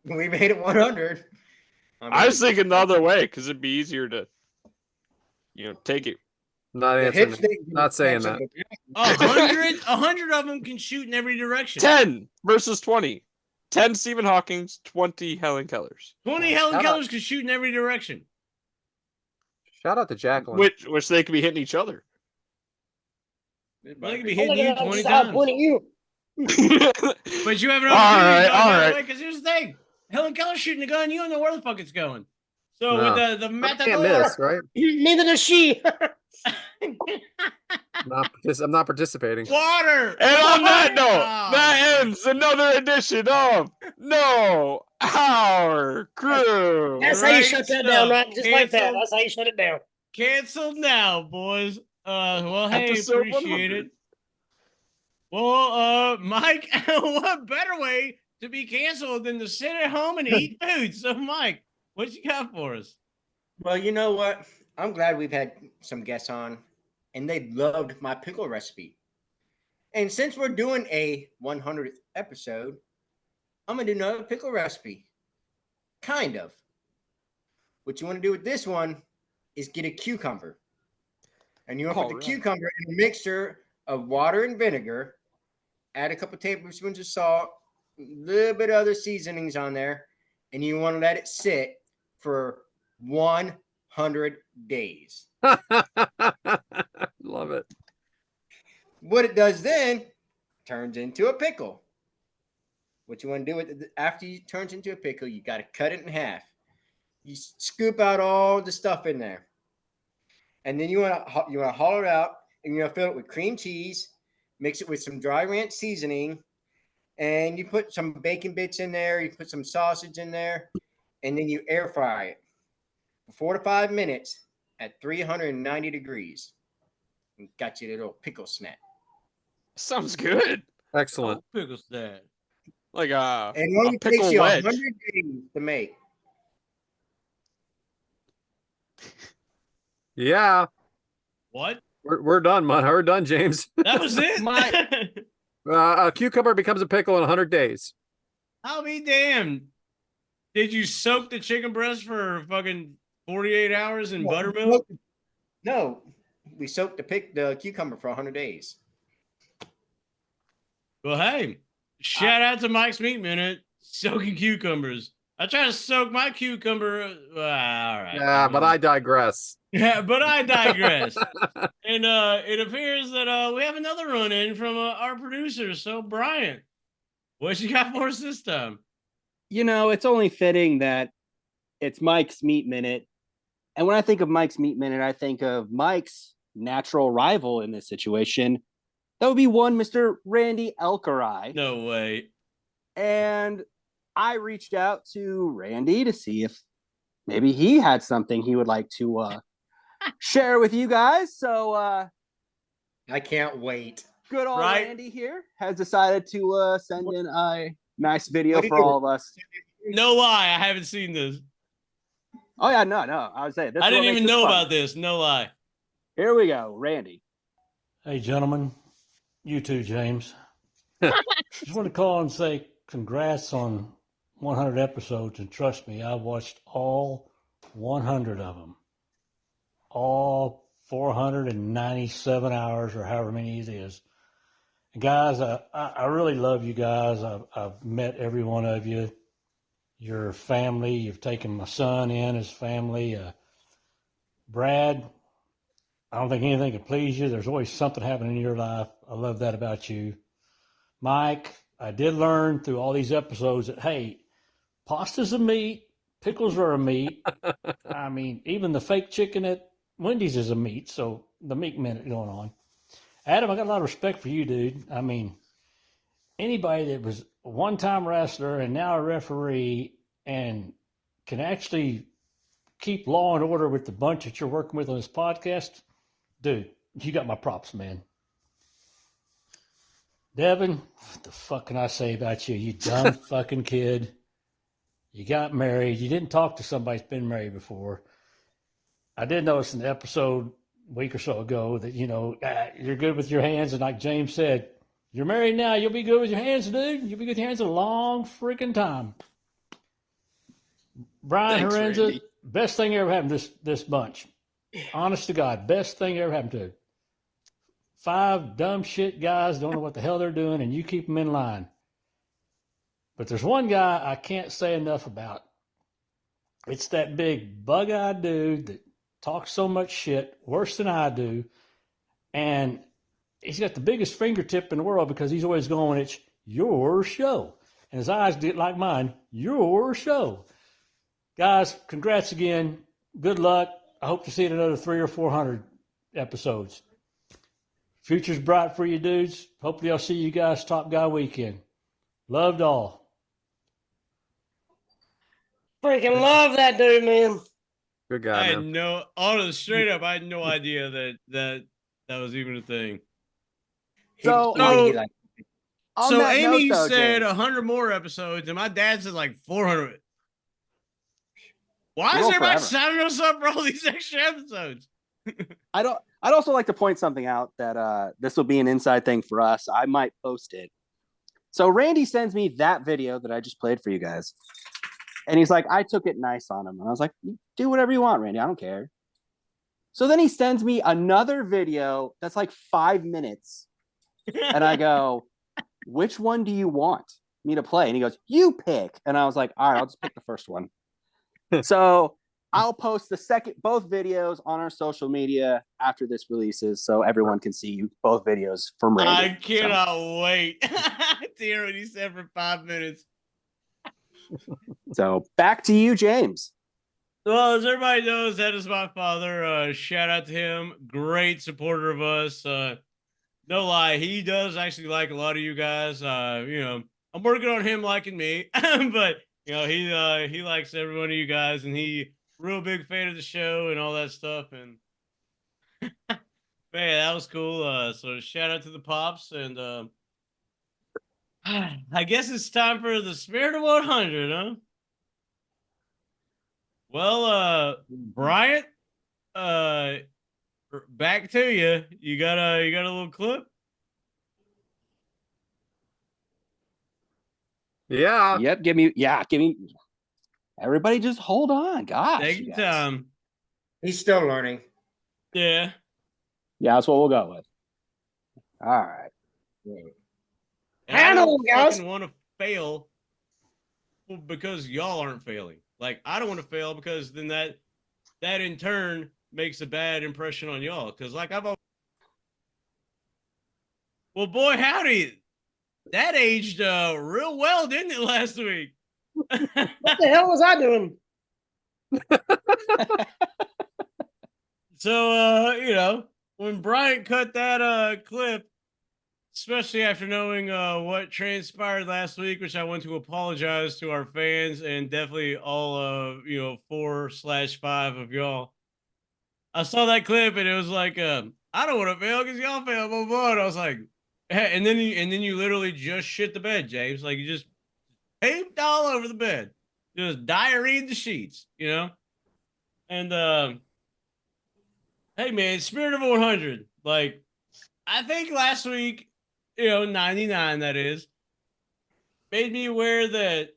We made it 100. I was thinking the other way because it'd be easier to, take it. Not the answering hip me. stick. Not saying that. 100 of them can shoot in every direction. 10 versus 20. 10 Stephen Hawking's, 20 Helen Keller's. 20 Helen Shout out. Kellers can shoot in every direction. Shout out to Jacqueline. Which they could be hitting each other. They could be I'm hitting looking you at 20 just how I times. point at you. But you have an All opportunity right, to all go the other right. way, because here's the thing. Helen Keller's shooting a gun, you don't know where the fuck it's going. So No. with the I matador, can't miss, right? Neither does she. I'm not participating. water. And on that Water! note, Oh, that ends another edition of No Our Crew. That's how you Great shut that stuff. down, right? Just like that. Canceled. That's how you shut it down. Canceled now, boys. Well, hey, Episode appreciate 100. it. Well, Mike, what better way to be canceled than to sit at home and eat food? So, Mike, what you got for us? Well, you know what? I'm glad we've had some guests on, and they loved my pickle recipe. And since we're doing a 100th episode, I'm going to do another pickle recipe. Kind of. What you want to do with this one is get a cucumber. And you want to put the cucumber in a mixture of water and vinegar, add a couple tablespoons of salt, a little bit of other seasonings on there, and you want to let it sit for 100 days. Love it. What it does then turns into a pickle. What you want to do with it after it turns into a pickle, you got to cut it in half. You scoop out all the stuff in there, and then you want to haul it out, and you're gonna fill it with cream cheese, mix it with some dry ranch seasoning, and you put some bacon bits in there. You put some sausage in there, and then you air fry it for 4 to 5 minutes at 390 degrees. And got you a little pickle snack. Sounds good. Excellent. Oh, pickle snack. Like And it a only takes pickle you wedge. 100 days to make. Yeah. What? We're done, man. We're done, James. That was it? A cucumber becomes a pickle in 100 days. I'll be damned. Did you soak the chicken breast for fucking 48 hours in buttermilk? No, we soaked the cucumber for 100 days. Well, hey, shout out to Mike's Meat Minute, soaking cucumbers. I try to soak my cucumber. All right. Yeah, but I digress. Yeah, but I digress. And it appears that we have another run in from our producer. So, Brian, what you got for us this time? It's only fitting that it's Mike's Meat Minute. And when I think of Mike's Meat Minute, I think of Mike's natural rival in this situation. That would be one Mr. Randy Elkerai. No way. And I reached out to Randy to see if maybe he had something he would like to share with you guys. So I can't wait. Good old Randy here has decided to send in a nice video for all of us. No lie, I haven't seen this. Oh yeah, no. I would say this. I didn't even know about this. No lie. Here we go, Randy. Hey, gentlemen. You too, James. Just want to call and say congrats on 100 episodes, and trust me, I watched all 100 of them. All 497 hours or however many it is. And guys, I really love you guys. I've met every one of you. Your family, you've taken my son in as family. Brad, I don't think anything could please you. There's always something happening in your life. I love that about you. Mike, I did learn through all these episodes that, hey, pasta's a meat, pickles are a meat. I mean, even the fake chicken at Wendy's is a meat, so the meat minute going on. Adam, I got a lot of respect for you, dude. I mean, anybody that was a one-time wrestler and now a referee and can actually keep law and order with the bunch that you're working with on this podcast, dude, you got my props, man. Devyn, what the fuck can I say about you? You dumb fucking kid. You got married. You didn't talk to somebody that's been married before. I did notice in the episode a week or so ago that, you're good with your hands. And like James said, You're married now. You'll be good with your hands, dude. You'll be good with your hands a long freaking time. Brian Thanks, Horenza, Randy. best thing ever happened to this bunch. Honest to God, best thing ever happened to. 5 dumb shit guys don't know what the hell they're doing, and you keep them in line. But there's one guy I can't say enough about. It's that big bug-eyed dude that talks so much shit, worse than I do, and he's got the biggest fingertip in the world because he's always going, it's your show. And his eyes get like mine, your show. Guys, congrats again. Good luck. I hope to see it another 300 or 400 episodes. Future's bright for you dudes. Hopefully I'll see you guys Top Guy weekend. Loved all. Freaking love that dude, man. Good guy, I had man. no, straight up, I had no idea that was even a thing. So, So, on so that Amy note, though, said James, 100 more episodes, and my dad said like 400. Why We'll is go everybody forever. signing us up for all these extra episodes? I'd also like to point something out that this will be an inside thing for us. I might post it. So Randy sends me that video that I just played for you guys. And he's like, I took it nice on him. And I was like, do whatever you want, Randy. I don't care. So then he sends me another video that's like 5 minutes. And I go, which one do you want me to play? And he goes, you pick. And I was like, all right, I'll just pick the first one. So I'll post both videos on our social media after this releases so everyone can see both videos from Randy. I cannot wait to hear what he said for 5 minutes. So back to you, James. Well, as everybody knows, that is my father. Shout out to him. Great supporter of us. No lie, he does actually like a lot of you guys. I'm working on him liking me, but he likes every one of you guys, and he real big fan of the show and all that stuff. And man, that was cool. So shout out to the pops, and I guess it's time for the Spirit of 100, huh? Well, Bryant, back to you. You got a little clip? Yeah. Yep. Give me. Everybody, just hold on. Gosh, Take you your guys. time. He's still learning. Yeah. Yeah, that's what we'll go with. All right. And I Handle, don't guys. fucking want to fail because y'all aren't failing. Like, I don't want to fail because then that in turn makes a bad impression on y'all. Because like well, boy, howdy, that aged real well, didn't it, last week? What the hell was I doing? So when Bryant cut that clip, especially after knowing what transpired last week, which I want to apologize to our fans and definitely all of 4/5 of y'all. I saw that clip and it was like, I don't want to fail because y'all fail, blah, blah. And I was like, hey, and then you literally just shit the bed, James. Like you just taped all over the bed, just diarrheaed the sheets, And hey man, Spirit of 100. Like I think last week, 99 that is, made me aware that,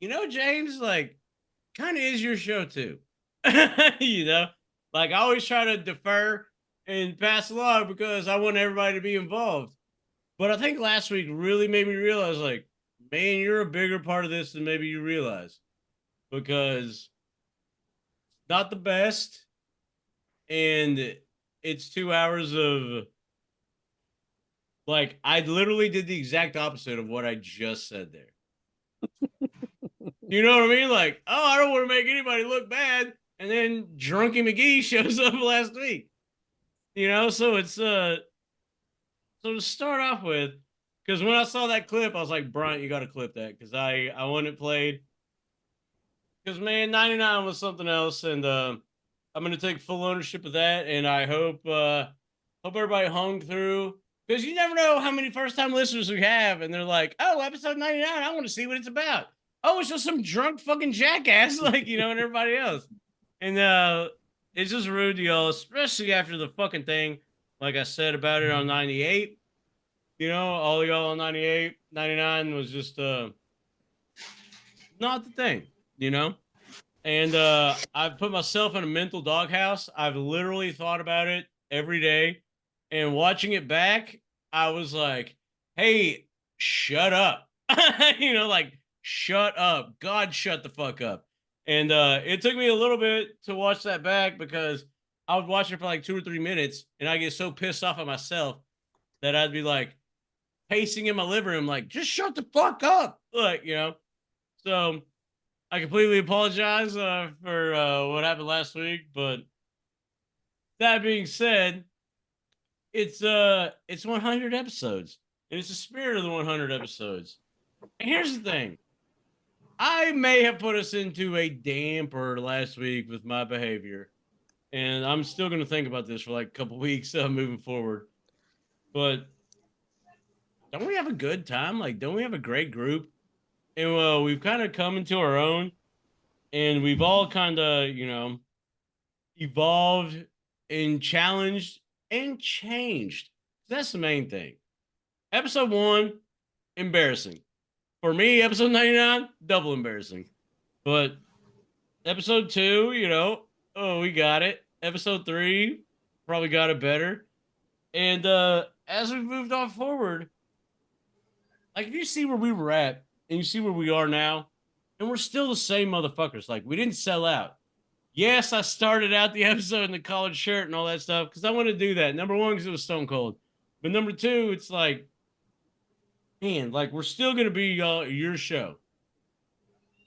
James, like, kind of is your show too. Like I always try to defer and pass along because I want everybody to be involved. But I think last week really made me realize, like, man, you're a bigger part of this than maybe you realize. Because not the best. And it's 2 hours of, like, I literally did the exact opposite of what I just said there. You know what I mean? Like, oh, I don't want to make anybody look bad. And then Drunky McGee shows up last week. So it's so to start off with, because when I saw that clip, I was like, Bryant, you got to clip that because I want it played. Because man, 99 was something else, and I'm gonna take full ownership of that, and I hope everybody hung through. Because you never know how many first-time listeners we have, and they're like, oh, episode 99, I want to see what it's about. Oh, it's just some drunk fucking jackass, like, and everybody else. And it's just rude to y'all, especially after the fucking thing, like I said about it on 98. You know, all y'all on 98, 99 was just not the thing, you know? And I've put myself in a mental doghouse. I've literally thought about it every day. And watching it back, I was like, hey, shut up. You know, like, shut up. God, shut the fuck up. And it took me a little bit to watch that back because I would watch it for like 2 or 3 minutes and I get so pissed off at myself that I'd be like pacing in my living room, like, just shut the fuck up. Like, you know, so I completely apologize for what happened last week, but that being said, it's 100 episodes, and it's the spirit of the 100 episodes. And here's the thing: I may have put us into a damper last week with my behavior, and I'm still going to think about this for like a couple weeks moving forward. But don't we have a good time? Like, don't we have a great group? And we've kind of come into our own, and we've all kind of, you know, evolved and challenged and changed. That's the main thing. Episode 1, embarrassing. For me, episode 99, double embarrassing. But episode 2, you know, oh, we got it. Episode 3, probably got it better. And as we've moved on forward, like if you see where we were at and you see where we are now, and we're still the same motherfuckers. Like we didn't sell out. Yes, I started out the episode in the collared shirt and all that stuff because I want to do that. Number one, because it was Stone Cold. But number two, it's like, man, like we're still going to be your show.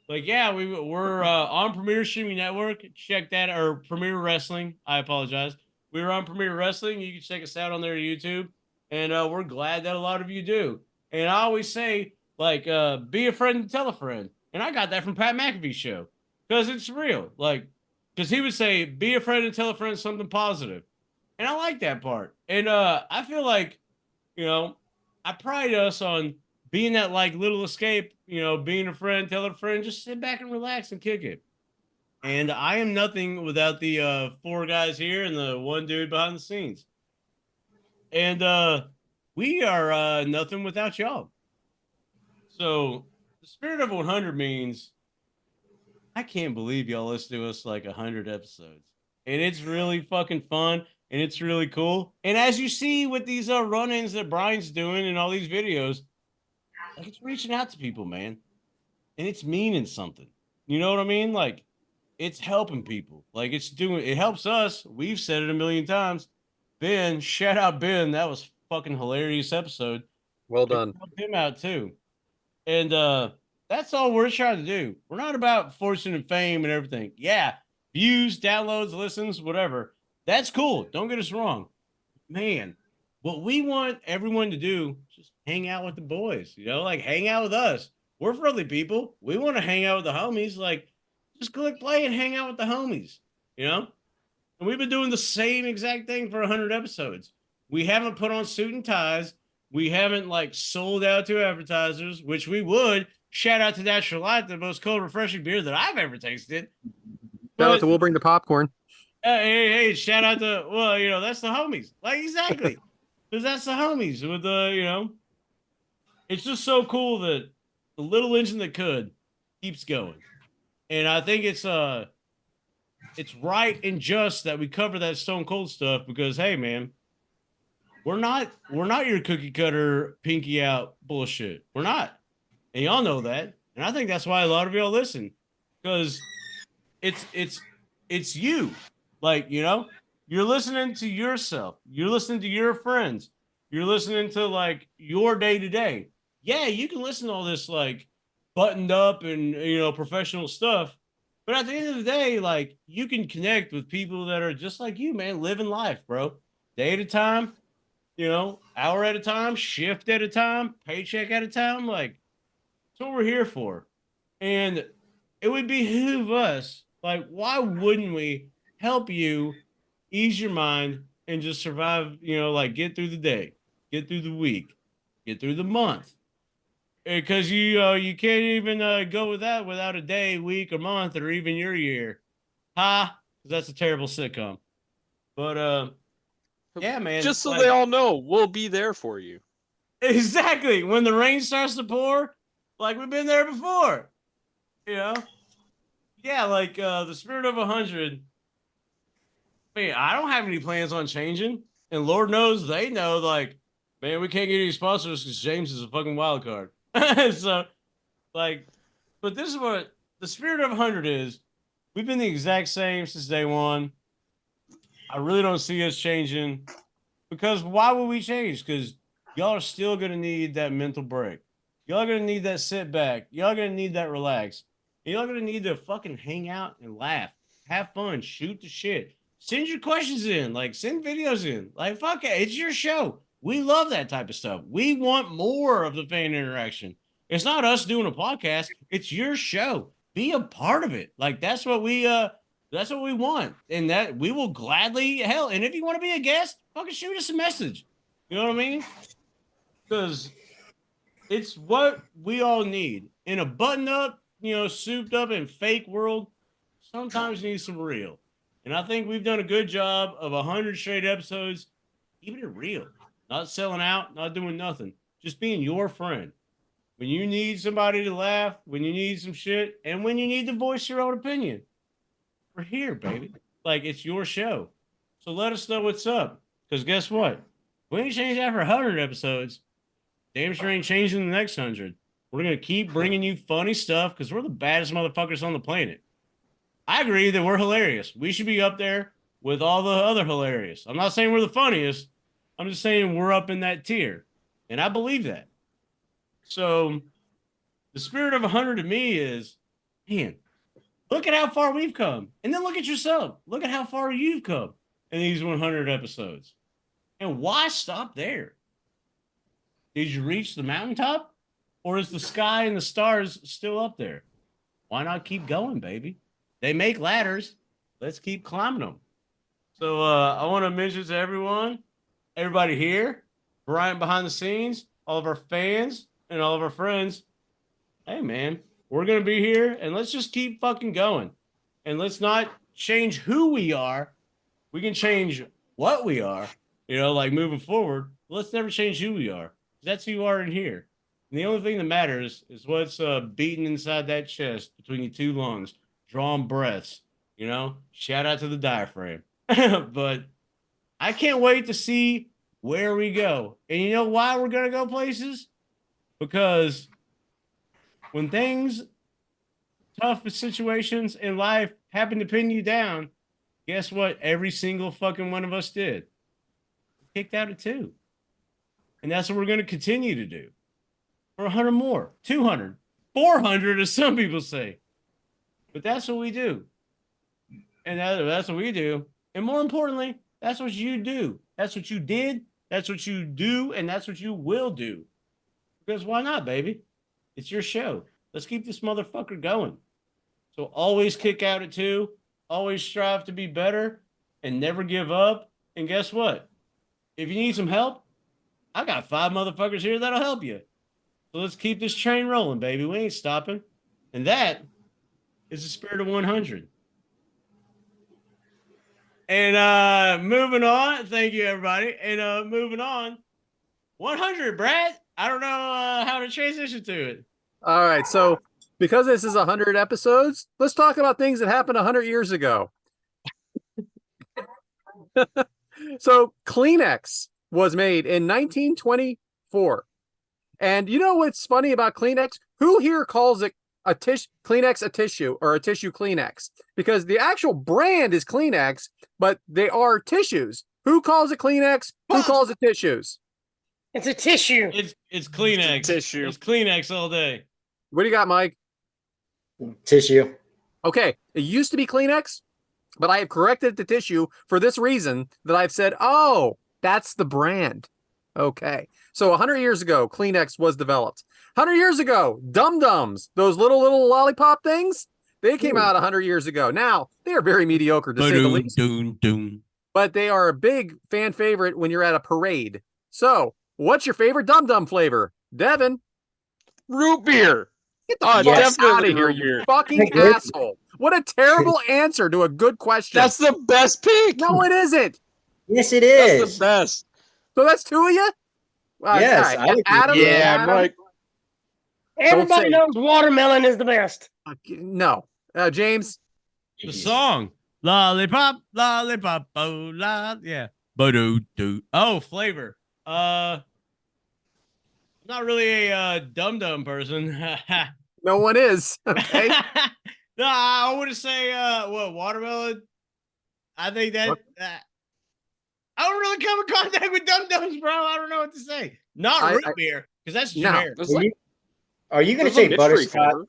Like, yeah, we're on Premier Streaming Network. Check that, or Premier Wrestling. I apologize. We were on Premier Wrestling. You can check us out on their YouTube. And we're glad that a lot of you do. And I always say, like, be a friend and tell a friend. And I got that from Pat McAfee's show because it's real. Like, because he would say, be a friend and tell a friend something positive. And I like that part. And I feel like, you know, I pride us on being that like little escape, you know, being a friend, tell a friend, just sit back and relax and kick it. And I am nothing without the 4 guys here and the 1 dude behind the scenes. And we are nothing without y'all. So the spirit of 100 means I can't believe y'all listen to us like 100 episodes. And it's really fucking fun and it's really cool. And as you see with these run-ins that Brian's doing and all these videos, like it's reaching out to people, man. And it's meaning something. You know what I mean? Like it's helping people. Like it helps us. We've said it a million times. Ben, shout out Ben. That was fucking hilarious episode. Well done. Help him out too. And that's all we're trying to do. We're not about fortune and fame and everything. Yeah, views, downloads, listens, whatever. That's cool. Don't get us wrong. Man, what we want everyone to do is just hang out with the boys, you know, like hang out with us. We're friendly people. We want to hang out with the homies. Like, just click play and hang out with the homies, you know? And we've been doing the same exact thing for 100 episodes. We haven't put on suit and ties. We haven't like sold out to advertisers, which we would. Shout out to Natural Light, the most cold, refreshing beer that I've ever tasted. Shout out to We'll Bring the Popcorn. Hey, shout out to, well, you know, that's the homies. Like, exactly. Because that's the homies with the, you know, it's just so cool that the little engine that could keeps going. And I think it's right and just that we cover that Stone Cold stuff because, hey, man, we're not your cookie cutter pinky out bullshit. We're not. And y'all know that. And I think that's why a lot of y'all listen. Because it's you. Like, you know, you're listening to yourself. You're listening to your friends. You're listening to like your day to day. Yeah, you can listen to all this like buttoned up and, you know, professional stuff. But at the end of the day, like you can connect with people that are just like you, man, living life, bro. Day at a time, you know, hour at a time, shift at a time, paycheck at a time. Like, that's what we're here for. And it would behoove us, like, why wouldn't we help you ease your mind and just survive, you know, like get through the day, get through the week, get through the month. Because you can't even go without a day, week, or month, or even your year. That's a terrible sitcom. But yeah, man. Just so they all know, we'll be there for you. Exactly. When the rain starts to pour, like we've been there before. You know? Yeah, like the spirit of 100. I mean, I don't have any plans on changing. And Lord knows they know, like, man, we can't get any sponsors because James is a fucking wild card. So, like, but this is what the spirit of 100 is. We've been the exact same since day one. I really don't see us changing because why would we change? Because y'all are still going to need that mental break. Y'all are going to need that sit back. Y'all are going to need that relax. Y'all are going to need to fucking hang out and laugh, have fun, shoot the shit. Send your questions in, like send videos in. Like, fuck it, it's your show. We love that type of stuff. We want more of the fan interaction. It's not us doing a podcast, it's your show. Be a part of it. Like that's what we want. And that we will gladly hell. And if you want to be a guest, fucking shoot us a message. You know what I mean? Because it's what we all need. In a button up, souped up and fake world, sometimes you need some real. And I think we've done a good job of 100 straight episodes, keeping it real. Not selling out, not doing nothing. Just being your friend. When you need somebody to laugh, when you need some shit, and when you need to voice your own opinion, we're here, baby. Like, it's your show. So let us know what's up. Because guess what? We ain't changed after 100 episodes. Damn sure ain't changing the next 100. We're going to keep bringing you funny stuff because we're the baddest motherfuckers on the planet. I agree that we're hilarious. We should be up there with all the other hilarious. I'm not saying we're the funniest. I'm just saying we're up in that tier. And I believe that. So the spirit of 100 to me is, man, look at how far we've come. And then look at yourself. Look at how far you've come in these 100 episodes. And why stop there? Did you reach the mountaintop? Or is the sky and the stars still up there? Why not keep going, baby? They make ladders. Let's keep climbing them. So I want to mention to everybody here, Brian behind the scenes, all of our fans, and all of our friends. Hey, man, we're going to be here, and let's just keep fucking going. And let's not change who we are. We can change what we are, like moving forward. Let's never change who we are. That's who you are in here. And the only thing that matters is what's beating inside that chest between your two lungs. Drawing breaths, shout out to the diaphragm. But I can't wait to see where we go. And you know why we're going to go places? Because when tough situations in life happen to pin you down, guess what? Every single fucking one of us did. Kicked out at 2. And that's what we're going to continue to do. For 100 more, 200, 400, as some people say. But that's what we do. And that's what we do. And more importantly, that's what you do. That's what you did. That's what you do. And that's what you will do. Because why not, baby? It's your show. Let's keep this motherfucker going. So always kick out at 2. Always strive to be better. And never give up. And guess what? If you need some help, I got 5 motherfuckers here that'll help you. So let's keep this train rolling, baby. We ain't stopping. And that is the spirit of 100. And moving on, thank you everybody. And moving on, 100, Brad. I don't know how to transition to it. All right, so because this is 100 episodes, let's talk about things that happened 100 years ago. So Kleenex was made in 1924. And you know what's funny about Kleenex? Who here calls it Kleenex a tissue or a tissue Kleenex? Because the actual brand is Kleenex, but they are tissues. Who calls it Kleenex? Who calls it tissues? It's a tissue. It's Kleenex. It's tissue. It's Kleenex all day. What do you got, Mike? Tissue. Okay, it used to be Kleenex, but I have corrected the tissue for this reason that I've said, oh, that's the brand. Okay, so 100 years ago, Kleenex was developed. 100 years ago, Dum-Dums, those little lollipop things, they came out 100 years ago. Now, they are very mediocre to say the least. But they are a big fan favorite when you're at a parade. So, what's your favorite Dum-Dum flavor? Devyn? Root beer. Get the fuck out of here, root you beer. fucking asshole. What a terrible answer to a good question. That's the best pick. No, it isn't. Yes, it is. That's the best. So that's 2 of you? Yes, all right. I would- Adam. Yeah, Adam? Mike. Everybody say- knows watermelon is the best. No. James. The song. Lollipop, lollipop, oh, la, yeah. Ba-do-do. Oh, flavor. I'm not really a dum-dum person. No one is. Okay. No, I want to say, what, watermelon? I think that, I don't really come in contact with dum-dums, bro. I don't know what to say. Not root beer, because that's No. generic. It's like, Are you going to there's a say mystery butterscotch? flavor.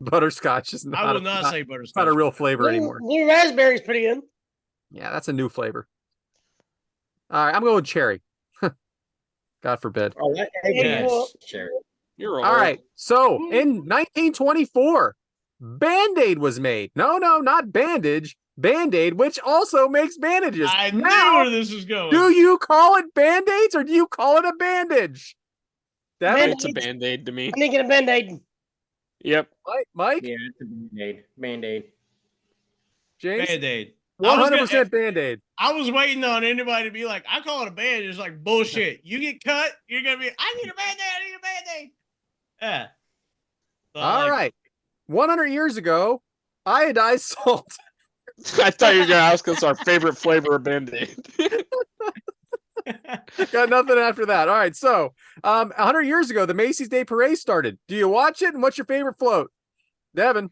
Butterscotch is not. I will not say butterscotch. Not a real flavor anymore. Blue raspberry's pretty good. Yeah, that's a new flavor. All right, I'm going with cherry. God forbid. Oh, that Yes. Cherry. You're All right. So in 1924, Band-Aid was made. No, not bandage. Band-Aid, which also makes bandages. I knew Now, where this was going. do you call it Band-Aids or do you call it a bandage? It's a Band-Aid to me. I think it's a Band-Aid. Yep. Mike? Yeah, it's a Band-Aid. Band-Aid. James? Band-Aid. 100% Band-Aid. I was waiting on anybody to be like, I call it a band. It's like bullshit. You get cut, you're gonna be, I need a band-aid, I need a band-aid. Yeah. So, All right. 100 years ago, iodized salt. I thought you were gonna ask us our favorite flavor of Band-Aid. Got nothing after that. All right. So 100 years ago, the Macy's Day Parade started. Do you watch it? And what's your favorite float? Devin.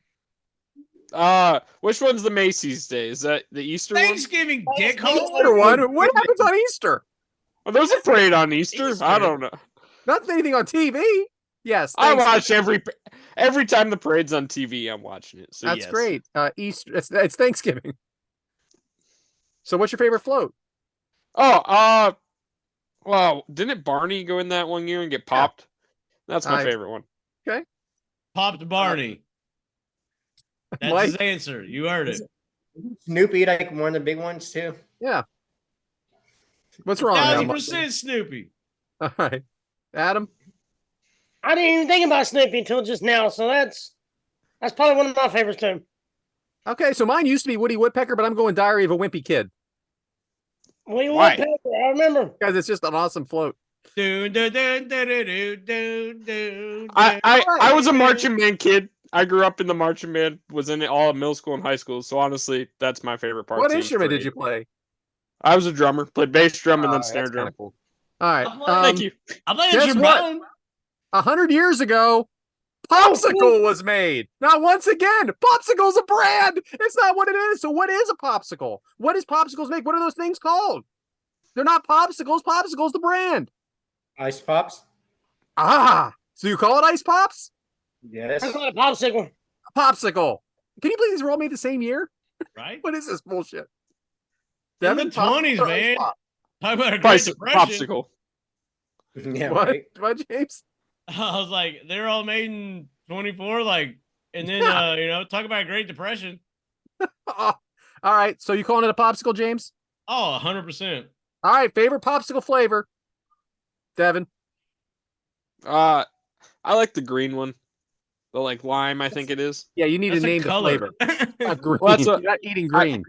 Which one's the Macy's Day? Is that the Easter Thanksgiving dickhole. Easter one. What happens on Easter? one? There's a parade on Easter. I don't know. Not anything on TV. Yes. I Thanksgiving. watch every time the parade's on TV. I'm watching it. So That's yes. great. Easter. It's Thanksgiving. So what's your favorite float? Oh, well, didn't Barney go in that one year and get popped? That's my favorite one. Okay. Popped Barney. That's Mike? his answer. You heard it. Snoopy, like one of the big ones too. Yeah. What's wrong now? 1,000% Snoopy. All right. Adam? I didn't even think about Snoopy until just now, so that's probably one of my favorites too. Okay, so mine used to be Woody Woodpecker, but I'm going Diary of a Wimpy Kid. Woody Why? Woodpecker, I remember. Because it's just an awesome float. I was a marching band kid. I grew up in the marching band, was in it all middle school and high school. So honestly, that's my favorite part. What instrument did you play? I was a drummer, played bass drum and then snare that's drum. kinda cool. All right. Thank you. I played guess the what? trombone. 100 years ago, Popsicle was made. Now, once again, Popsicle's a brand. It's not what it is. So what is a popsicle? What does popsicles make? What are those things called? They're not popsicles. Popsicle's the brand. Ice Pops. Ah, so you call it Ice Pops? Yes. I call it a popsicle. Popsicle. Can you believe these were all made the same year? Right? What is this bullshit? In the Devin, Popsicle 20s, or Ice man. Pop? Talk about a Great Price Depression. popsicle. Yeah, What? right. What, James? I was like, they're all made in 24, like, and then, talk about a Great Depression. Oh, all right. So you calling it a popsicle, James? Oh, 100%. All right. Favorite popsicle flavor? Devin. I like the green one. The like lime, I think it is. Yeah, you need That's to a name the color. flavor. Not green. Well, that's You're what- not eating green.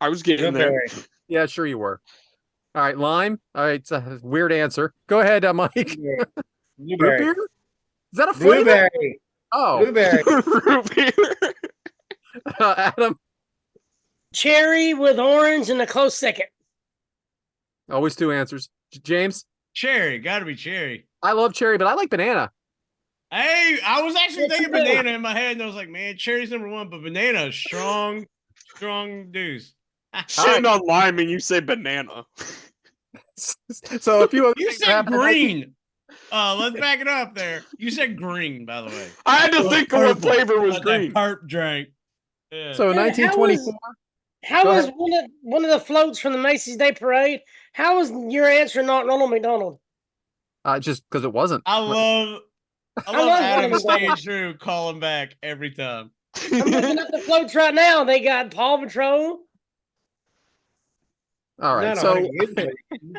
I was getting there. Blueberry. Yeah, sure you were. All right, lime. All right, it's a weird answer. Go ahead, Mike. Root Blueberry. beer? Is that a flavor? Blueberry. Oh, Blueberry. Root beer. Adam. Cherry with orange and a close second. Always two answers. James. Cherry, gotta be cherry. I love cherry, but I like banana. Hey, I was actually Yes, thinking you do. banana in my head, and I was like, man, cherry's number one, but banana is strong deuce. Shitting on lime and you say banana. So if you You said green. Let's back it up there. You said green, by the way. I had to think of what flavor was Like that green. Carp drink. Yeah. So Yeah, 1924. How Go was ahead. one of the floats from the Macy's Day Parade? How was your answer not Ronald McDonald? Just because it wasn't. I love love Adam Ronald staying McDonald. true, calling back every time. I'm looking at the floats right now. They got Paw Patrol. All right. Not So 100 years ago.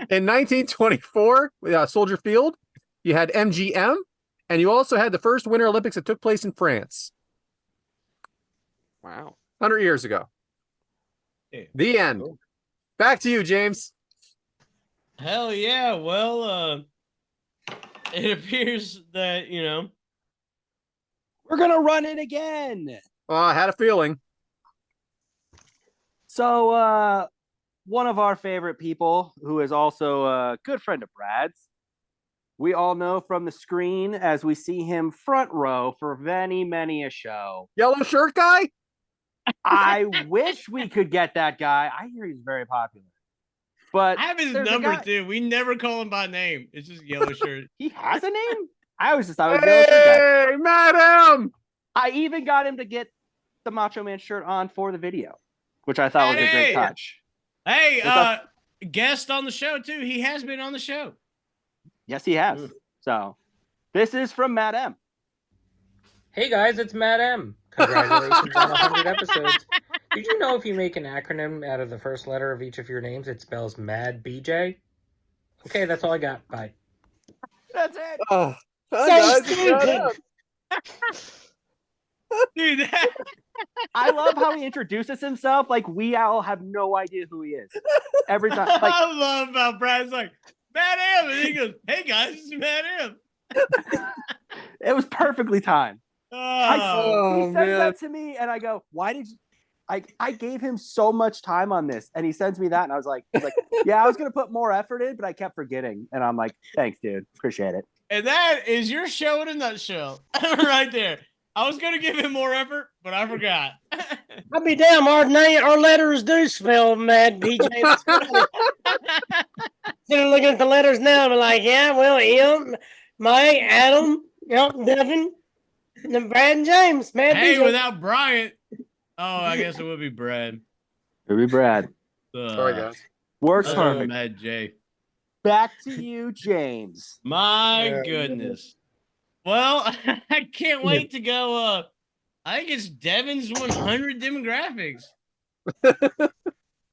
in 1924, Soldier Field, you had MGM, and you also had the first Winter Olympics that took place in France Wow. 100 years ago. Yeah. The end. Back to you, James. Hell yeah. Well, it appears that, We're gonna run it again. I had a feeling. So, one of our favorite people, who is also a good friend of Brad's, we all know from the screen as we see him front row for many a show. Yellow shirt guy? I wish we could get that guy. I hear he's very popular. But I have his there's a number guy- too. We never call him by name. It's just yellow shirt. He has a name? I always just thought it was Yellow Shirt Guy. Hey, madam! I even got him to get the Macho Man shirt on for the video, which I thought was a great Hey! touch. Hey, guest on the show too. He has been on the show. Yes, he has. So, this is from Matt M. Hey guys, it's Matt M. Congratulations on 100 episodes. Did you know if you make an acronym out of the first letter of each of your names, it spells Mad BJ? Okay, that's all I got. Bye. That's it. Oh, So stupid. Dude, I love how he introduces himself like we all have no idea who he is. Every time. Like, I love how Brad's like, Matt M. And he goes, hey guys, this is Matt M. it was perfectly timed. Oh, He sends that to me, and I go, "Why did you?" I gave him so much time on this, and he sends me that, and I was like, "Yeah, I was gonna put more effort in, but I kept forgetting." And I'm like, "Thanks, dude, appreciate it." and that is your show in a nutshell, right there. I was gonna give him more effort, but I forgot. I'll be damn. Our letters do spell Mad BJ. Instead of looking at the letters now, I'm like, yeah, well, M, Mike, Adam, Devyn, and Brad and James. Mad Hey, BJ. without Bryant, I guess it would be Brad. It'll be Brad. Sorry, guys. Works Oh, perfect. Mad J. Back to you, James. My goodness. Well, I can't wait to go. I think it's Devyn's 100 demographics.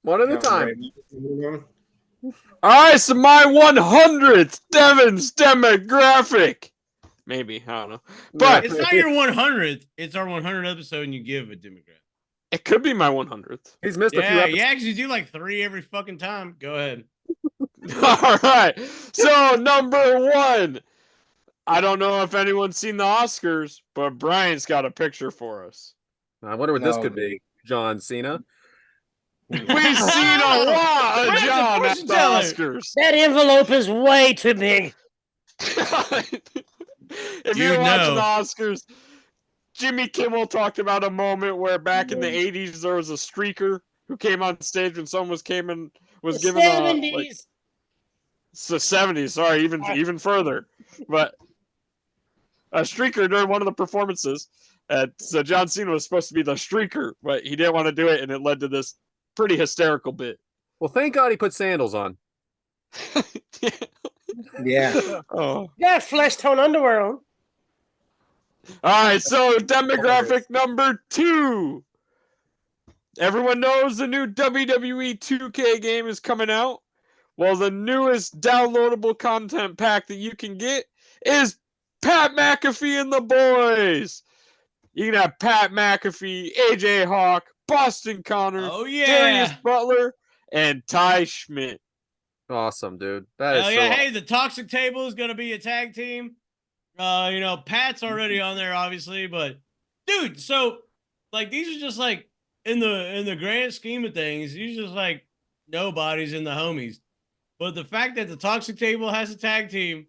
One at a time. All right, so my 100th Devyn's demographic. Maybe, I don't know. But It's not your 100th. It's our 100th episode, and you give a demographic. it could be my 100th. He's missed a few Yeah, episodes. yeah, because you do like 3 every fucking time. Go ahead. All right. So, number 1. I don't know if anyone's seen the Oscars, but Brian's got a picture for us. I wonder what this could be. John Cena. We've seen a lot of Brian's a John at fortune the teller. Oscars. That envelope is way too big. If You you're watching know. the Oscars, Jimmy Kimmel talked about a moment where back in the 80s there was a streaker who came on stage when someone was given a 70s. like, it's the 70s, sorry, even further. But a streaker during one of the performances. So John Cena was supposed to be the streaker, but he didn't want to do it, and it led to this pretty hysterical bit. Well, thank God he put sandals on. Yeah. Oh. You got flesh tone underwear on. All right, so demographic number 2. Everyone knows the new WWE 2K game is coming out. Well, the newest downloadable content pack that you can get is Pat McAfee and the Boys. You can have Pat McAfee, AJ Hawk, Boston Connor, Oh, yeah. Darius Butler, and Ty Schmidt. Awesome, dude. That is Oh so yeah, hey, the Toxic Table is gonna be a tag team. Pat's already on there, obviously, but dude, so like these are just like in the grand scheme of things, these are just like nobody's in the homies. But the fact that the Toxic Table has a tag team,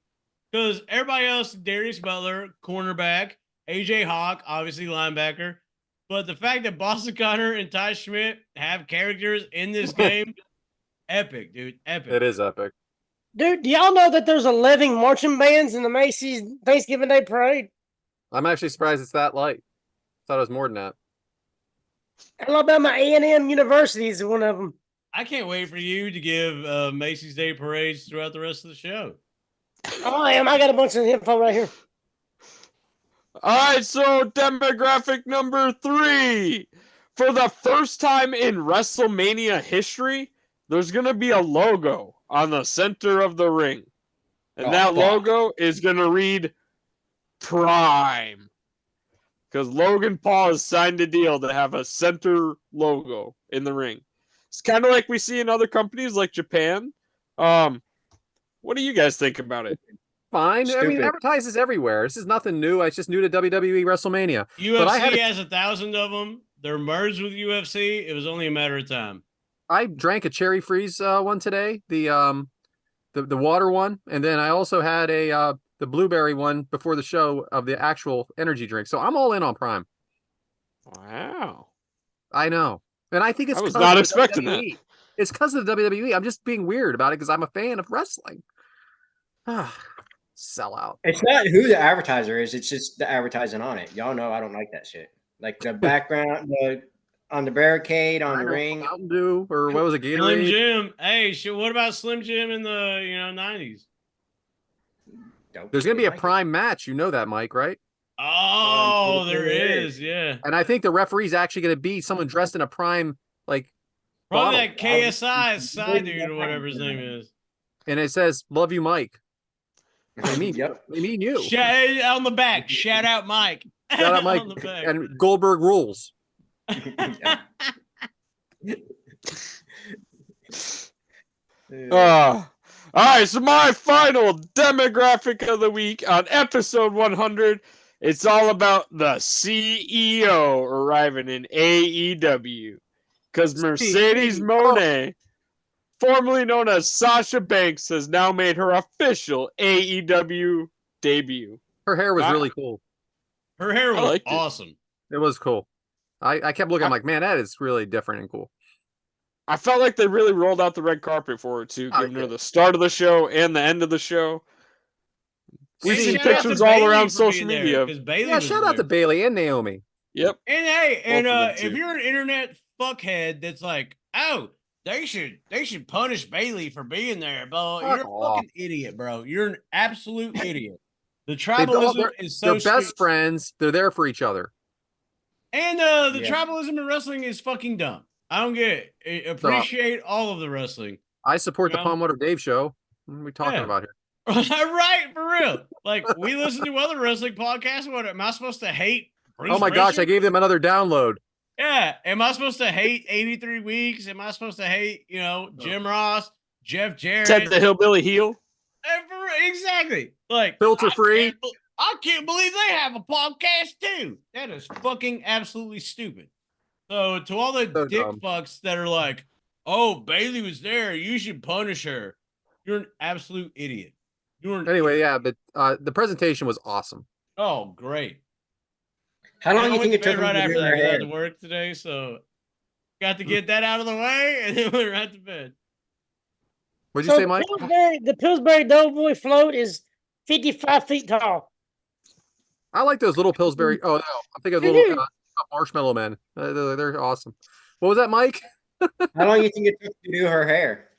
because everybody else, Darius Butler, cornerback, AJ Hawk, obviously linebacker. But the fact that Boston Connor and Ty Schmidt have characters in this game, epic, dude. Epic. It is epic. Dude, do y'all know that there's 11 marching bands in the Macy's Thanksgiving Day Parade? I'm actually surprised it's that light. Thought it was more than that. Alabama A&M University is one of them. I can't wait for you to give Macy's Day parades throughout the rest of the show. Oh, I am. I got a bunch of info right here. All right, so demographic number 3. For the first time in WrestleMania history, there's going to be a logo on the center of the ring. And that logo is going to read Prime. Because Logan Paul has signed a deal to have a center logo in the ring. It's kind of like we see in other companies like Japan. What do you guys think about it? fine. I mean, Stupid. advertises everywhere. This is nothing new. It's just new to WWE WrestleMania. But I UFC has 1,000 of them. They're merged with UFC. It was only a matter of time. I drank a cherry freeze one today, the water one, and then I also had the blueberry one before the show of the actual energy drink. So I'm all in on Prime. Wow. I know, and I think it's I was 'cause not of the expecting that. WWE. It's because of the WWE. I'm just being weird about it because I'm a fan of wrestling. Sell out. It's not who the advertiser is. It's just the advertising on it. Y'all know I don't like that shit. Like the background, on the barricade, on the ring. Mountain Dew, or what was it, Slim Gatorade? Jim. Hey, what about Slim Jim in the 90s? There's going to be a Prime match. You know that, Mike, right? Oh, there is. Yeah. And I think the referee's actually going to be someone dressed in a Prime, like, Probably bottle. that KSI side dude or whatever his name is. And it says, "Love you, Mike." They mean, they mean you. On the back. Shout out Mike. Shout out Mike. On the back. And Goldberg rules. All right, so my final demographic of the week on episode 100, it's all about the CEO arriving in AEW. Because Mercedes Moné, formerly known as Sasha Banks, has now made her official AEW debut. Her hair was really cool. Her hair was awesome. It was cool. I kept looking, I'm like, man, that is really different and cool. I felt like they really rolled out the red carpet for her too, giving her the start of the show and the end of the show. We've seen pictures all around social media. Yeah, shout out to Bailey and Naomi. Yep. And hey, and Both of them, if too. you're an internet fuckhead that's like, oh, they should punish Bailey for being there, bro. You're a fucking idiot, bro. You're an absolute idiot. The tribalism is so they're best friends. They're there for each other. And the tribalism in wrestling is fucking dumb. I don't get it. Appreciate all of the wrestling. I support the Palm Water Dave show. What are we talking about here? Right, for real. Like, we listen to other wrestling podcasts. What am I supposed to hate? Bruce Oh my gosh, Prichard? I gave them another download. Yeah. Am I supposed to hate 83 Weeks? Am I supposed to hate, Jim Ross, Jeff Jarrett? Ted the Hillbilly Heel? Exactly. Like, filter free. I can't believe they have a podcast too. That is fucking absolutely stupid. So to all the dick fucks that are like, oh, Bailey was there, you should punish her. You're an absolute idiot. Anyway, yeah, but the presentation was awesome. Oh, great. How long do you think it took right them to after do that? her 'Cause I hair? had to work today, so got to get that out of the way, and then went right to bed. What'd you say, Mike? The Pillsbury Doughboy float is 55 feet tall. I like those little Pillsbury. Oh, no, I'm thinking of little marshmallow men. They're awesome. What was that, Mike? How long do you think it took to do her hair?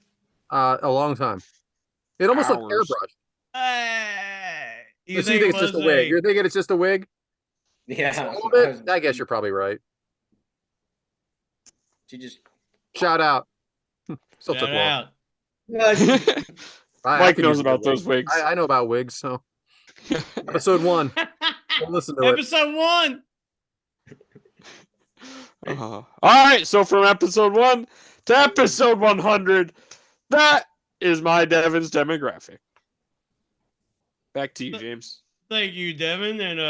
A long time. It almost looked Hours. airbrush. You So you think it's just a wig? You're thinking it's just a wig? Yeah. A little bit? I guess you're probably right. She just Shout out. Still took Shout long. out. Mike knows about those wigs. I know about wigs, so. Episode 1. Go listen to Episode 1. All right, so from episode 1 to episode 100, that is my Devyn's demographic. Back to you, James. Thank you, Devin. And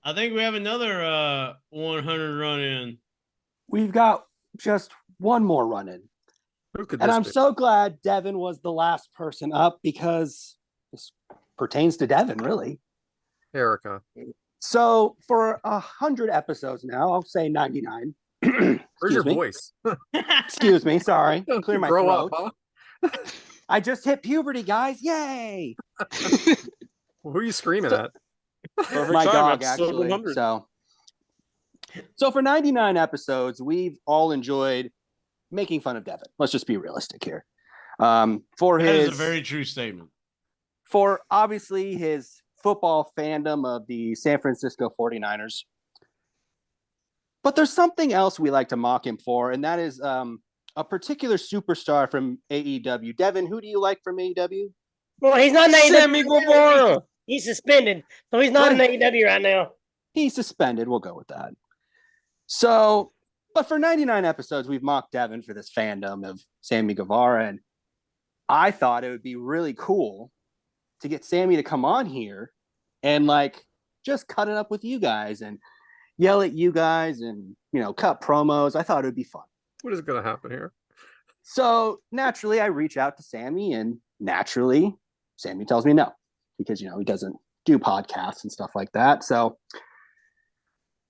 I think we have another 100 run in. We've got just one more run in. And I'm so glad Devin was the last person up because this pertains to Devin, really. Erica. So for 100 episodes now, I'll say 99. Where's your voice? Excuse me, sorry. Clear my Grow throat. up, huh? I just hit puberty, guys. Yay! Who are you screaming at? My dog, actually. So for 99 episodes, we've all enjoyed making fun of Devin. Let's just be realistic here. That is a very true statement. For obviously his football fandom of the San Francisco 49ers. But there's something else we like to mock him for, and that is a particular superstar from AEW. Devin, who do you like from AEW? Well, he's not in AEW. Sammy Guevara. He's suspended, so he's not in AEW right now. He's suspended. We'll go with that. So, but for 99 episodes, we've mocked Devin for this fandom of Sammy Guevara, and I thought it would be really cool to get Sammy to come on here and like just cut it up with you guys and yell at you guys and, you know, cut promos. I thought it would be fun. What is going to happen here? So naturally, I reach out to Sammy, and naturally, Sammy tells me no because, you know, he doesn't do podcasts and stuff like that. So,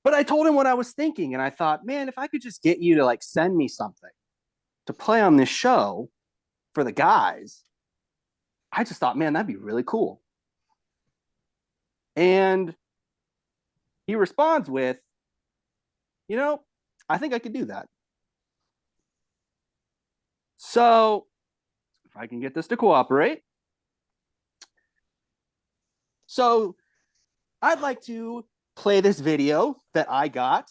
but I told him what I was thinking, and I thought, man, if I could just get you to like send me something to play on this show for the guys, I just thought, man, that'd be really cool. And he responds with, you know, I think I could do that. So if I can get this to cooperate. So I'd like to play this video that I got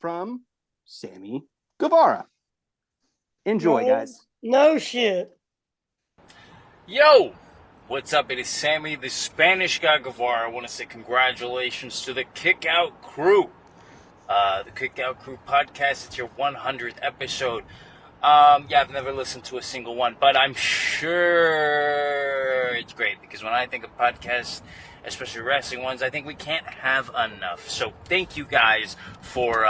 from Sammy Guevara. Enjoy, guys. No shit. Yo! What's up? It is Sammy, the Spanish guy Guevara. I want to say congratulations to the Kick Out Crew. The Kick Out Crew podcast. It's your 100th episode. I've never listened to a single one, but I'm sure it's great because when I think of podcasts, especially wrestling ones, I think we can't have enough. So thank you guys for,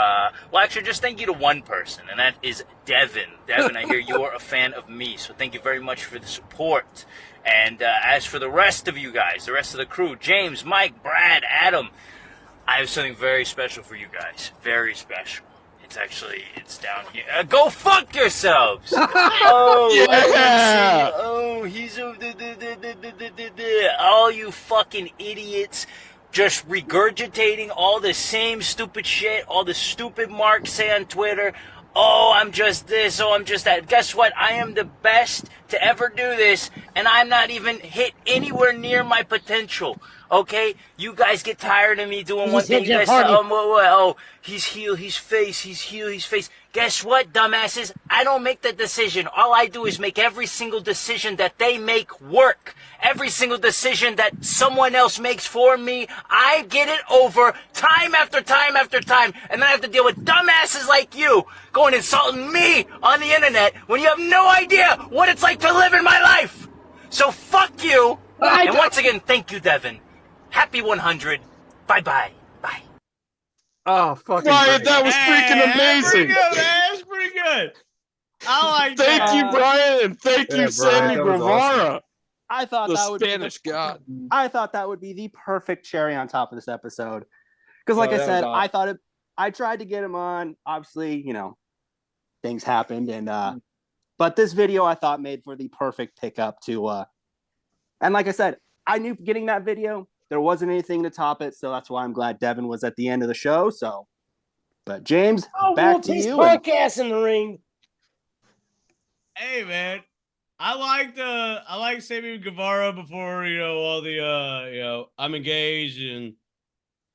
just thank you to one person, and that is Devyn. Devyn, I hear you are a fan of me, so thank you very much for the support. And as for the rest of you guys, the rest of the crew, James, Mike, Brad, Adam, I have something very special for you guys. Very special. It's down here. Go fuck yourselves! Oh, yeah! Oh, he's all you fucking idiots just regurgitating all the same stupid shit, all the stupid marks say on Twitter. Oh, I'm just this, oh, I'm just that. Guess what? I am the best to ever do this, and I'm not even hit anywhere near my potential. Okay? You guys get tired of me doing one thing. You guys say, oh, he's heel, he's face, he's heel, he's face. Guess what, dumbasses? I don't make the decision. All I do is make every single decision that they make work. Every single decision that someone else makes for me, I get it over time after time after time. And then I have to deal with dumbasses like you going insulting me on the internet when you have no idea what it's like to live in my life. So fuck you. And once again, thank you, Devyn. Happy 100. Bye-bye. Bye. Oh, fucking Brian, great. that was freaking amazing. Pretty good, man. That's pretty good. I like Thank that. you, Brian, and thank you, Brian, Sammy that was Guevara. awesome. I thought The that would Spanish god. I thought that would be the perfect cherry on top of this episode. Because like I said, I thought I tried to get him on. Obviously, you know, things happened, and but this video I thought made for the perfect pickup to and like I said, I knew getting that video, there wasn't anything to top it, so that's why I'm glad Devyn was at the end of the show. So but James, back to you. Podcast in the ring. Hey, man. I liked Sammy Guevara before, you know, all the I'm engaged and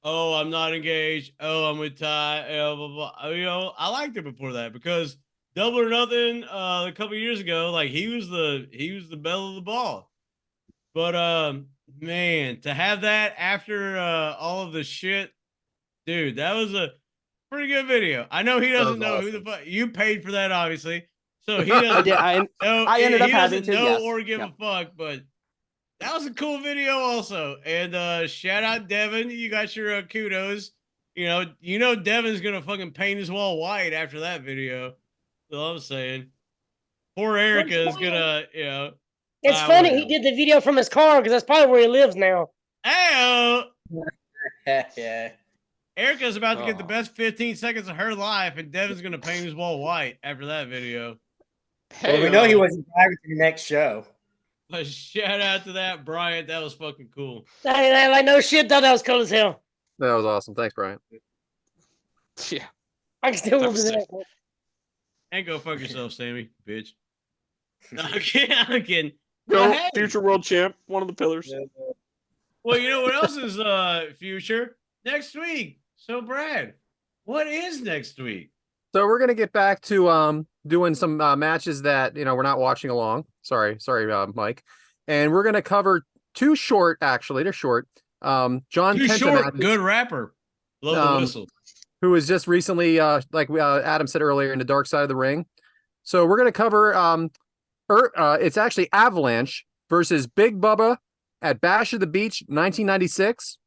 I'm not engaged. Oh, I'm with Ty. Blah, blah, blah. You know, I liked it before that because Double or Nothing a couple of years ago, like he was the belle of the ball. But man, to have that after all of the shit, dude, that was a pretty good video. I know he doesn't know who the fuck you paid for that, obviously. So he doesn't. I ended up having to, know or give a fuck, but that was a cool video also. And shout out Devyn, you got your kudos. You know Devyn's gonna fucking paint his wall white after that video. That's all I'm saying. Poor Erica is gonna, you know. It's funny he did the video from his car because that's probably where he lives now. Hey, Yeah. Erica's about to get the best 15 seconds of her life, and Devyn's gonna paint his wall white after that video. Well, we know he wasn't driving to the next show. But shout out to that, Bryant. That was fucking cool. I like no shit. Thought that was cool as hell. That was awesome. Thanks, Brian. Yeah. I can still do that. And go fuck yourself, Sammy, bitch. No, I'm kidding. Go, Hey. future world champ, one of the pillars. Well, you know what else is future? Next week. So, Brad, what is next week? So we're gonna get back to doing some matches that we're not watching along. Sorry, Mike. And we're gonna cover two short. Actually, they're short. John Too Penta short. matches, Good rapper. Blow the whistle. who was just recently, like Adam said earlier, in the Dark Side of the Ring. So we're gonna cover. It's actually Avalanche versus Big Bubba at Bash of the Beach 1996,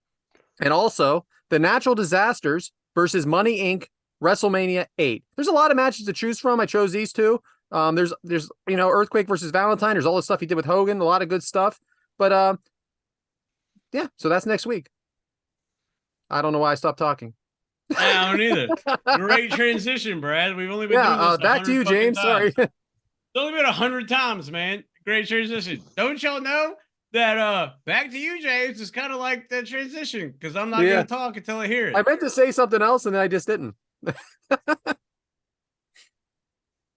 and also the Natural Disasters versus Money Inc. WrestleMania 8. There's a lot of matches to choose from. I chose these two. There's Earthquake versus Valentine. There's all the stuff he did with Hogan, a lot of good stuff. But yeah, so that's next week. I don't know why I stopped talking. I don't either. Great transition, Brad. We've only been doing this back to you, James. Times. Sorry. It's only been 100 times, man. Great transition. Don't y'all know that back to you, James, is kind of like that transition because I'm not gonna talk until I hear it. I meant to say something else and then I just didn't.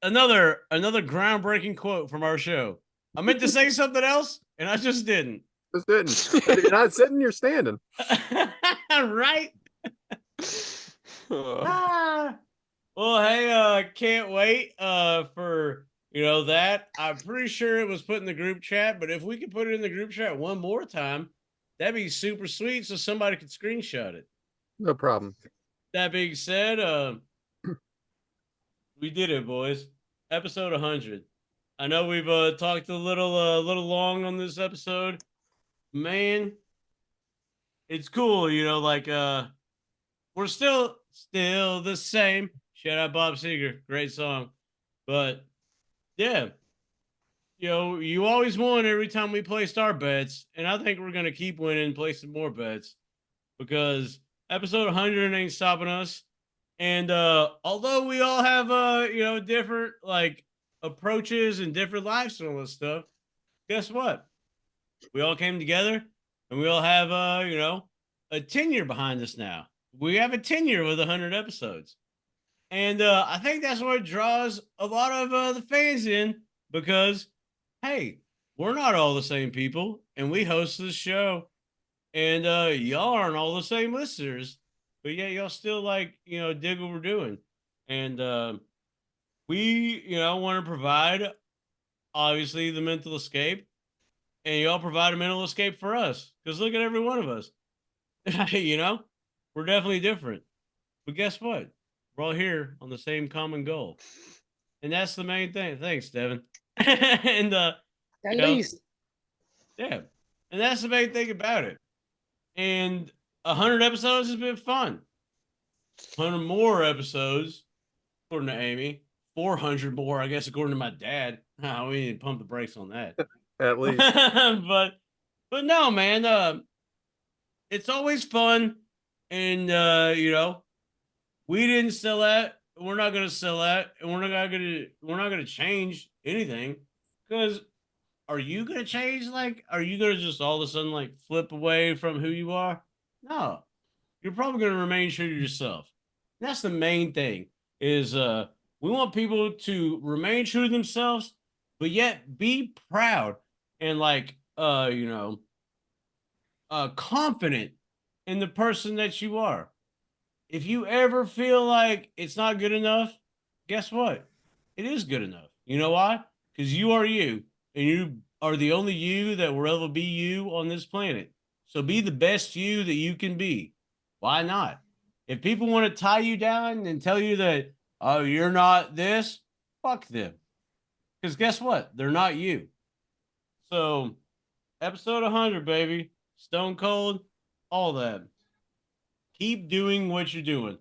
Another groundbreaking quote from our show. I meant to say something else and I just didn't. Just didn't. You're not sitting, you're standing. Right? Well, hey, can't wait for that. I'm pretty sure it was put in the group chat, but if we could put it in the group chat one more time, that'd be super sweet so somebody could screenshot it. No problem. That being said, we did it, boys. Episode 100. I know we've talked a little long on this episode. Man, it's cool, we're still the same. Shout out Bob Seger, great song. But yeah, you always won every time we placed our bets, and I think we're gonna keep winning, placing more bets because episode 100 ain't stopping us. And although we all have different approaches and different lifestyle and stuff, guess what? We all came together, and we all have a tenure behind us now. We have a tenure with 100 episodes. And I think that's what draws a lot of the fans in because, hey, we're not all the same people, and we host this show, and y'all aren't all the same listeners, but yeah, y'all still dig what we're doing. And we, want to provide, obviously, the mental escape, and y'all provide a mental escape for us because look at every one of us. We're definitely different. But guess what? We're all here on the same common goal. And that's the main thing. Thanks, Devyn. And at least. Yeah. And that's the main thing about it. And 100 episodes has been fun. 100 more episodes, according to Amy. 400 more, I guess, according to my dad. We need to pump the brakes on that. At least. but no, man. It's always fun. And we didn't sell that. We're not gonna sell that, and we're not gonna change anything. Because are you gonna change? Are you gonna just all of a sudden flip away from who you are? No, you're probably gonna remain true to yourself. And that's the main thing. Is we want people to remain true to themselves, but yet be proud and confident in the person that you are. If you ever feel like it's not good enough, guess what? It is good enough. You know why? Because you are you, and you are the only you that will ever be you on this planet. So be the best you that you can be. Why not? If people want to tie you down and tell you that, oh, you're not this, fuck them. Because guess what? They're not you. So, episode 100, baby. Stone Cold, all that. Keep doing what you're doing.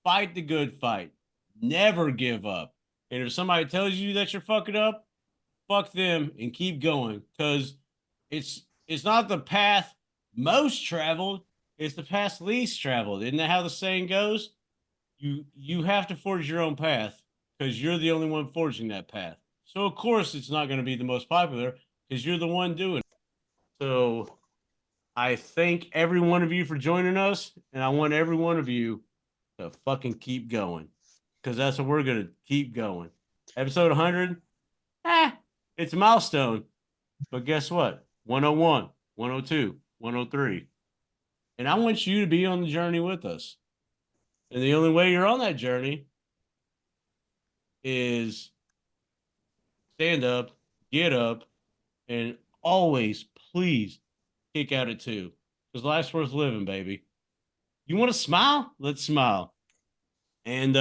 Fight the good fight. Never give up. And if somebody tells you that you're fucking up, fuck them and keep going. Because it's not the path most traveled, it's the path least traveled. Isn't that how the saying goes? You have to forge your own path because you're the only one forging that path. So of course it's not going to be the most popular because you're the one doing it. So I thank every one of you for joining us, and I want every one of you to fucking keep going because that's what we're going to keep going. Episode 100, it's a milestone, but guess what? 101, 102, 103. And I want you to be on the journey with us. And the only way you're on that journey is stand up, get up, and always, please, kick out at 2. Because life's worth living, baby. You want to smile? Let's smile. And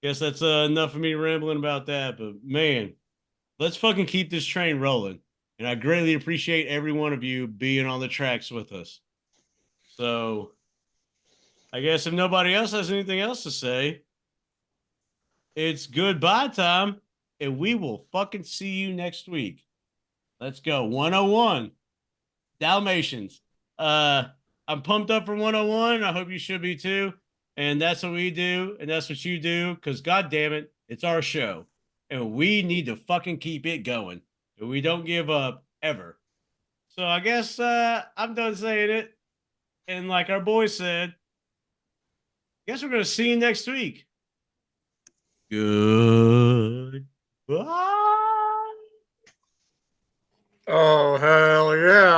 guess that's enough of me rambling about that. But man, let's fucking keep this train rolling. And I greatly appreciate every one of you being on the tracks with us. So I guess if nobody else has anything else to say, it's goodbye time, and we will fucking see you next week. Let's go. 101 Dalmatians. I'm pumped up for 101. I hope you should be too. And that's what we do, and that's what you do, because god damn it, it's our show. And we need to fucking keep it going. And we don't give up ever. So I guess I'm done saying it. And like our boy said, I guess we're gonna see you next week. Goodbye. Oh, hell yeah.